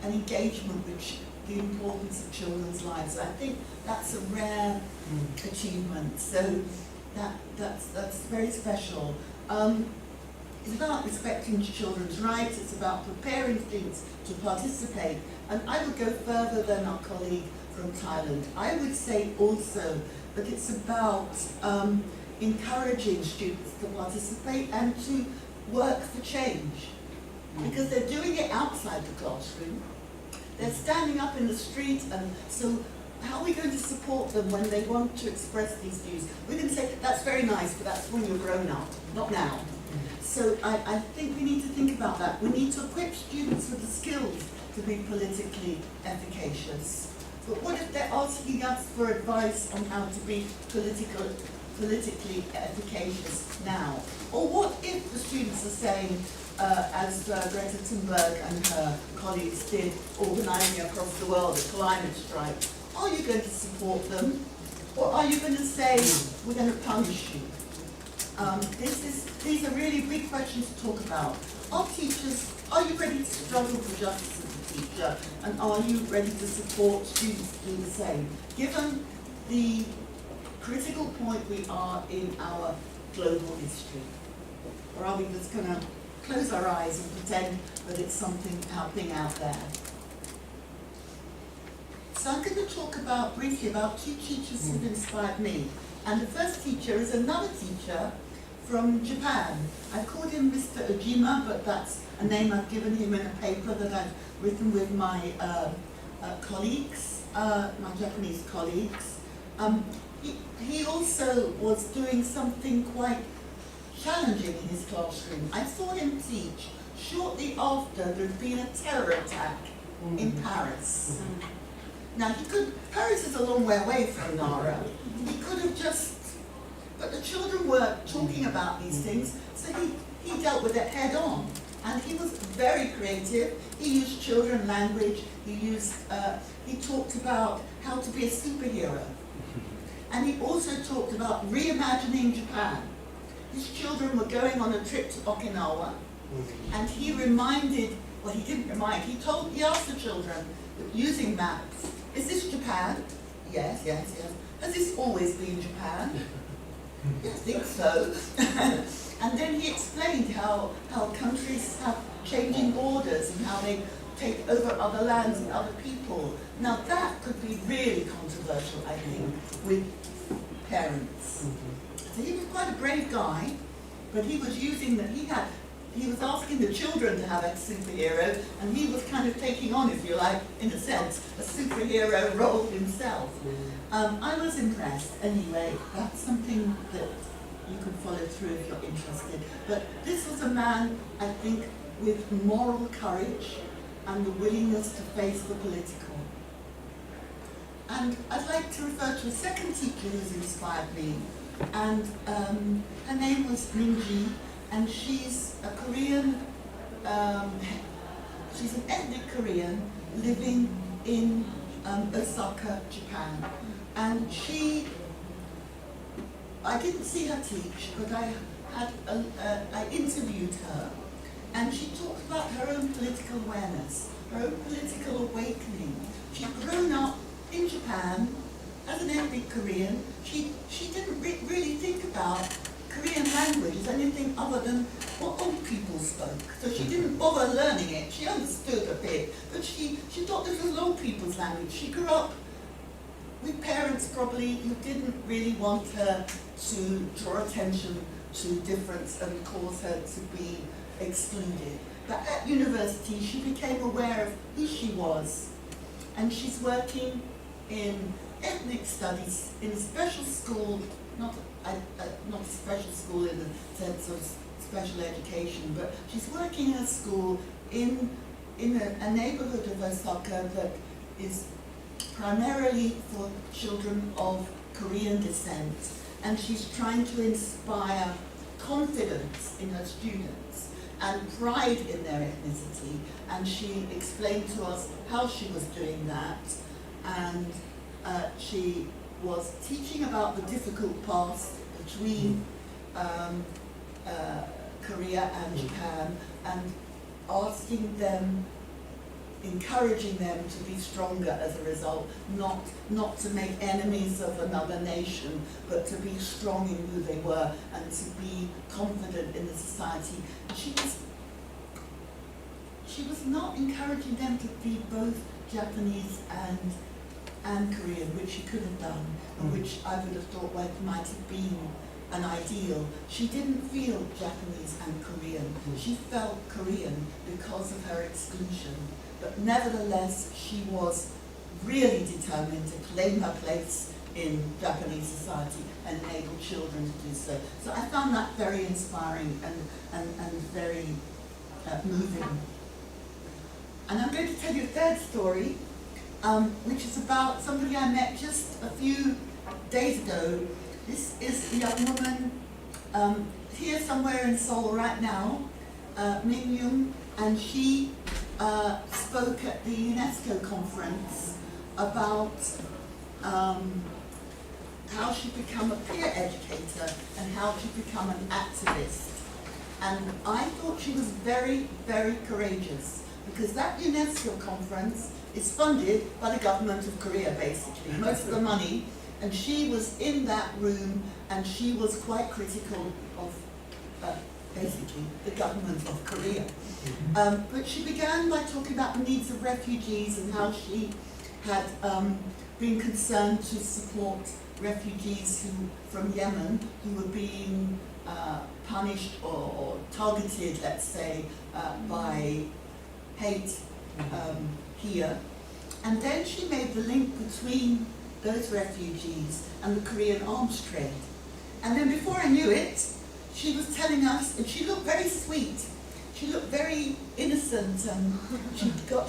an engagement with the importance of children's lives. I think that's a rare achievement. So that's very special. it's about respecting children's rights, it's about preparing students to participate. And I would go further than our colleague from Thailand. I would say also that it's about encouraging students to participate and to work for change. Because they're doing it outside the classroom. They're standing up in the street, and so how are we going to support them when they want to express these views? We're going to say, that's very nice, but that's when you're grown up, not now. So I think we need to think about that. We need to equip students with the skills to be politically efficacious. But what if they're asking us for advice on how to be politically efficacious now? Or what if the students are saying, as Greta Thunberg and her colleagues did, organising across the world a climate strike, are you going to support them? Or are you going to say, we're going to punish you? These are really big questions to talk about. Are you ready to struggle for justice as a teacher? And are you ready to support students to do the same? Given the critical point we are in our global history? Or are we just going to close our eyes and pretend that it's something happening out there? So I'm going to talk briefly about two teachers who've inspired me. And the first teacher is another teacher from Japan. I called him Mr. Ojima, but that's a name I've given him in a paper that I've written with my colleagues, my Japanese colleagues. He also was doing something quite challenging in his classroom. I saw him teach shortly after there had been a terror attack in Paris. Now Paris is a long way away from Nara. He could have but the children were talking about these things, so he dealt with it head on. And he was very creative. He used children language. He talked about how to be a superhero. And he also talked about reimagining Japan. His children were going on a trip to Okinawa, and he asked the children, using maps, is this Japan? Yes. Has this always been Japan? I think so. And then he explained how countries have changing borders and how they take over other lands and other people. Now that could be really controversial, I think, with parents. So he was quite a brave guy, but he was using he was asking the children to have a superhero, and he was kind of taking on, if you like, in a sense, a superhero role himself. I was impressed. Anyway, that's something that you can follow through if you're interested. But this was a man, I think, with moral courage and the willingness to face the political. And I'd like to refer to a second teacher who's inspired me, and her name was Minji, and she's a Korean, she's an ethnic Korean living in Osaka, Japan. And I didn't see her teach, but I interviewed her, and she talked about her own political awareness, her own political awakening. She'd grown up in Japan as an ethnic Korean. She didn't really think about Korean language as anything other than what old people spoke. So she didn't bother learning it. She understood a bit, but she thought this was old people's language. She grew up with parents probably who didn't really want her to draw attention to difference and cause her to be excluded. But at university, she became aware of who she was. And she's working in ethnic studies in a special school, not a special school in the sense of special education, but she's working in a school in a neighborhood of Osaka that is primarily for children of Korean descent. And she's trying to inspire confidence in her students and pride in their ethnicity. And she explained to us how she was doing that. And she was teaching about the difficult past between Korea and Japan, and asking them encouraging them to be stronger as a result, not to make enemies of another nation, but to be strong in who they were and to be confident in the society. She was not encouraging them to be both Japanese and Korean, which she could have done, and which I would have thought might have been an ideal. She didn't feel Japanese and Korean. She felt Korean because of her exclusion. But nevertheless, she was really determined to claim her place in Japanese society and enable children to do so. So I found that very inspiring and very moving. And I'm going to tell you a third story, which is about somebody I met just a few days ago. This is a young woman here somewhere in Seoul right now, Min Young, and she spoke at the UNESCO conference about how she'd become a peer educator and how she'd become an activist. And I thought she was very, very courageous, because that UNESCO conference is funded by the government of Korea, basically, most of the money. And she was in that room, and she was quite critical of basically the government of Korea. But she began by talking about the needs of refugees and how she had been concerned to support refugees from Yemen who were being punished or targeted, let's say, by hate here. And then she made the link between those refugees and the Korean arms trade. And then before I knew it, she was telling us, and she looked very sweet, she looked very innocent, and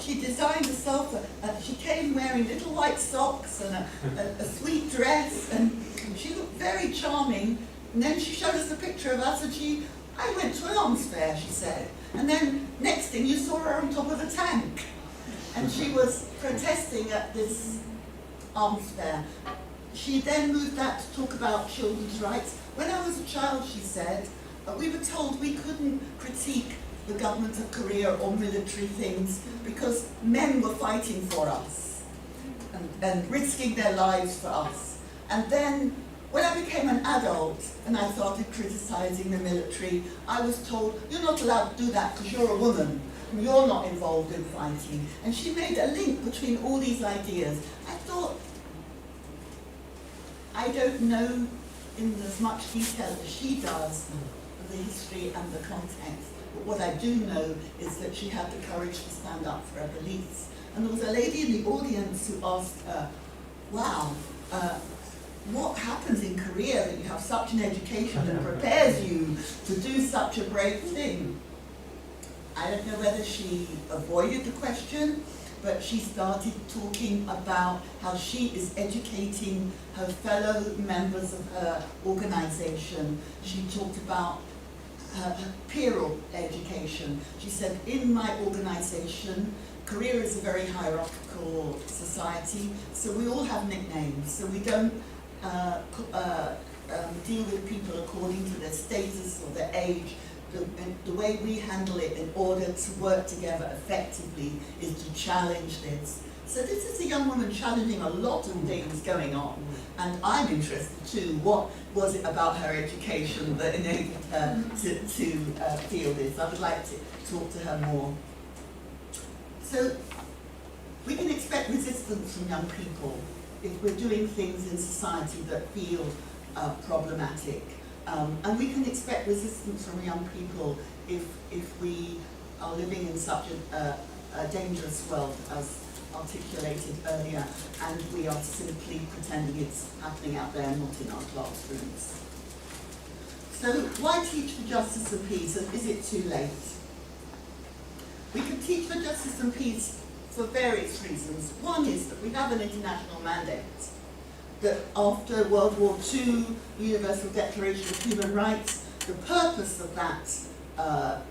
she designed herself, she came wearing little white socks and a sweet dress, and she looked very charming. And then she showed us a picture of us, and I went to an arms fair, she said. And then next thing you saw her on top of a tank. And she was protesting at this arms fair. She then moved that to talk about children's rights. When I was a child, she said, we were told we couldn't critique the government of Korea or military things because men were fighting for us and risking their lives for us. And then when I became an adult and I started criticizing the military, I was told, you're not allowed to do that because you're a woman. You're not involved in fighting. And she made a link between all these ideas. I thought, I don't know in as much detail as she does the history and the context, but what I do know is that she had the courage to stand up for her beliefs. And there was a lady in the audience who asked her, wow, what happens in Korea that you have such an education that prepares you to do such a brave thing? I don't know whether she avoided the question, but she started talking about how she is educating her fellow members of her organization. She talked about her peer education. She said, in my organization, Korea is a very hierarchical society, so we all have nicknames, so we don't deal with people according to their status or their age. The way we handle it in order to work together effectively is to challenge this. So this is a young woman challenging a lot of things going on, and I'm interested too. What was it about her education that enabled her to feel this? I would like to talk to her more. So we can expect resistance from young people if we're doing things in society that feel problematic. And we can expect resistance from young people if we are living in such a dangerous world, as articulated earlier, and we are simply pretending it's happening out there, not in our classrooms. So why teach for justice and peace, and is it too late? We can teach for justice and peace for various reasons. One is that we have an international mandate, that after World War II, Universal Declaration of Human Rights, the purpose of that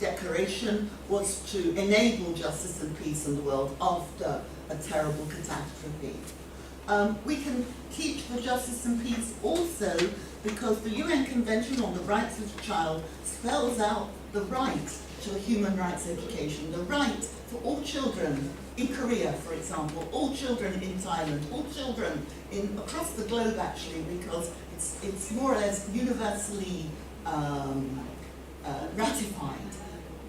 declaration was to enable justice and peace in the world after a terrible catastrophe. We can teach for justice and peace also because the UN Convention on the Rights of the Child spells out the right to a human rights education, the right for all children in Korea, for example, all children in Thailand, all children across the globe actually, because it's more or less universally ratified.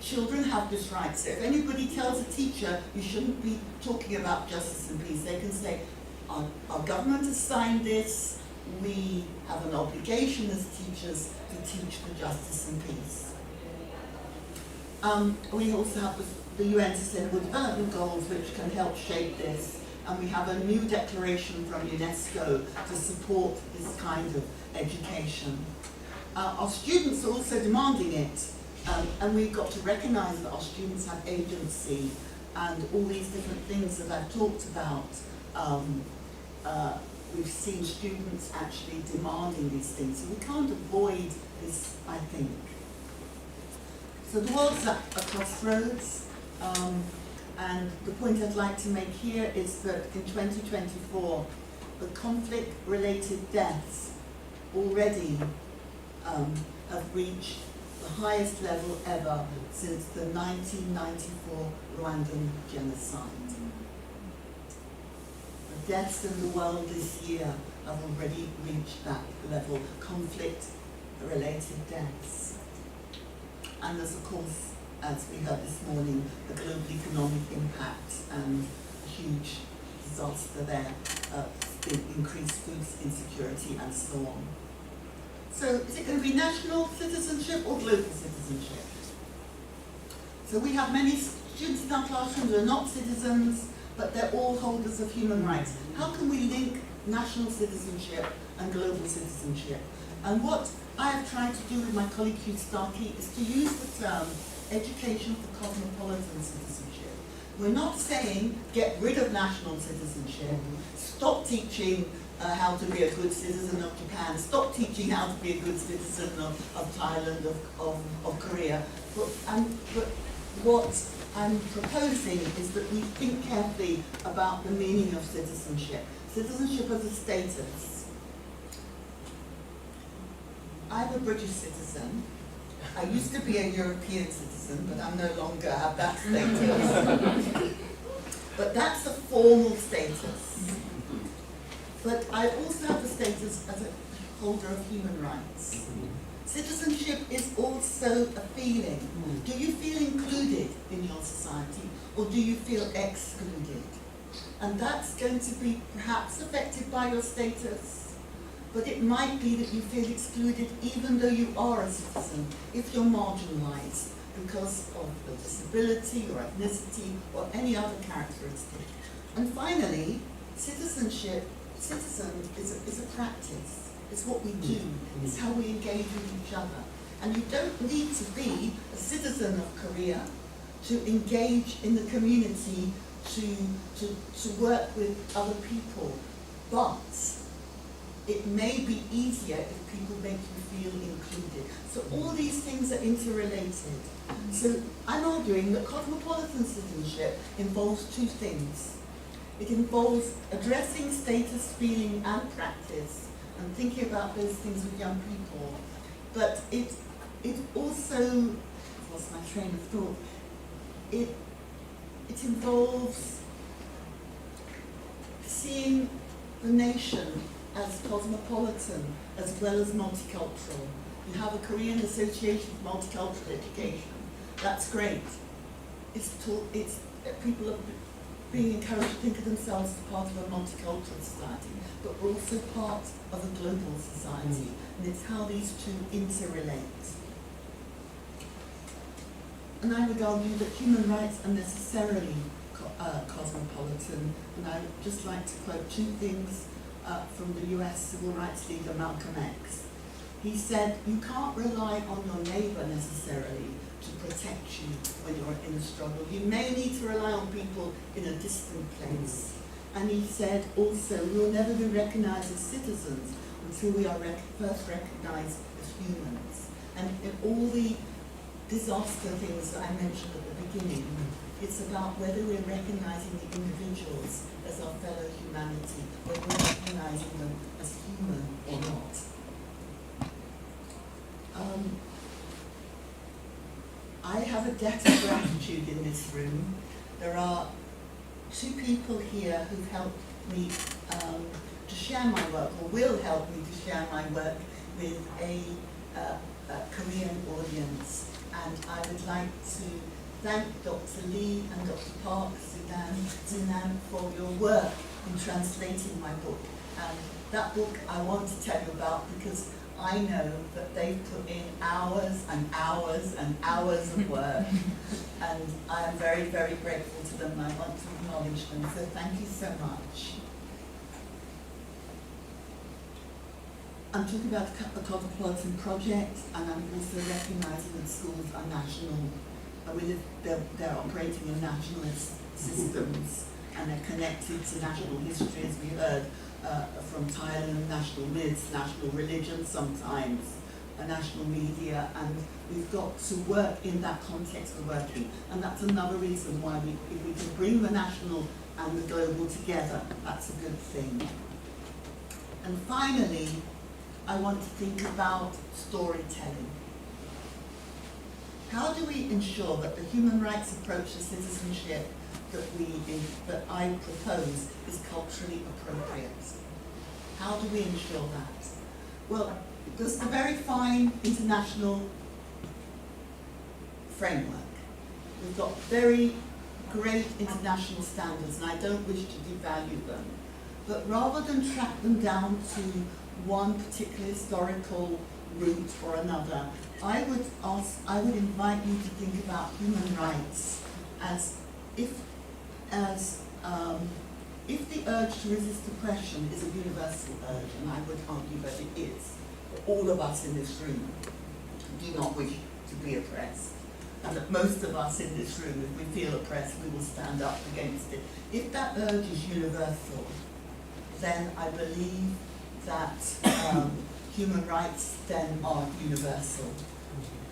Children have this right. So if anybody tells a teacher you shouldn't be talking about justice and peace, they can say, our government has signed this, we have an obligation as teachers to teach for justice and peace. We also have the UN Sustainable Development Goals, which can help shape this, and we have a new declaration from UNESCO to support this kind of education. Our students are also demanding it, and we've got to recognise that our students have agency, and all these different things that I've talked about. We've seen students actually demanding these things, so we can't avoid this, I think. So the world's at a crossroads, and the point I'd like to make here is that in 2024, the conflict-related deaths already have reached the highest level ever since the 1994 Rwandan genocide. The deaths in the world this year have already reached that level, conflict-related deaths. And there's, of course, as we heard this morning, the global economic impact and a huge disaster there, increased food insecurity and so on. So is it going to be national citizenship or global citizenship? So we have many students in our classrooms who are not citizens, but they're all holders of human rights. How can we link national citizenship and global citizenship? And what I have tried to do with my colleague Hugh Starkey is to use the term education for cosmopolitan citizenship. We're not saying get rid of national citizenship, stop teaching how to be a good citizen of Japan, stop teaching how to be a good citizen of Thailand, of Korea. But what I'm proposing is that we think carefully about the meaning of citizenship. Citizenship as a status. I'm a British citizen. I used to be a European citizen, but I no longer have that status. But that's a formal status. But I also have the status as a holder of human rights. Citizenship is also a feeling. Do you feel included in your society, or do you feel excluded? And that's going to be perhaps affected by your status. But it might be that you feel excluded even though you are a citizen, if you're marginalised because of a disability or ethnicity or any other characteristic. And finally, citizen is a practice. It's what we do. It's how we engage with each other. And you don't need to be a citizen of Korea to engage in the community, to work with other people. But it may be easier if people make you feel included. So all these things are interrelated. So I'm arguing that cosmopolitan citizenship involves two things. It involves addressing status, feeling, and practice, and thinking about those things with young people. But it also, I've lost my train of thought, it involves seeing the nation as cosmopolitan as well as multicultural. You have a Korean Association for Multicultural Education. That's great. People are being encouraged to think of themselves as part of a multicultural society, but we're also part of a global society, and it's how these two interrelate. And I would argue that human rights are necessarily cosmopolitan, and I would just like to quote two things from the US civil rights leader Malcolm X. He said, you can't rely on your neighbour necessarily to protect you when you're in a struggle. You may need to rely on people in a distant place. And he said also, we will never be recognised as citizens until we are first recognised as humans. And in all the disaster things that I mentioned at the beginning, it's about whether we're recognising the individuals as our fellow humanity, whether we're recognising them as human or not. I have a debt of gratitude in this room. There are 2 people here who've helped me to share my work, or will help me to share my work with a Korean audience. And I would like to thank Dr. Lee and Dr. Park Zinan for your work in translating my book. And that book I want to tell you about because I know that they've put in hours and hours and hours of work. And I am very, very grateful to them, and I want to acknowledge them. So thank you so much. I'm talking about the Cosmopolitan Project, and I'm also recognising that schools are national. They're operating in nationalist systems, and they're connected to national history, as we heard from Thailand, national myths, national religion sometimes, national media, and we've got to work in that context of working. And that's another reason why if we can bring the national and the global together, that's a good thing. And finally, I want to think about storytelling. How do we ensure that the human rights approach to citizenship that I propose is culturally appropriate? How do we ensure that? Well, there's a very fine international framework. We've got very great international standards, and I don't wish to devalue them. But rather than track them down to one particular historical route or another, I would invite you to think about human rights as if the urge to resist oppression is a universal urge, and I would argue that it is. All of us in this room do not wish to be oppressed, and that most of us in this room, if we feel oppressed, we will stand up against it. If that urge is universal, then I believe that human rights then are universal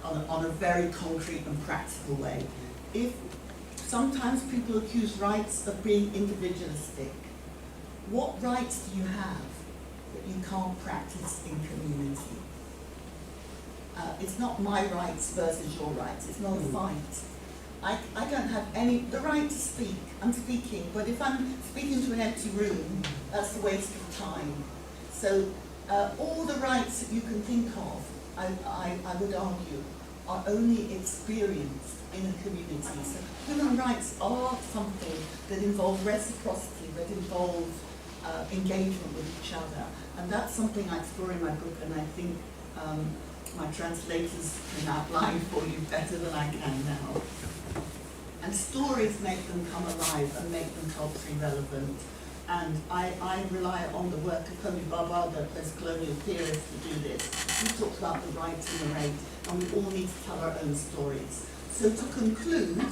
on a very concrete and practical way. If sometimes people accuse rights of being individualistic, what rights do you have that you can't practice in community? It's not my rights versus your rights, it's not a fight. I don't have the right to speak, I'm speaking, but if I'm speaking to an empty room, that's a waste of time. So all the rights that you can think of, I would argue, are only experienced in a community. So human rights are something that involve reciprocity, that involve engagement with each other. And that's something I explore in my book, and I think my translators can outline for you better than I can now. And stories make them come alive and make them culturally relevant. And I rely on the work of Homi Bhabha, the post-colonial theorist, to do this. He talks about the right to narrate, and we all need to tell our own stories. So to conclude,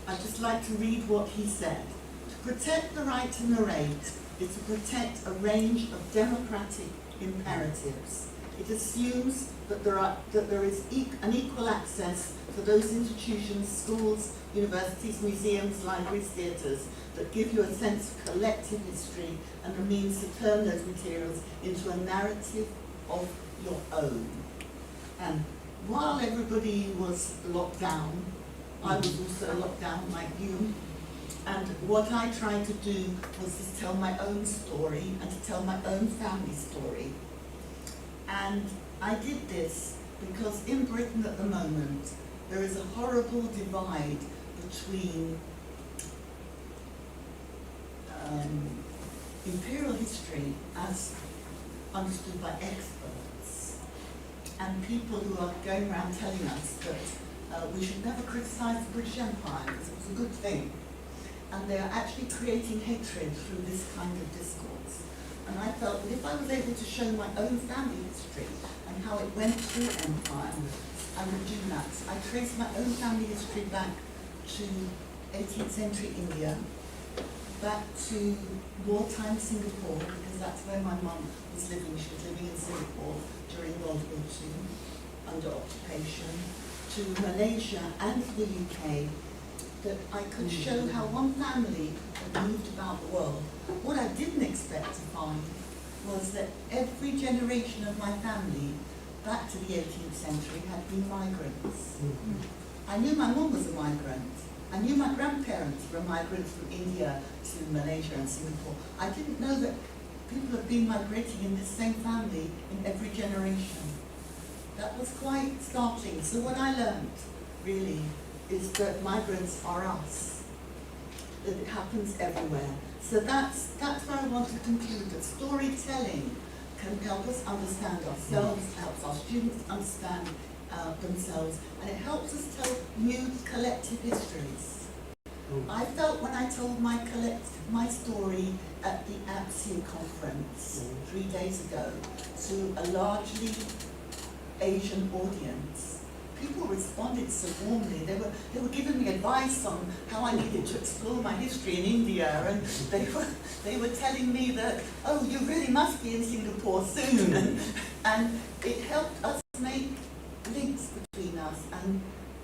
I'd just like to read what he said. To protect the right to narrate is to protect a range of democratic imperatives. It assumes that there is an equal access for those institutions, schools, universities, museums, libraries, theatres, that give you a sense of collective history and the means to turn those materials into a narrative of your own. And while everybody was locked down, I was also locked down like you. And what I tried to do was to tell my own story and to tell my own family story. And I did this because in Britain at the moment, there is a horrible divide between imperial history as understood by experts and people who are going around telling us that we should never criticize the British Empire because it was a good thing. And they are actually creating hatred through this kind of discourse. And I felt that if I was able to show my own family history and how it went through empire, I would do that. I traced my own family history back to 18th century India, back to wartime Singapore, because that's where my mum was living. She was living in Singapore during World War II, under occupation, to Malaysia and to the UK, that I could show how one family had moved about the world. What I didn't expect to find was that every generation of my family back to the 18th century had been migrants. I I knew my mum was a migrant. I knew my grandparents were migrants from India to Malaysia and Singapore. I didn't know that people have been migrating in the same family in every generation. That was quite startling. So what I learned, really, is that migrants are us. That it happens everywhere. So that's where I want to conclude, that storytelling can help us understand ourselves, helps our students understand themselves, and it helps us tell new collective histories. I felt when I told my story at the APSIU conference 3 days ago to a largely Asian audience, people responded so warmly. They were giving me advice on how I needed to explore my history in India, and they were telling me that, oh, you really must be in Singapore soon, and it helped us make links between us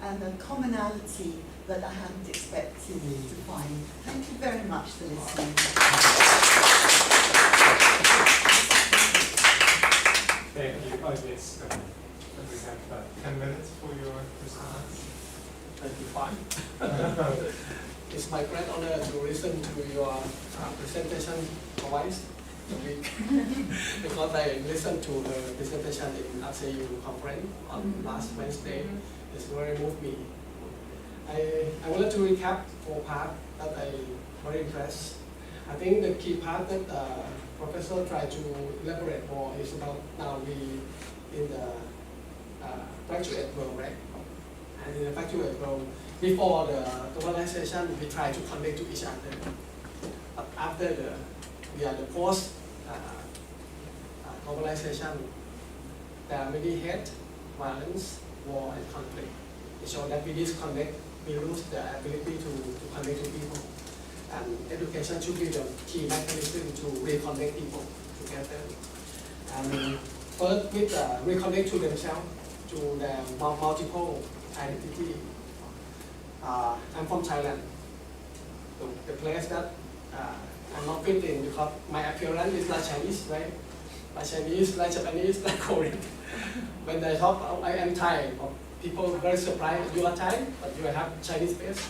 and a commonality that I hadn't expected to find. Thank you very much for listening. Thank you. Oh, yes. We have 10 minutes for your response. Thank you, fine. It's my great honor to listen to your presentation twice a week because I listened to the presentation in ASEAN conference on last Wednesday. It's very moved me. I wanted to recap 4 parts that I very impressed. I think the key part that Professor tried to elaborate more is about now we in the graduate world, right? And in the graduate world, before the globalization, we try to connect to each other. But after we are the post globalization, there are many hate, violence, war, and conflict. It shows that we disconnect, we lose the ability to connect to people. And education should be the key mechanism to reconnect people together. And first, with reconnect to themselves, to their multiple identity. I'm from Thailand, the place that I'm not fit in because my appearance is like Chinese, right? Like Chinese, like Japanese, like Korean. When they talk, I am Thai. People are very surprised, you are Thai, but you have Chinese face.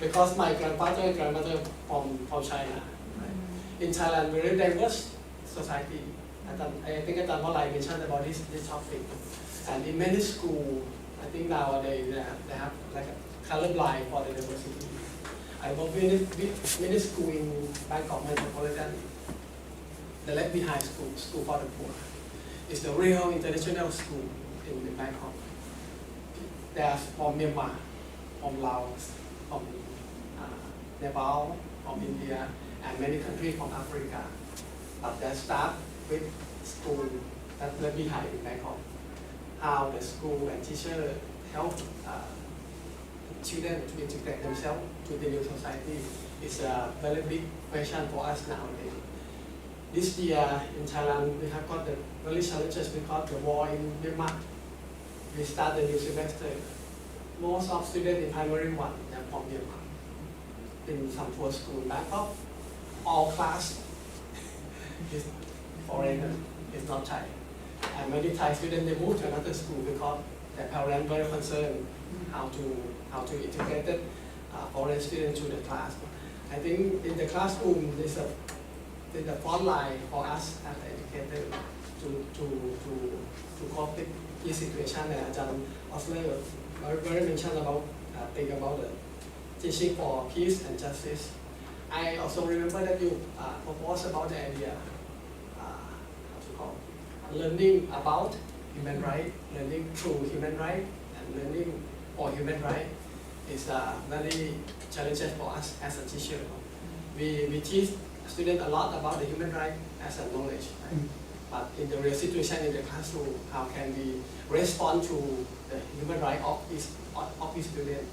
Because my grandfather and grandmother from China. Right? In Thailand, very diverse society. I think I mentioned about this topic. And in many schools, I think nowadays they have like a colorblind for the diversity. I work with many schools in Bangkok Metropolitan. The left behind school for the poor. It's the real international school in Bangkok. They are from Myanmar, from Laos, from Nepal, from India, and many countries from Africa. But they start with school that left behind in Bangkok. How the school and teacher help children to integrate themselves to the new society is a very big question for us nowadays. This year in Thailand, we have got the really challenges because the war in Myanmar. We start the new semester. Most of students in primary 1 are from Myanmar. In some poor school in Bangkok, all class is foreigner, is not Thai. And many Thai students, they move to another school because their parents very concerned how to integrate foreign students to the class. I think in the classroom, there's a front line for us as educators to cope with this situation. And Ajahn Osler very mentioned about think about the teaching for peace and justice. I also remember that you proposed about the idea learning about human rights, learning through human rights, and learning for human rights is very challenging for us as a teacher. We teach students a lot about the human rights as a knowledge, right? But in the real situation in the classroom, how can we respond to the human rights of each student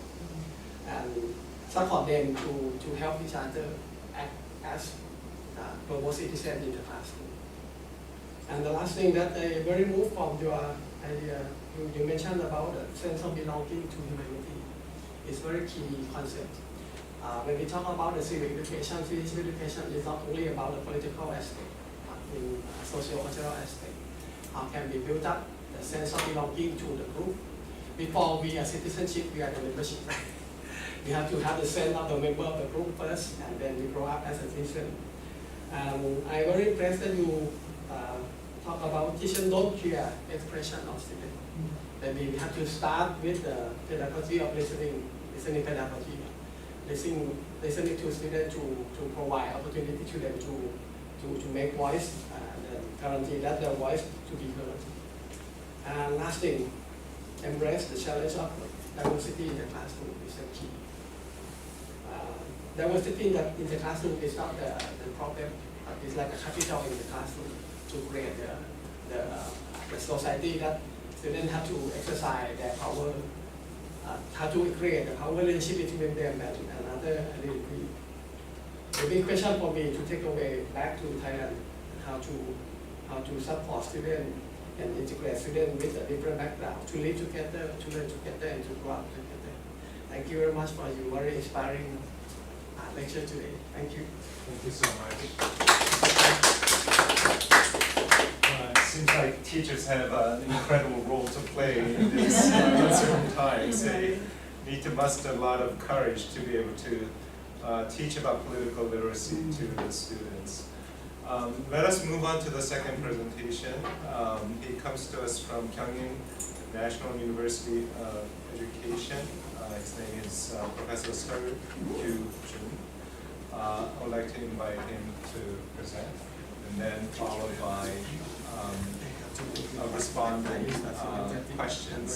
and support them to help each other act as global citizens in the classroom. And the last thing that I very moved from your idea, you mentioned about the sense of belonging to humanity. It's very key concept. When we talk about the civic education is not only about the political aspect, but in social cultural aspect. How can we build up the sense of belonging to the group? before we are citizenship, we are the membership, right? We have to have the sense of the member of the group first, and then we grow up as a citizen. I'm very impressed that you talk about teachers don't hear expression of students. Then we have to start with the pedagogy of listening pedagogy, listening to students to provide opportunity to them to make voice, and guarantee that their voice to be heard. And last thing, embrace the challenge of diversity in the classroom is the key. Diversity in the classroom is not the problem, but it's like a capital in the classroom to create the society that students have to exercise their power, how to create the power relationship between them and another identity. The big question for me to take away back to Thailand, how to support students and integrate students with a different background, to live together, to learn together, and to grow up together. Thank you very much for your very inspiring lecture today. Thank you. Thank you so much. It seems like teachers have an incredible role to play in these uncertain times. They need to muster a lot of courage to be able to teach about political literacy to the students. Let us move on to the second presentation. He comes to us from Kyungin National University of Education. His name is Professor Seo Kyu-jun. I would like to invite him to present, and then followed by responding questions.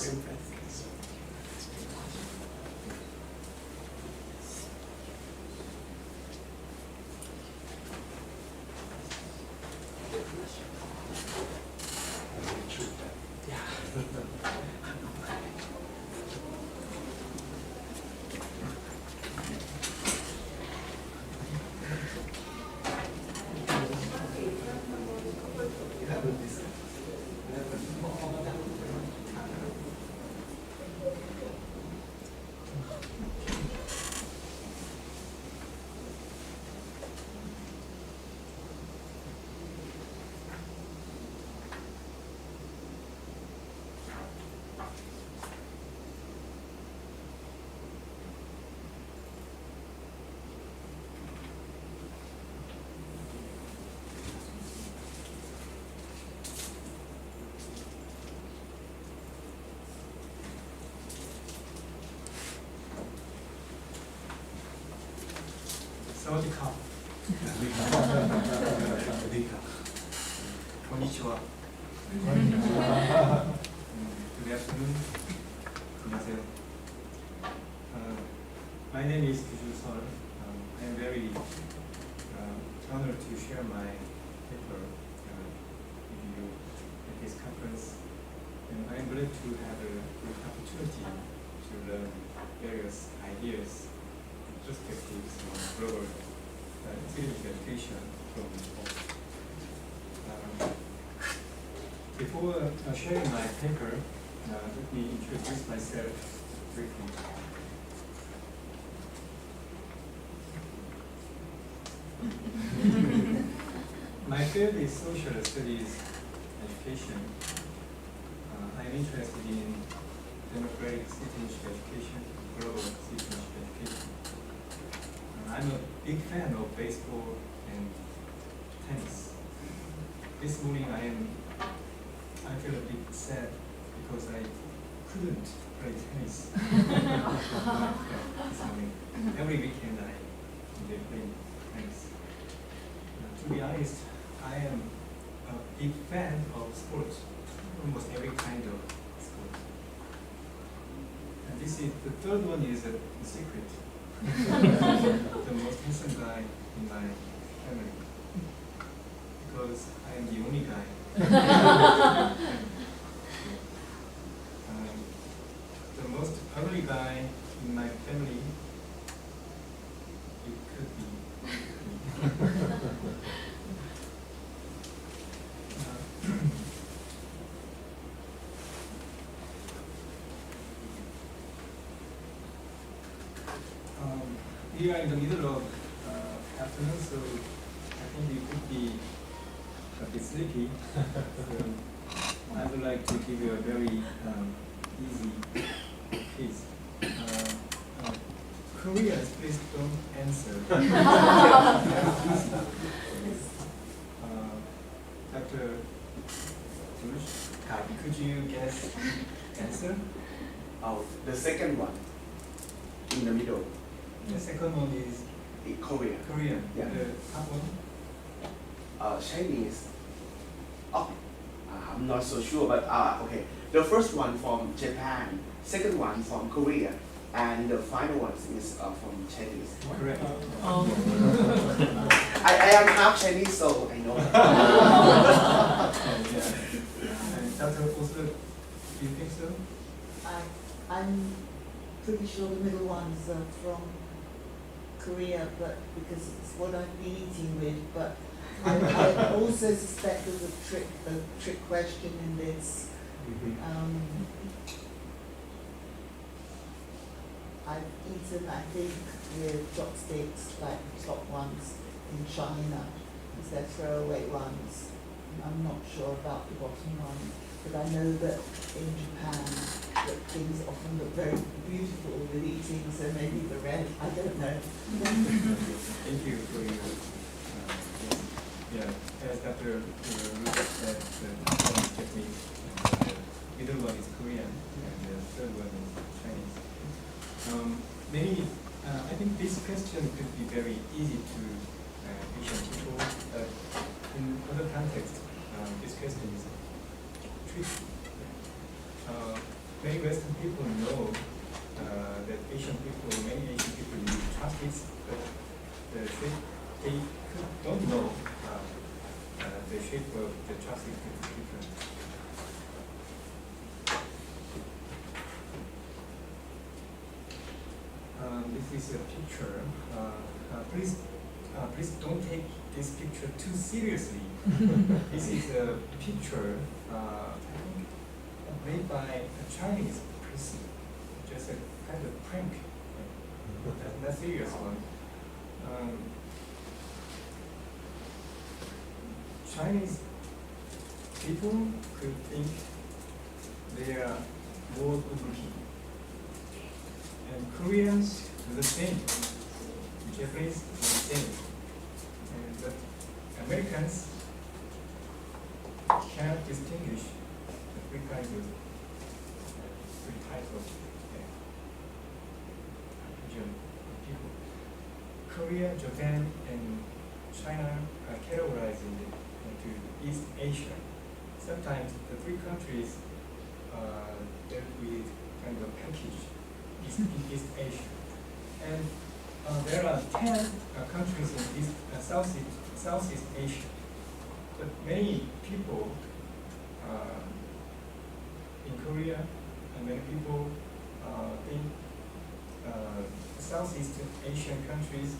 Sawadee-ka. Konnichiwa. Good afternoon. 안녕하세요. My name is Kyu Seo. I am very honored to share my paper with you at this conference, and I am glad to have a great opportunity to learn various ideas perspectives on global citizenship education from both. Before sharing my paper, let me introduce myself briefly. My field is social studies education. I'm interested in democratic citizenship education, global citizenship education. I'm a big fan of baseball and tennis. This morning I feel a bit sad because I couldn't play tennis. This morning. Every weekend I play tennis. To be honest, I am a big fan of sports, almost every kind of sport. And this is the third one is a secret. The most handsome guy in my family, because I am the only guy. The most ugly guy in my family, it could be me. We are in the middle of afternoon, so I think you could be a bit sleepy. So I would like to give you a very easy quiz. Koreans, please don't answer. Dr. Bush, could you guess answer? Oh, the second one, in the middle, The second one is in Korea. Korean. Yeah. The top one? Chinese. Oh, I'm not so sure, but okay. The first one from Japan, second one from Korea, and the final one is from Chinese. Correct. I am half Chinese, so I know. Yeah. And Dr. Osler, do you think so? I'm pretty sure the middle ones are from Korea, but because it's what I've been eating with, but I also suspect there's a trick question in this. I've eaten, I think, with chopsticks, like the top ones in China, because they're throwaway ones. I'm not sure about the bottom ones, but I know that in Japan, that things often look very beautiful with eating, so maybe the red, I don't know. Thank you for your yeah. As Dr. Ruth said, the top one is Japanese, and the middle one is Korean, and the third one is Chinese. Maybe I think this question could be very easy to Asian people, but in other contexts, this question is tricky. Many Western people know that many Asian people use chopsticks, but they don't know the shape of the chopstick is different. This is a picture. Please don't take this picture too seriously. This is a picture, I think, made by a Chinese person. Just a kind of prank. Not serious one. Chinese people could think they are more good-looking. And Koreans do the same. Japanese do the same. And but Americans cannot distinguish the three types of Asian people. Korea, Japan, and China are categorized into East Asia. Sometimes the three countries dealt with kind of a package. East Asia, and there are 10 countries in Southeast Asia. But many people in Korea and many people think Southeast Asian countries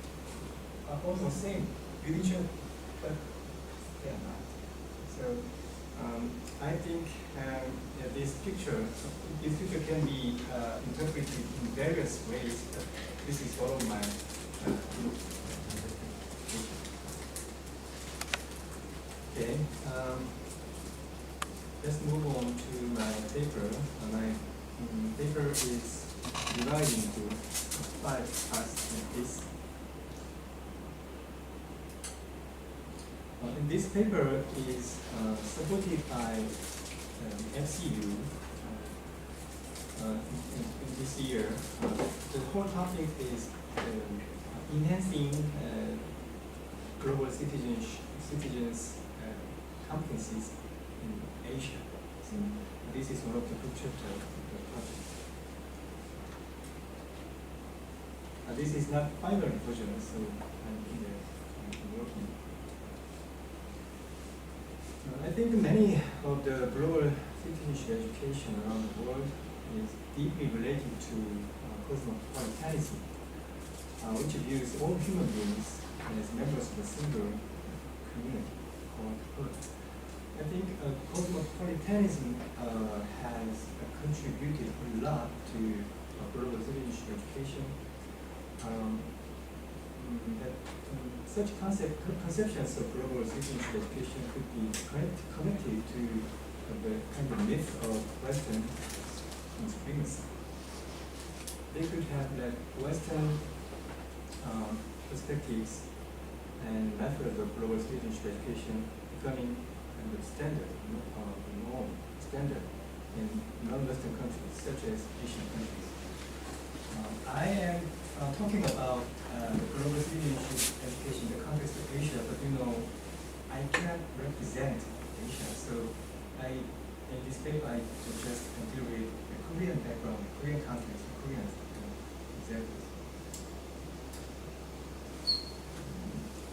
are also same with each other, but they are not. So I think this picture can be interpreted in various ways. This is all of my okay. Let's move on to my paper. My paper is divided into 5 parts like this. And this paper is supported by FCU in this year. The whole topic is enhancing global citizens' competencies in Asia. So this is one of the good chapters of the project. This is not final version, so I'm working. I think many of the global citizenship education around the world is deeply related to cosmopolitanism, which views all human beings as members of a single community called Earth. I think cosmopolitanism has contributed a lot to global citizenship education. Such conceptions of global citizenship education could be connected to the kind of myth of Western Western supremacy. They could have like Western perspectives and methods of global citizenship education becoming kind of standard, norm, standard in non-Western countries, such as Asian countries. I am talking about the global citizenship education in the context of Asia, but I cannot represent Asia, so in this paper I just deal with the Korean background, Korean context, Korean examples.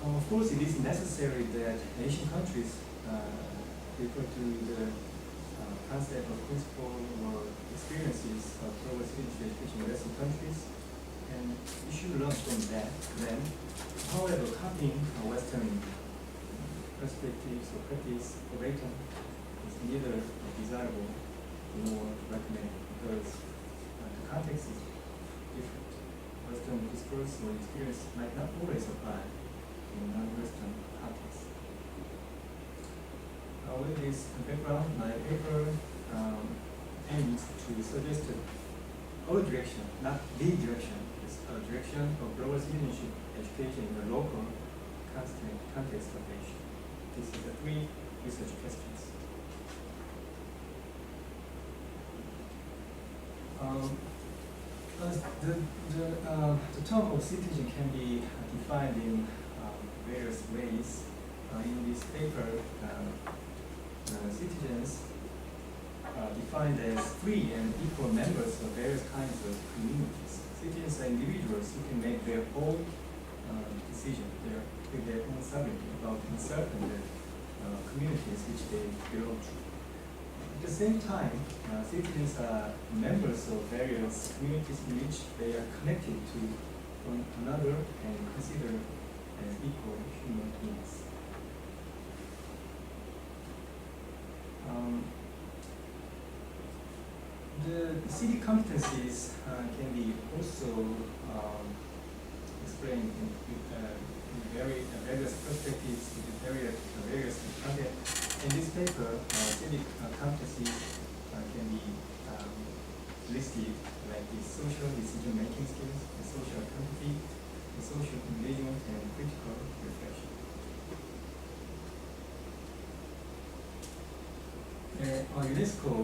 Of course, it is necessary that Asian countries refer to the concept of principle or experiences of global citizenship education in Western countries, and we should learn from that then. However, copying Western perspectives or practice verbatim is neither desirable nor recommended because the context is different. Western discourse or experience might not always apply in non-Western context. With this background, my paper aims to suggest our direction, not the direction, it's a direction of global citizenship education in the local context of Asia. This is the 3 research questions. The term of citizen can be defined in various ways. In this paper, citizens are defined as free and equal members of various kinds of communities. Citizens are individuals who can make their own decision, with their own sovereignty about themselves and the communities which they belong to. At the same time, citizens are members of various communities in which they are connected to one another and considered as equal human beings. The city competencies can be also explained in various perspectives, with various content. In this paper, city competencies can be listed like the social decision-making skills, the social empathy, the social engagement, and critical reflection. UNESCO,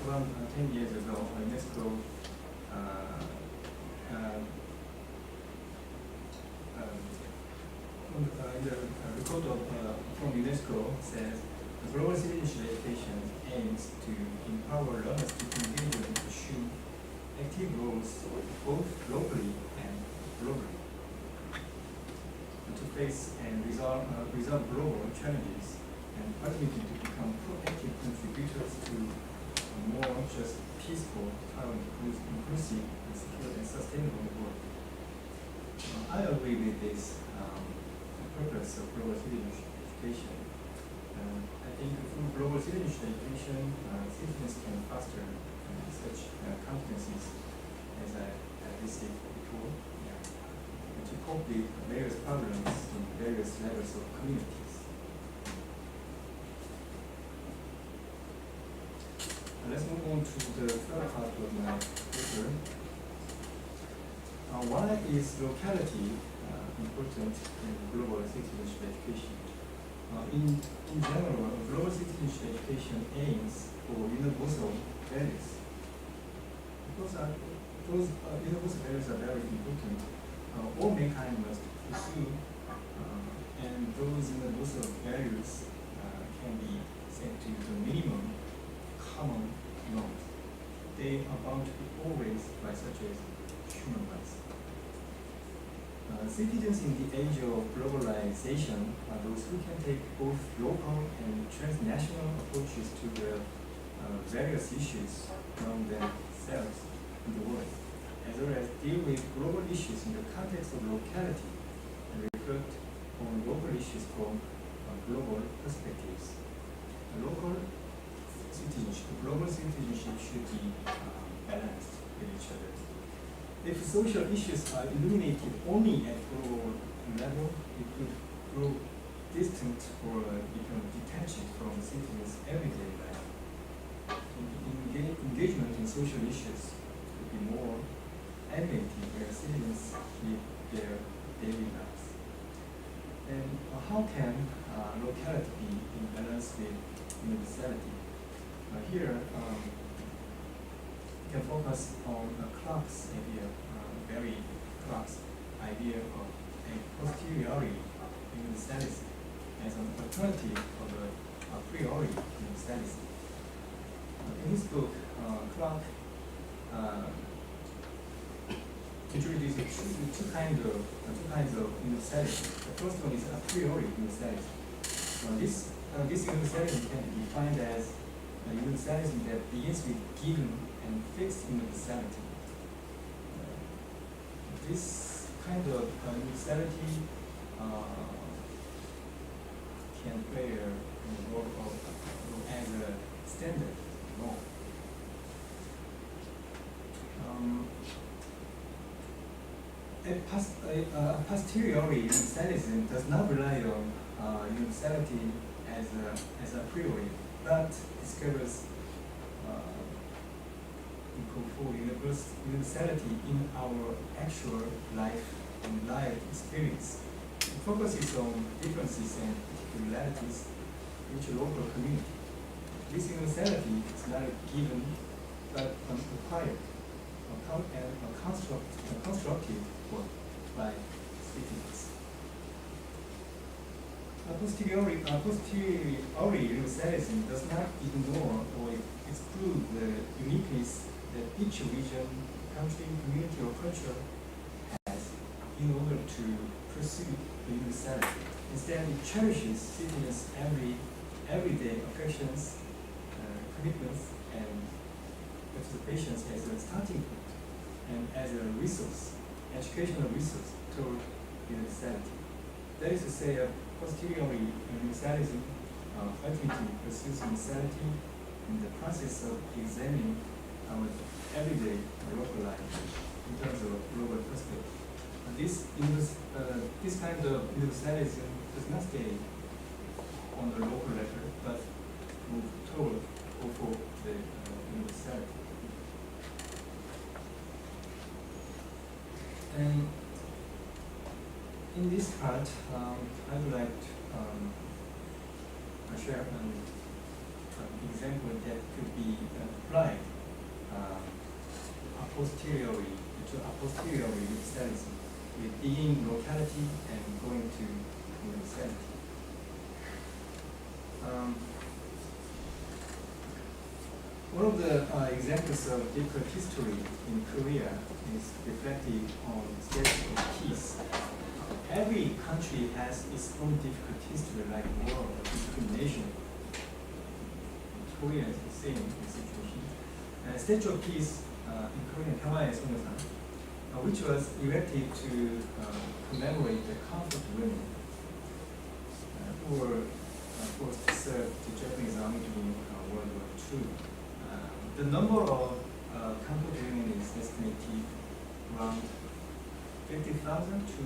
around 10 years ago, UNESCO in the report from UNESCO says global citizenship education aims to empower learners to engage and pursue active roles both locally and globally, to face and resolve global challenges, and ultimately to become proactive contributors to a more just, peaceful, inclusive, and secure and sustainable world. I agree with this purpose of global citizenship education. I think through global citizenship education, citizens can foster such competencies as I listed before, and to cope with various problems in various levels of communities. Let's move on to the third part of my paper. Why is locality important in global citizenship education? In general, global citizenship education aims for universal values. Those universal values are very important. All mankind must pursue, and those universal values can be set to the minimum common norms. They are bound to be always by such as human rights. Citizens in the age of globalization are those who can take both local and transnational approaches to the various issues among themselves in the world, as well as deal with global issues in the context of locality and reflect on local issues from global perspectives. Global citizenship should be balanced with each other. If social issues are illuminated only at global level, it could grow distant or become detached from citizens' everyday life. In engagement in social issues could be more animating where citizens live their daily lives. And how can locality be in balance with universality? Here, you can focus on Clark's idea, very Clark's idea of a posteriori universalism as an alternative of a priori universalism. In his book, Clark introduces two kinds of universalism. The first one is a priori universalism. This universalism can be defined as a universalism that begins with given and fixed universality. This kind of universality can play a role as a standard law. A posteriori universalism does not rely on universality as a priori, but discovers universality in our actual life and life experience. It focuses on differences and particularities in each local community. This universality is not a given, but an acquired, a constructed one by citizens. A posteriori universalism does not ignore or exclude the uniqueness that each region, country, community, or culture has in order to pursue the universality. Instead, it cherishes citizens' everyday affections, commitments, and participations as a starting point and as a resource, educational resource toward universality. That is to say, a posteriori universalism ultimately pursues universality in the process of examining our everyday local life in terms of global perspective. This kind of universalism does not stay on the local level, but move toward or for the universality. And in this part, I would like to share an example that could be applied a posteriori universalism with being locality and going to universality. One of the examples of difficult history in Korea is reflected on statue of peace. Every country has its own difficult history, like war or discrimination. Korea is the same situation. Statue of Peace in Korean, 평화의 소녀상, which was erected to commemorate the conflict women who were forced to serve the Japanese army during World War II. The number of conflict women is estimated around 50,000 to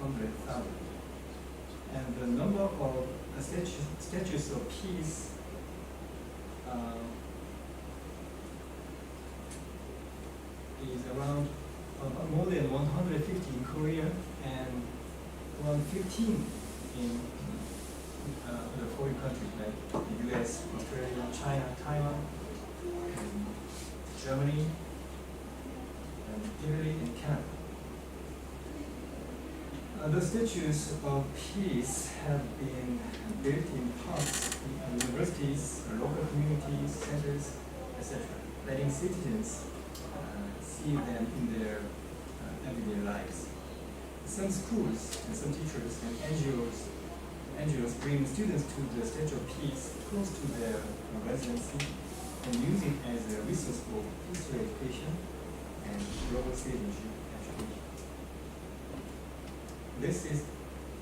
200,000. And the number of statues of peace is around more than 150 in Korea and around 15 in other foreign countries like the US, Australia, China, Taiwan, and Germany, and Italy, and Canada. The statues of peace have been built in parks, in universities, local communities, centers, etc., letting citizens see them in their everyday lives. Some schools and some teachers and NGOs bring students to the Statue of Peace close to their residency and use it as a resource for history education and global citizenship education. This is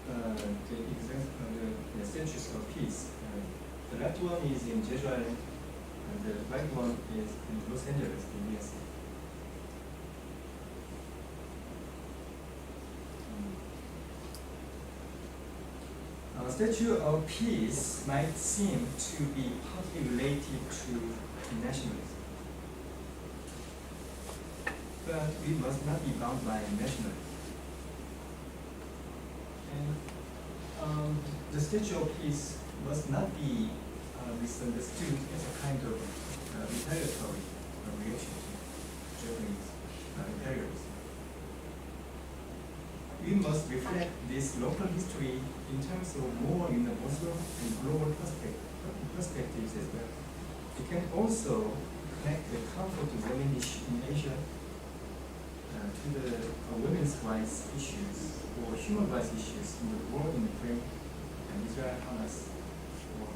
the example of the Statues of Peace. The left one is in Jeju Island, and the right one is in Los Angeles, in USA. Statue of Peace might seem to be partly related to nationalism. But we must not be bound by nationalism. And the Statue of Peace must not be misunderstood as a kind of retaliatory reaction to Japanese imperialism. We must reflect this local history in terms of more universal and global perspectives as well. We can also connect the conflict of women in Asia to the women's rights issues or human rights issues in the world in Ukraine and Israel-Hamas or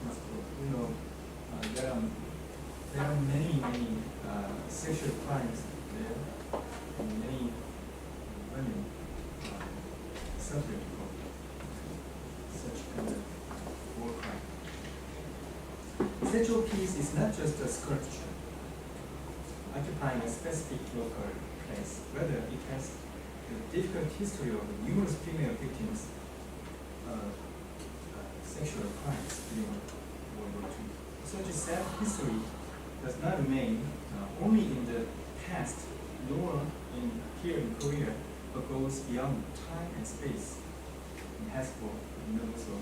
Moscow. There are many sexual crimes there, and many women suffering from such kind of war crime. Statue of Peace is not just a sculpture occupying a specific local place. Rather, it has a difficult history of numerous female victims of sexual crimes during World War II. Such a sad history does not remain only in the past, nor here in Korea, but goes beyond time and space and has for universal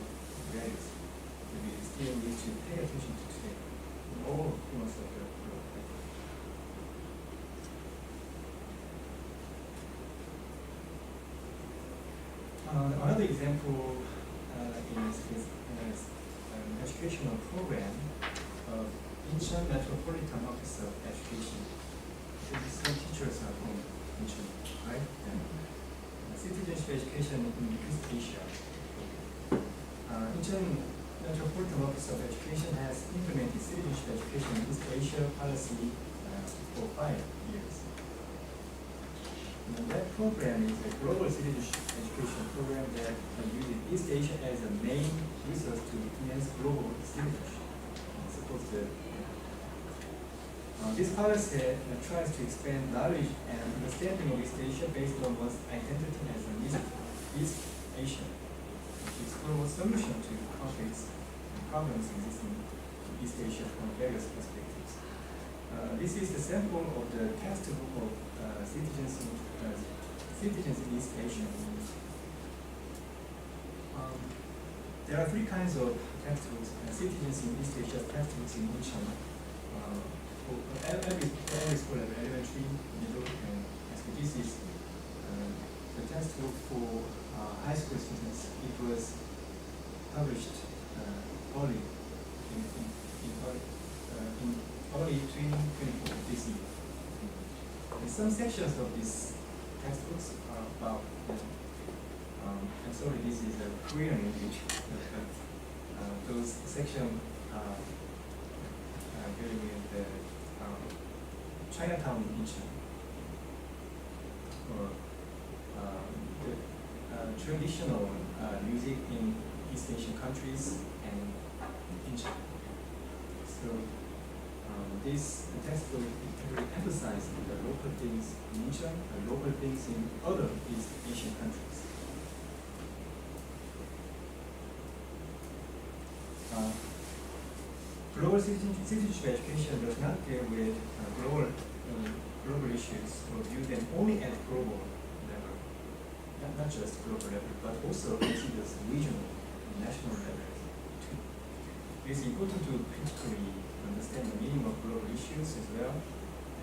values that we still need to pay attention to today in all corners of the world. Another example is an educational program of Incheon Metropolitan Office of Education. Some teachers are from Incheon, right? And citizenship education in East Asia. Incheon Metropolitan Office of Education has implemented citizenship education in East Asia policy for 5 years. And that program is a global citizenship education program that uses East Asia as a main resource to enhance global citizenship. This policy tries to expand knowledge and understanding of East Asia based on one's identity as an East Asian, to explore solutions to conflicts and problems existing in East Asia from various perspectives. This is the sample of the textbook of citizens in East Asia. There are 3 kinds of textbooks, citizens in East Asia textbooks in Incheon. Every school level, elementary, middle, and high school. This is the textbook for high school students. It was published early in early 2024 this year. And some sections of these textbooks are about I'm sorry, this is a Korean language, but those sections are dealing with the Chinatown in Incheon, or the traditional music in East Asian countries and Incheon. So this textbook really emphasizes the local things in Incheon and local things in other East Asian countries. Global citizenship education does not deal with global issues or view them only at global level, not just global level, but also considers regional and national levels too. It is important to critically understand the meaning of global issues as well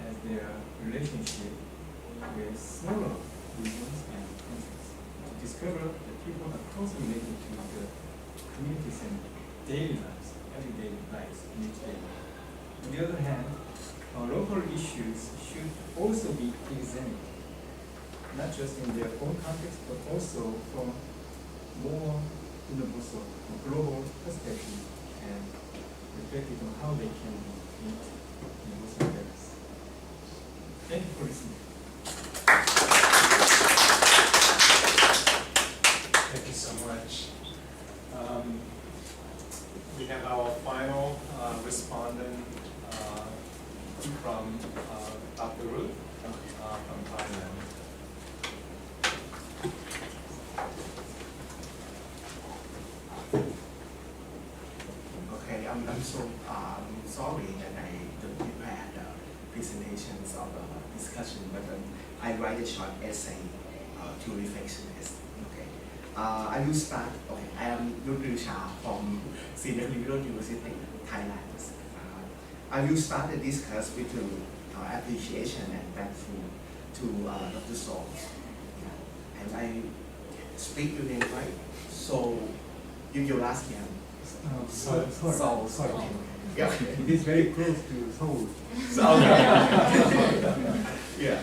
as their relationship with smaller regions and countries, to discover that people are closely related to the communities and daily lives, everyday lives in each day. On the other hand, local issues should also be examined, not just in their own context, but also from more universal or global perspective and reflected on how they can be meet universal values. Thank you for listening. Thank you so much. We have our final respondent from Dr. Ruth from Thailand. so sorry that I don't prepare the presentations of the discussion, but I write a short essay to reflectionist. Okay. I will start. Okay, I am Yudru Shah from Senior Liberal University, Thailand. I will start the discuss with appreciation and thankful to Dr. Song. Yeah. And I speak your name right. So, your last name. Seoul. Okay. Yeah. It is very close to Seoul. So, okay. Yeah.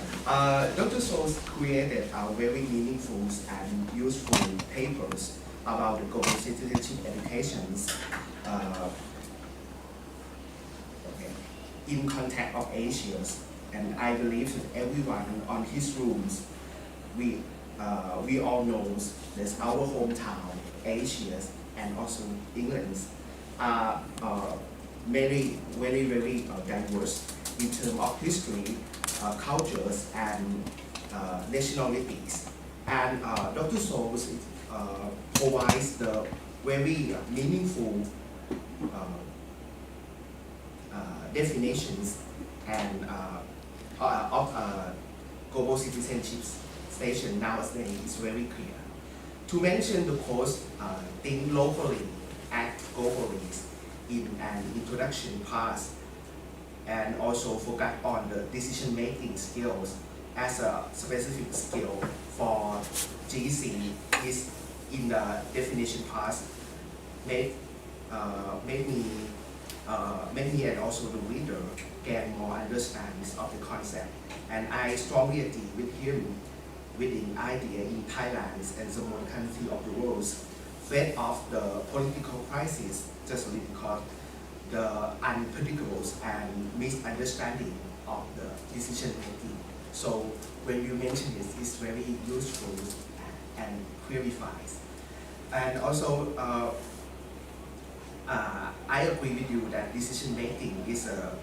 Dr. Souls created very meaningful and useful papers about the global citizenship educations in context of Asia. And I believe that everyone on his rooms, we all know that our hometown, Asia, and also England, are very diverse in terms of history, cultures, and nationalities. And Dr. Souls provides the very meaningful definitions and of global citizenship station nowadays is very clear. To mention the course, think locally, act globally in an introduction class, and also focus on the decision-making skills as a specific skill for GC is in the definition class made me and also the reader gain more understanding of the concept. And I strongly agree with him with the idea in Thailand and some other countries of the world, fed of the political crisis just because the unpredictables and misunderstanding of the decision making. So when you mention this, it's very useful and clarifies. And also, I agree with you that decision making is a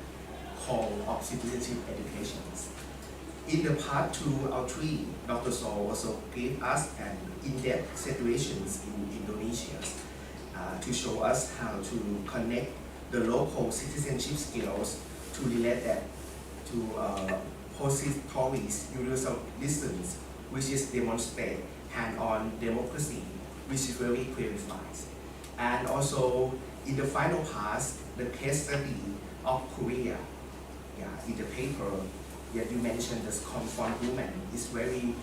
core of citizenship education. In the part 2 or 3, Dr. Saul also gave us an in-depth situations in Indonesia to show us how to connect the local citizenship skills to relate that to post-historic universal lessons, which is demonstrate hand-on democracy, which is very clarifies. And also in the final part, the case study of Korea, in the paper that you mentioned, this confront woman is very,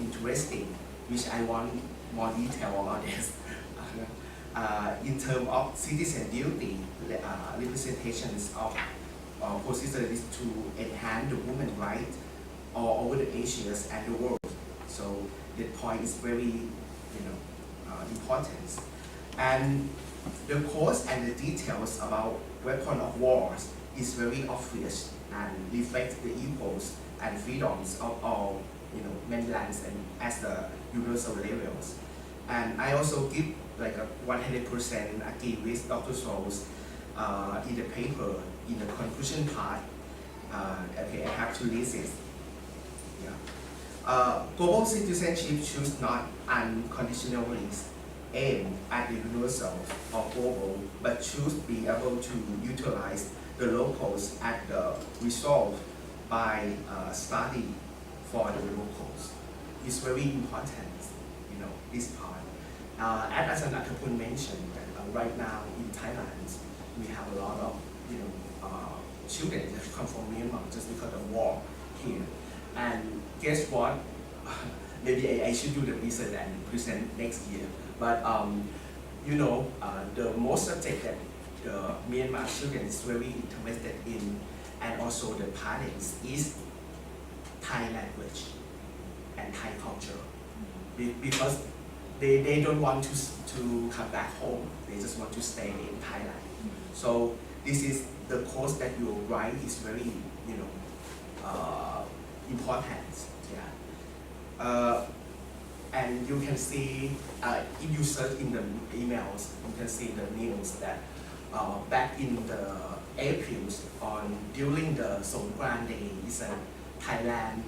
interesting, which I want more detail about this. In terms of citizen duty, representations of procedures to enhance the women's rights all over the Asia and the world. So that point is very, important. And the course and the details about weapon of wars is very obvious and reflects the equals and freedoms of all, many lands and as the universal levels. And I also give like a 100% agree with Dr. Souls in the paper, in the conclusion part. Okay, I have to list it. Global citizenship should not unconditionally aim at the universal or global, but should be able to utilize the locals at the resolve by study for the locals. It's very important, this part. As Anatapun mentioned, right now in Thailand, we have a lot of, children that come from Myanmar just because of war here. And guess what? Maybe I should do the research and present next year. But the most subject that the Myanmar children is very interested in, and also the parents, is Thai language and Thai culture. Because they don't want to come back home. They just want to stay in Thailand. So this is the course that you write is very, important. And you can see, if you search in the emails, you can see the news that back in the April, during the Songkran Day, is a Thailand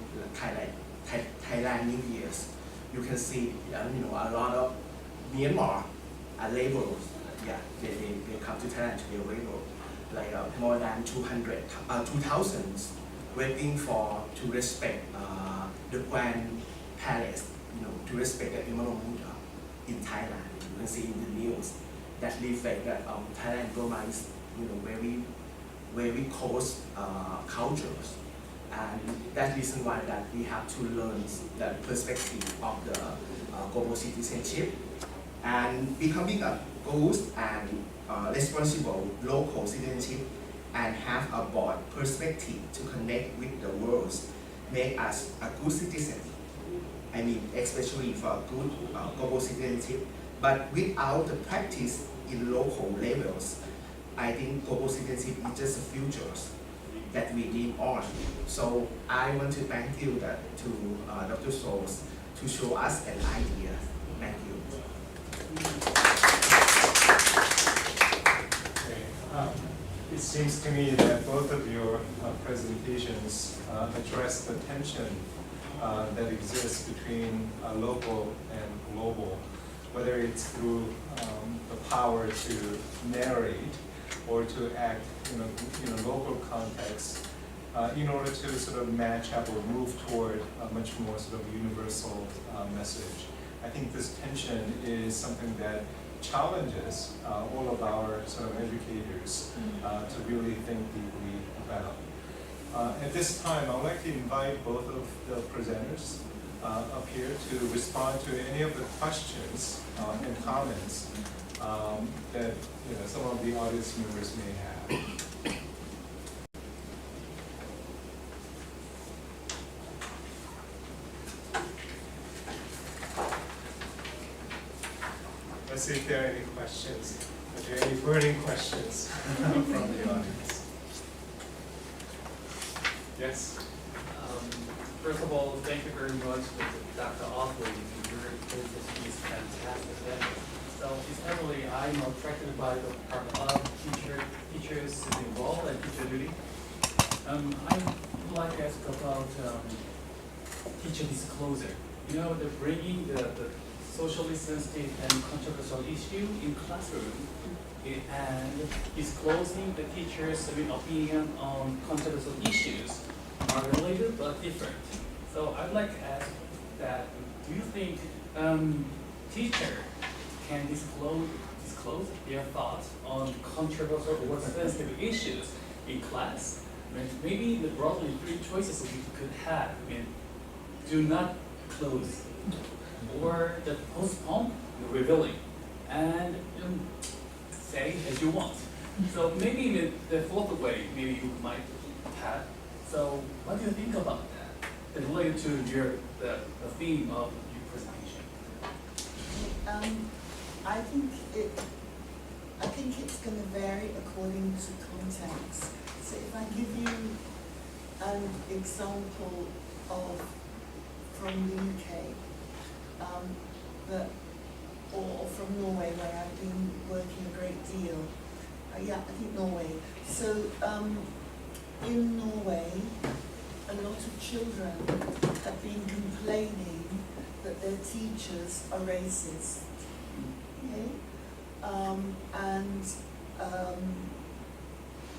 New Year's. You can see, a lot of Myanmar labels, yeah, they come to Thailand to be available. Like more than 2,000 waiting to respect the grand palace, to respect the environment in Thailand. You can see in the news that reflect that Thailand provides, very close cultures, and that's the reason why that we have to learn the perspective of the global citizenship and becoming a good and responsible local citizenship, and have a broad perspective to connect with the world, make us a good citizen. I mean, especially for a good global citizenship, but without the practice in local levels, I think global citizenship is just a future that we dream on. So I want to thank you to Dr. Souls to show us an idea. Thank you. Okay. It seems to me that both of your presentations address the tension that exists between local and global, whether it's through the power to narrate or to act in a local context in order to sort of match up or move toward a much more sort of universal message. I think this tension is something that challenges all of our sort of educators to really think deeply about. At this time, I would like to invite both of the presenters up here to respond to any of the questions and comments that some of the audience members may have. Let's see if there are any questions. Are there any burning questions from the audience? Yes? First of all, thank you very much, Dr. Otley. Your presentation is fantastic. So especially I'm attracted by the part of teachers involved and teacher duty. I would like to ask about teacher disclosure. The bringing the socially sensitive and controversial issue in classroom and disclosing the teacher's opinion on controversial issues are related but different. So I'd like to ask that, do you think teacher can disclose their thoughts on controversial or sensitive issues in class? Maybe the broadly three choices we could have. Do not close, or the postpone the revealing, and say as you want. So maybe the fourth way, maybe you might have. So what do you think about that? Related to the theme of your presentation. I think it's going to vary according to context. So if I give you an example from the UK, or from Norway, where I've been working a great deal. I think Norway. So in Norway, a lot of children have been complaining that their teachers are racist. Okay?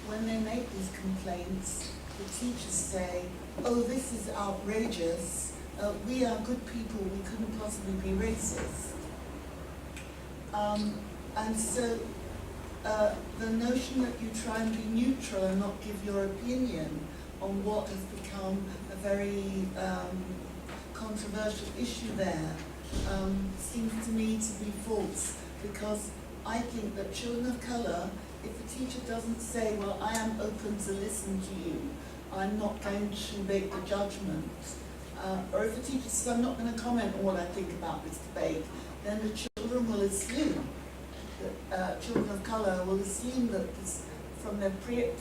When they make these complaints, the teachers say, "Oh, this is outrageous. We are good people, we couldn't possibly be racist." And so the notion that you try and be neutral and not give your opinion on what has become a very controversial issue there seems to me to be false, because I think that children of colour, if a teacher doesn't say, "Well, I am open to listen to you, I'm not going to make the judgment," or if a teacher says, "I'm not going to comment on what I think about this debate," then the children will assume, that children of colour will assume that this, from their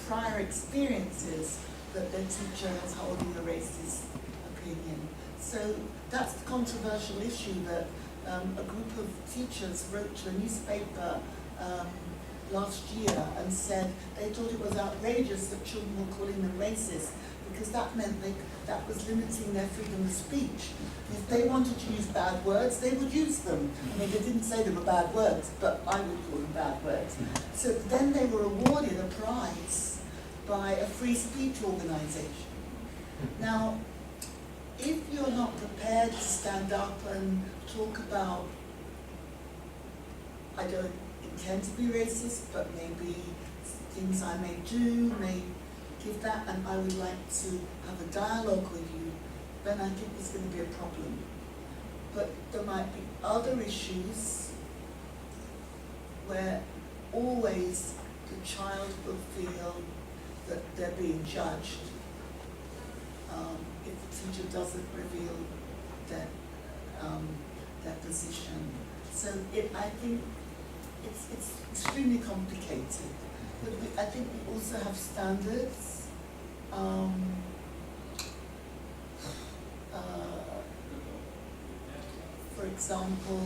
prior experiences, that their teacher is holding a racist opinion. So that's the controversial issue that a group of teachers wrote to a newspaper last year and said they thought it was outrageous that children were calling them racist, because that meant that was limiting their freedom of speech. If if they wanted to use bad words, they would use them. I mean, they didn't say they were bad words, but I would call them bad words. So then they were awarded a prize by a free speech organisation. Now, if you're not prepared to stand up and talk about, I don't intend to be racist, but maybe things I may do may give that, and I would like to have a dialogue with you, then I think there's going to be a problem. But there might be other issues where always the child will feel that they're being judged if the teacher doesn't reveal their position. So I think it's extremely complicated. But I think we also have standards. For example,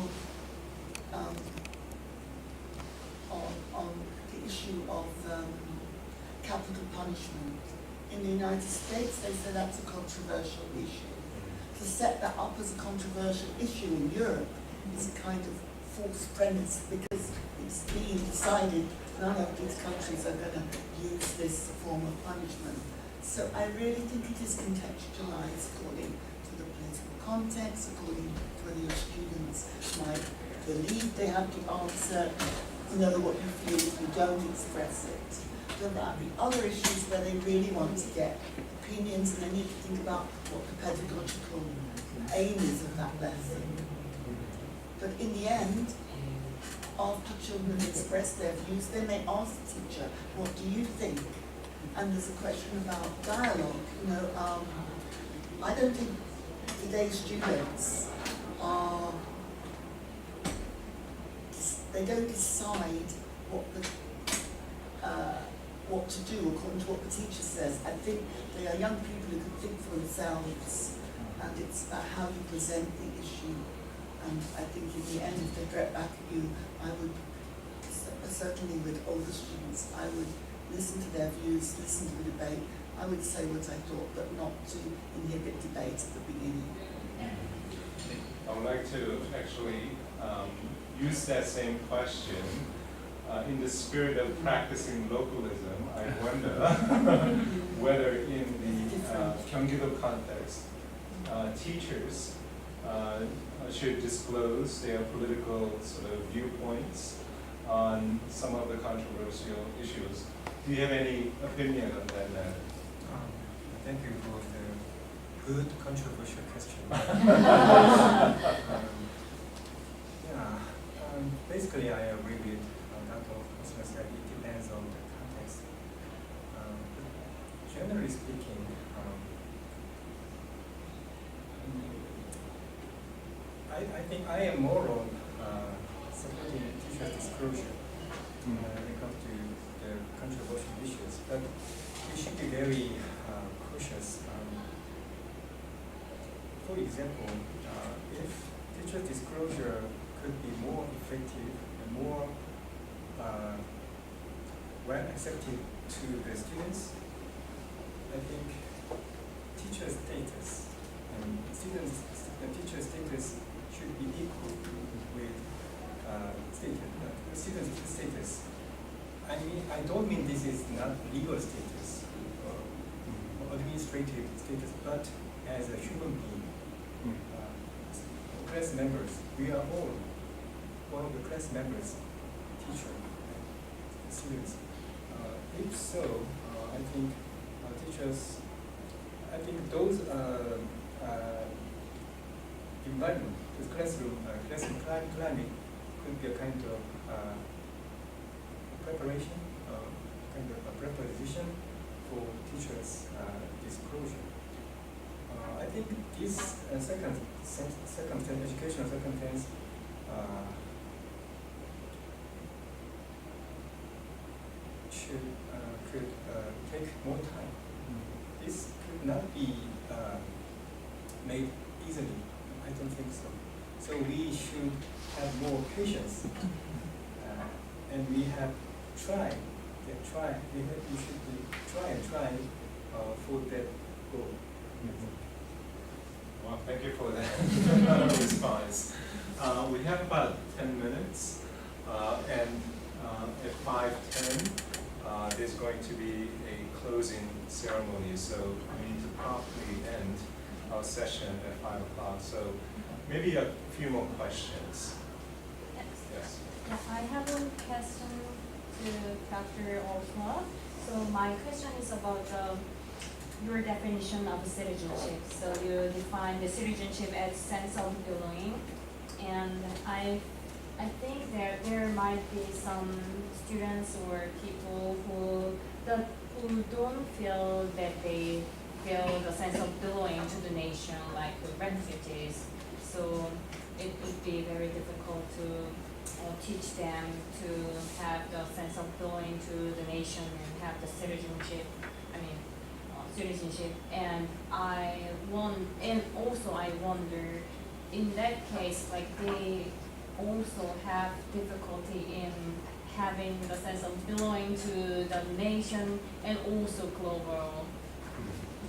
on the issue of capital punishment. In the United States, they say that's a controversial issue. To set that up as a controversial issue in Europe is a kind of false premise, because it's being decided none of these countries are going to use this form of punishment. So I really think it is contextualized according to the political context, according to whether your students might believe they have the answer, know what you feel if you don't express it. There might be other issues where they really want to get opinions, and they need to think about what the pedagogical aim is of that lesson. But in the end, after children express their views, they may ask the teacher, what do you think? And there's a question about dialogue. You know, I don't think today's students are, they don't decide what to do according to what the teacher says. I think they are young people who can think for themselves, and it's about how you present the issue. And I think in the end, if they direct back at you, I would, certainly with older students, I would listen to their views, listen to the debate. I would say what I thought, but not to inhibit debate at the beginning. I would like to actually use that same question in the spirit of practicing localism. I wonder whether in the Gyeonggi-do context, teachers should disclose their political sort of viewpoints on some of the controversial issues. Do you have any opinion on that matter? Thank you for the good controversial question. Basically, I agree with Dr. Osman said it depends on the context. Generally speaking, I think I am more on supporting teacher disclosure when it comes to the controversial issues, but we should be very cautious. For example, if teacher disclosure could be more effective and more well accepted to the students, I think teacher status and teacher status should be equal with student status. I mean, I don't mean this is not legal status or administrative status, but as a human being, class members, we are all one of the class members, teacher, students. If so, I think teachers, I think those environment, this classroom climate could be a kind of preparation, kind of a preparation for teachers' disclosure. I think this educational circumstance could take more time. This could not be made easily. I don't think so. So we should have more patience, and we have tried. We should try for that goal. Well, thank you for that. response. We have about 10 minutes, and at 5:10, there's going to be a closing ceremony, so we need to promptly end our session at 5 o'clock. So maybe a few more questions. Yes. Yeah, I have one question to Dr. Oswald. So my question is about your definition of citizenship. So you define the citizenship as sense of belonging, and I think there might be some students or people who don't feel that they feel the sense of belonging to the nation, like the refugees. So it would be very difficult to teach them to have the sense of belonging to the nation and have the citizenship. Citizenship. And also I wonder, in that case, like they also have difficulty in having the sense of belonging to the nation and also global,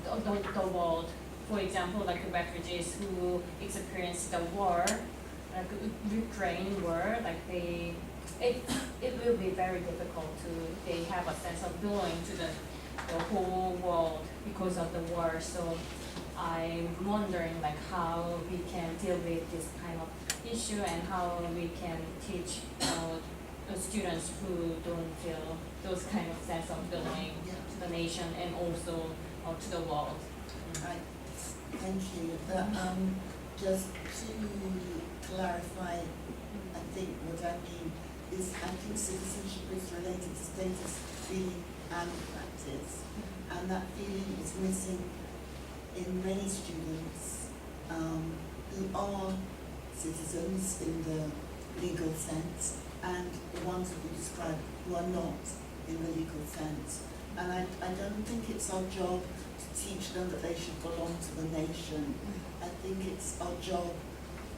the world. For example, like the refugees who experience the war, like Ukraine war, like it will be very difficult they have a sense of belonging to the whole world because of the war. So I'm wondering like how we can deal with this kind of issue and how we can teach the students who don't feel those kind of sense of belonging to the nation and also to the world. Right. Thank you. Just to clarify, I think what I mean is I think citizenship is related to status, feeling, and practice. And that feeling is missing in many students who are citizens in the legal sense, and the ones that we described who are not in the legal sense. And I don't think it's our job to teach them that they should belong to the nation. I think it's our job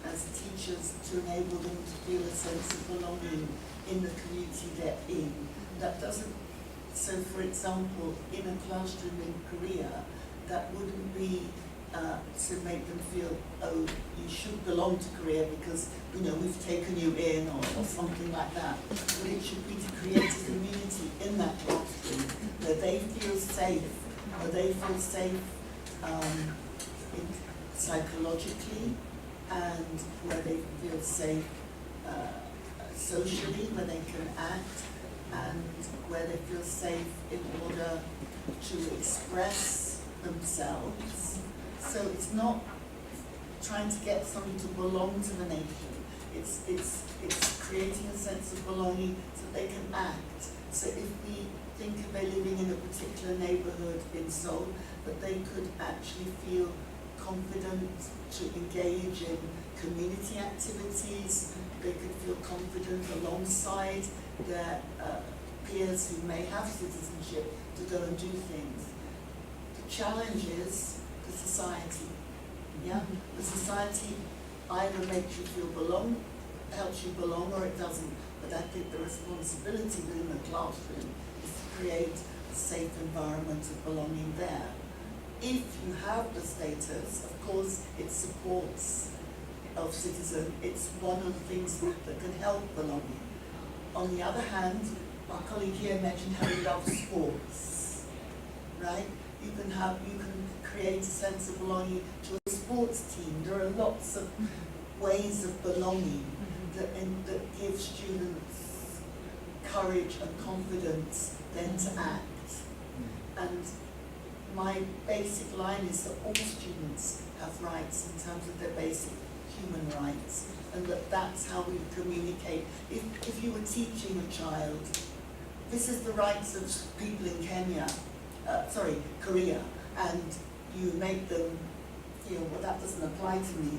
as teachers to enable them to feel a sense of belonging in the community they're in. That doesn't, so for example, in a classroom in Korea, that wouldn't be to make them feel, oh, you should belong to Korea because, we've taken you in or something like that. But it should be to create a community in that classroom where they feel safe, psychologically, and where they feel safe socially, where they can act, and where they feel safe in order to express themselves. So it's not trying to get somebody to belong to the nation. It's creating a sense of belonging so they can act. So if we think of they living in a particular neighborhood in Seoul, that they could actually feel confident to engage in community activities, they could feel confident alongside their peers who may have citizenship to go and do things. The challenge is the society. Yeah, the society either makes you feel helps you belong, or it doesn't. But I think the responsibility within the classroom is to create a safe environment of belonging there. If you have the status, of course, it supports of citizen. It's one of the things that can help belonging. On the other hand, our colleague here mentioned how he loves sports, right? You can create a sense of belonging to a sports team. There are lots of ways of belonging that give students courage and confidence then to act. And my basic line is that all students have rights in terms of their basic human rights, and that's how we communicate. If you were teaching a child, this is the rights of people in Korea, and you make them feel, well, that doesn't apply to me.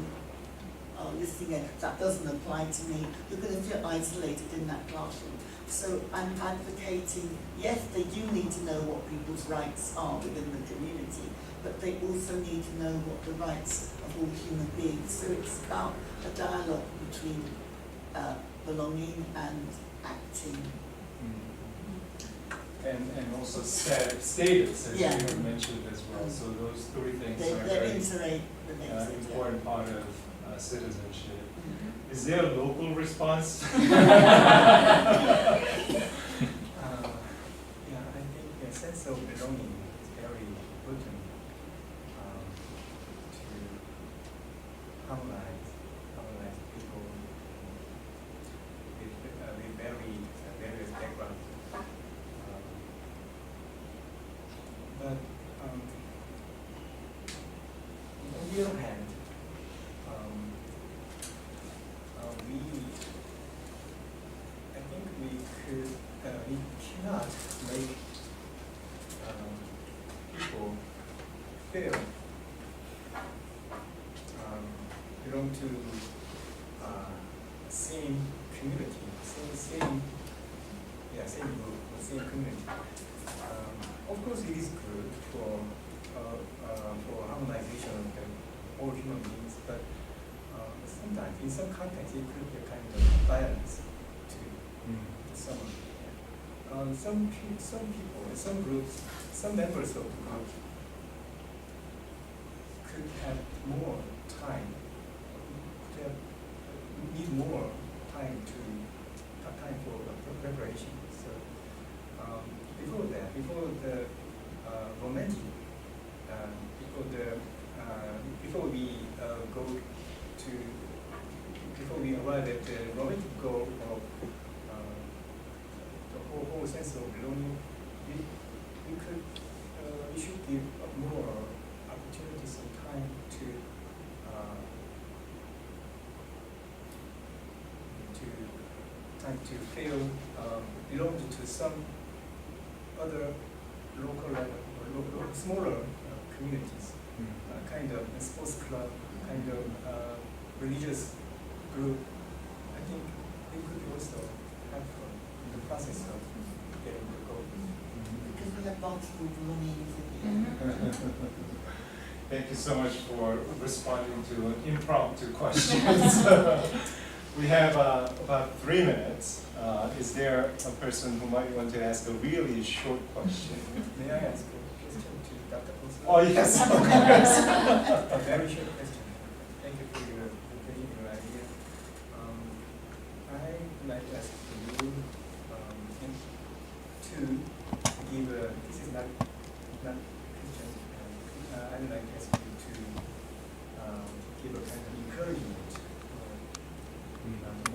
Oh, listening, that doesn't apply to me. You're going to feel isolated in that classroom. So I'm advocating, yes, they do need to know what people's rights are within the community, but they also need to know what the rights of all human beings. So it's about a dialogue between belonging and acting. And also status, as Yeah. you mentioned as well. So those three things are They're very interrelated. important part of citizenship. Is there a local response? Yeah, I think a sense of belonging is very important to harmonize people with various backgrounds. But on the other hand, I think we cannot make people feel belong to same community, same group, or same community. Of course, it is good for harmonization of all human beings, but sometimes, in some contexts, it could be a kind of violence to someone. Some people, some groups, some members of the group could have more time, need more time for preparation. So before the romantic, before we arrive at the romantic goal of the whole sense of belonging, we should give more opportunities and time to feel belonged to some other local level or smaller communities, kind of a sports club, kind of religious group. I think it could also helpful in the process of getting the goal. Because we have multiple belongings in here. Thank you so much for responding to an impromptu question. We have about 3 minutes. Is there a person who might want to ask a really short question? May I ask a question to Dr. Posa? Oh, yes, of course. A very short question. Thank you for your idea. I'd like to ask you to give this is not question. I'd like to ask you to give a kind of encouragement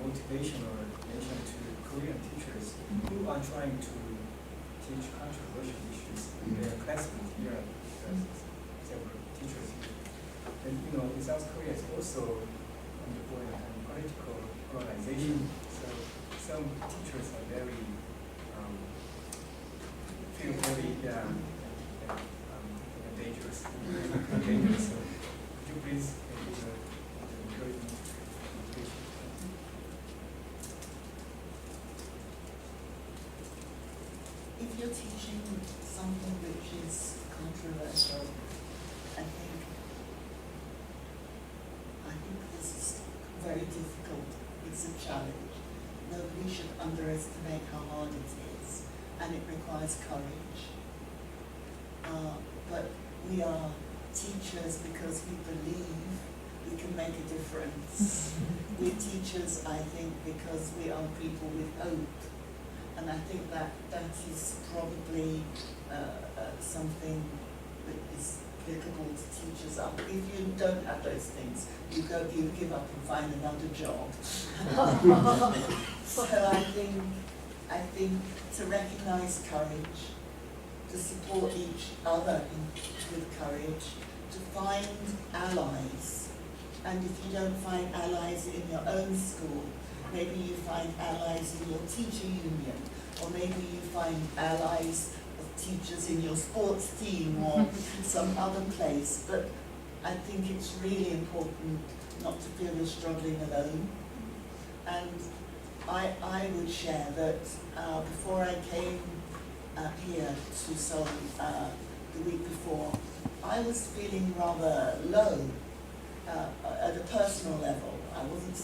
motivational information to Korean teachers who are trying to teach controversial issues in their classrooms here. Several teachers here. And in South Korea is also undergoing a political polarization. So some teachers are feel very dangerous. Dangerous. So could you please give encouragement? If you're teaching something which is controversial, I think this is very difficult. It's a challenge. Nobody should underestimate how hard it is, and it requires courage. But we are teachers because we believe we can make a difference. We're teachers, I think, because we are people with hope. And I think that is probably something that is applicable to teachers. If you don't have those things, you give up and find another job. So I think to recognize courage, to support each other with courage, to find allies. And if you don't find allies in your own school, maybe you find allies in your teacher union, or maybe you find allies of teachers in your sports team or some other place. But I think it's really important not to feel you're struggling alone. And I would share that before I came here to Seoul the week before, I was feeling rather low at a personal level.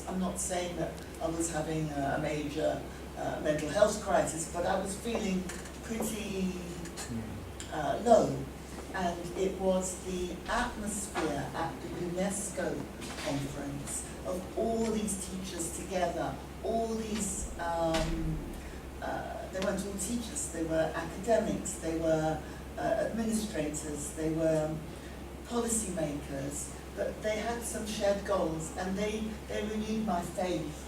I'm not saying that I was having a major mental health crisis, but I was feeling pretty low. and it was the atmosphere at the UNESCO conference of all these teachers together, all these, they weren't all teachers, they were academics, they were administrators, they were policymakers, but they had some shared goals, and they renewed my faith.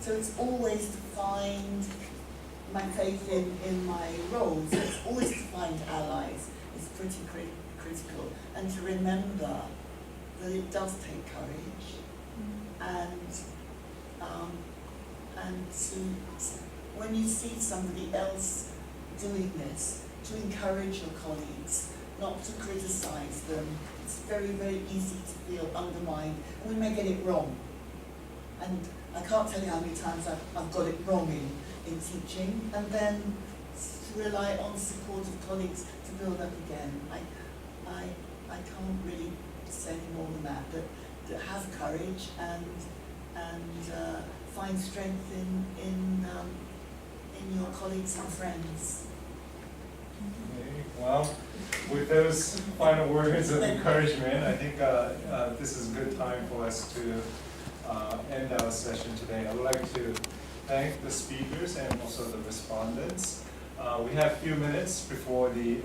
So it's always to find my faith in my roles, it's always to find allies, is pretty critical, and to remember that it does take courage, and to, when you see somebody else doing this, to encourage your colleagues, not to criticize them. It's very, very easy to feel undermined, and we may get it wrong. And I can't tell you how many times I've got it wrong in teaching, and then to rely on support of colleagues to build up again. I can't really say any more than that, but to have courage and find strength in your colleagues and friends. Okay, well, with those final words of encouragement, I think this is a good time for us to end our session today. I would like to thank the speakers and also the respondents. We have a few minutes before the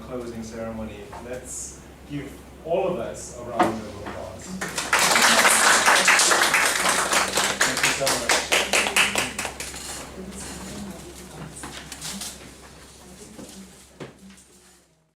closing ceremony. Let's give all of us a round of applause.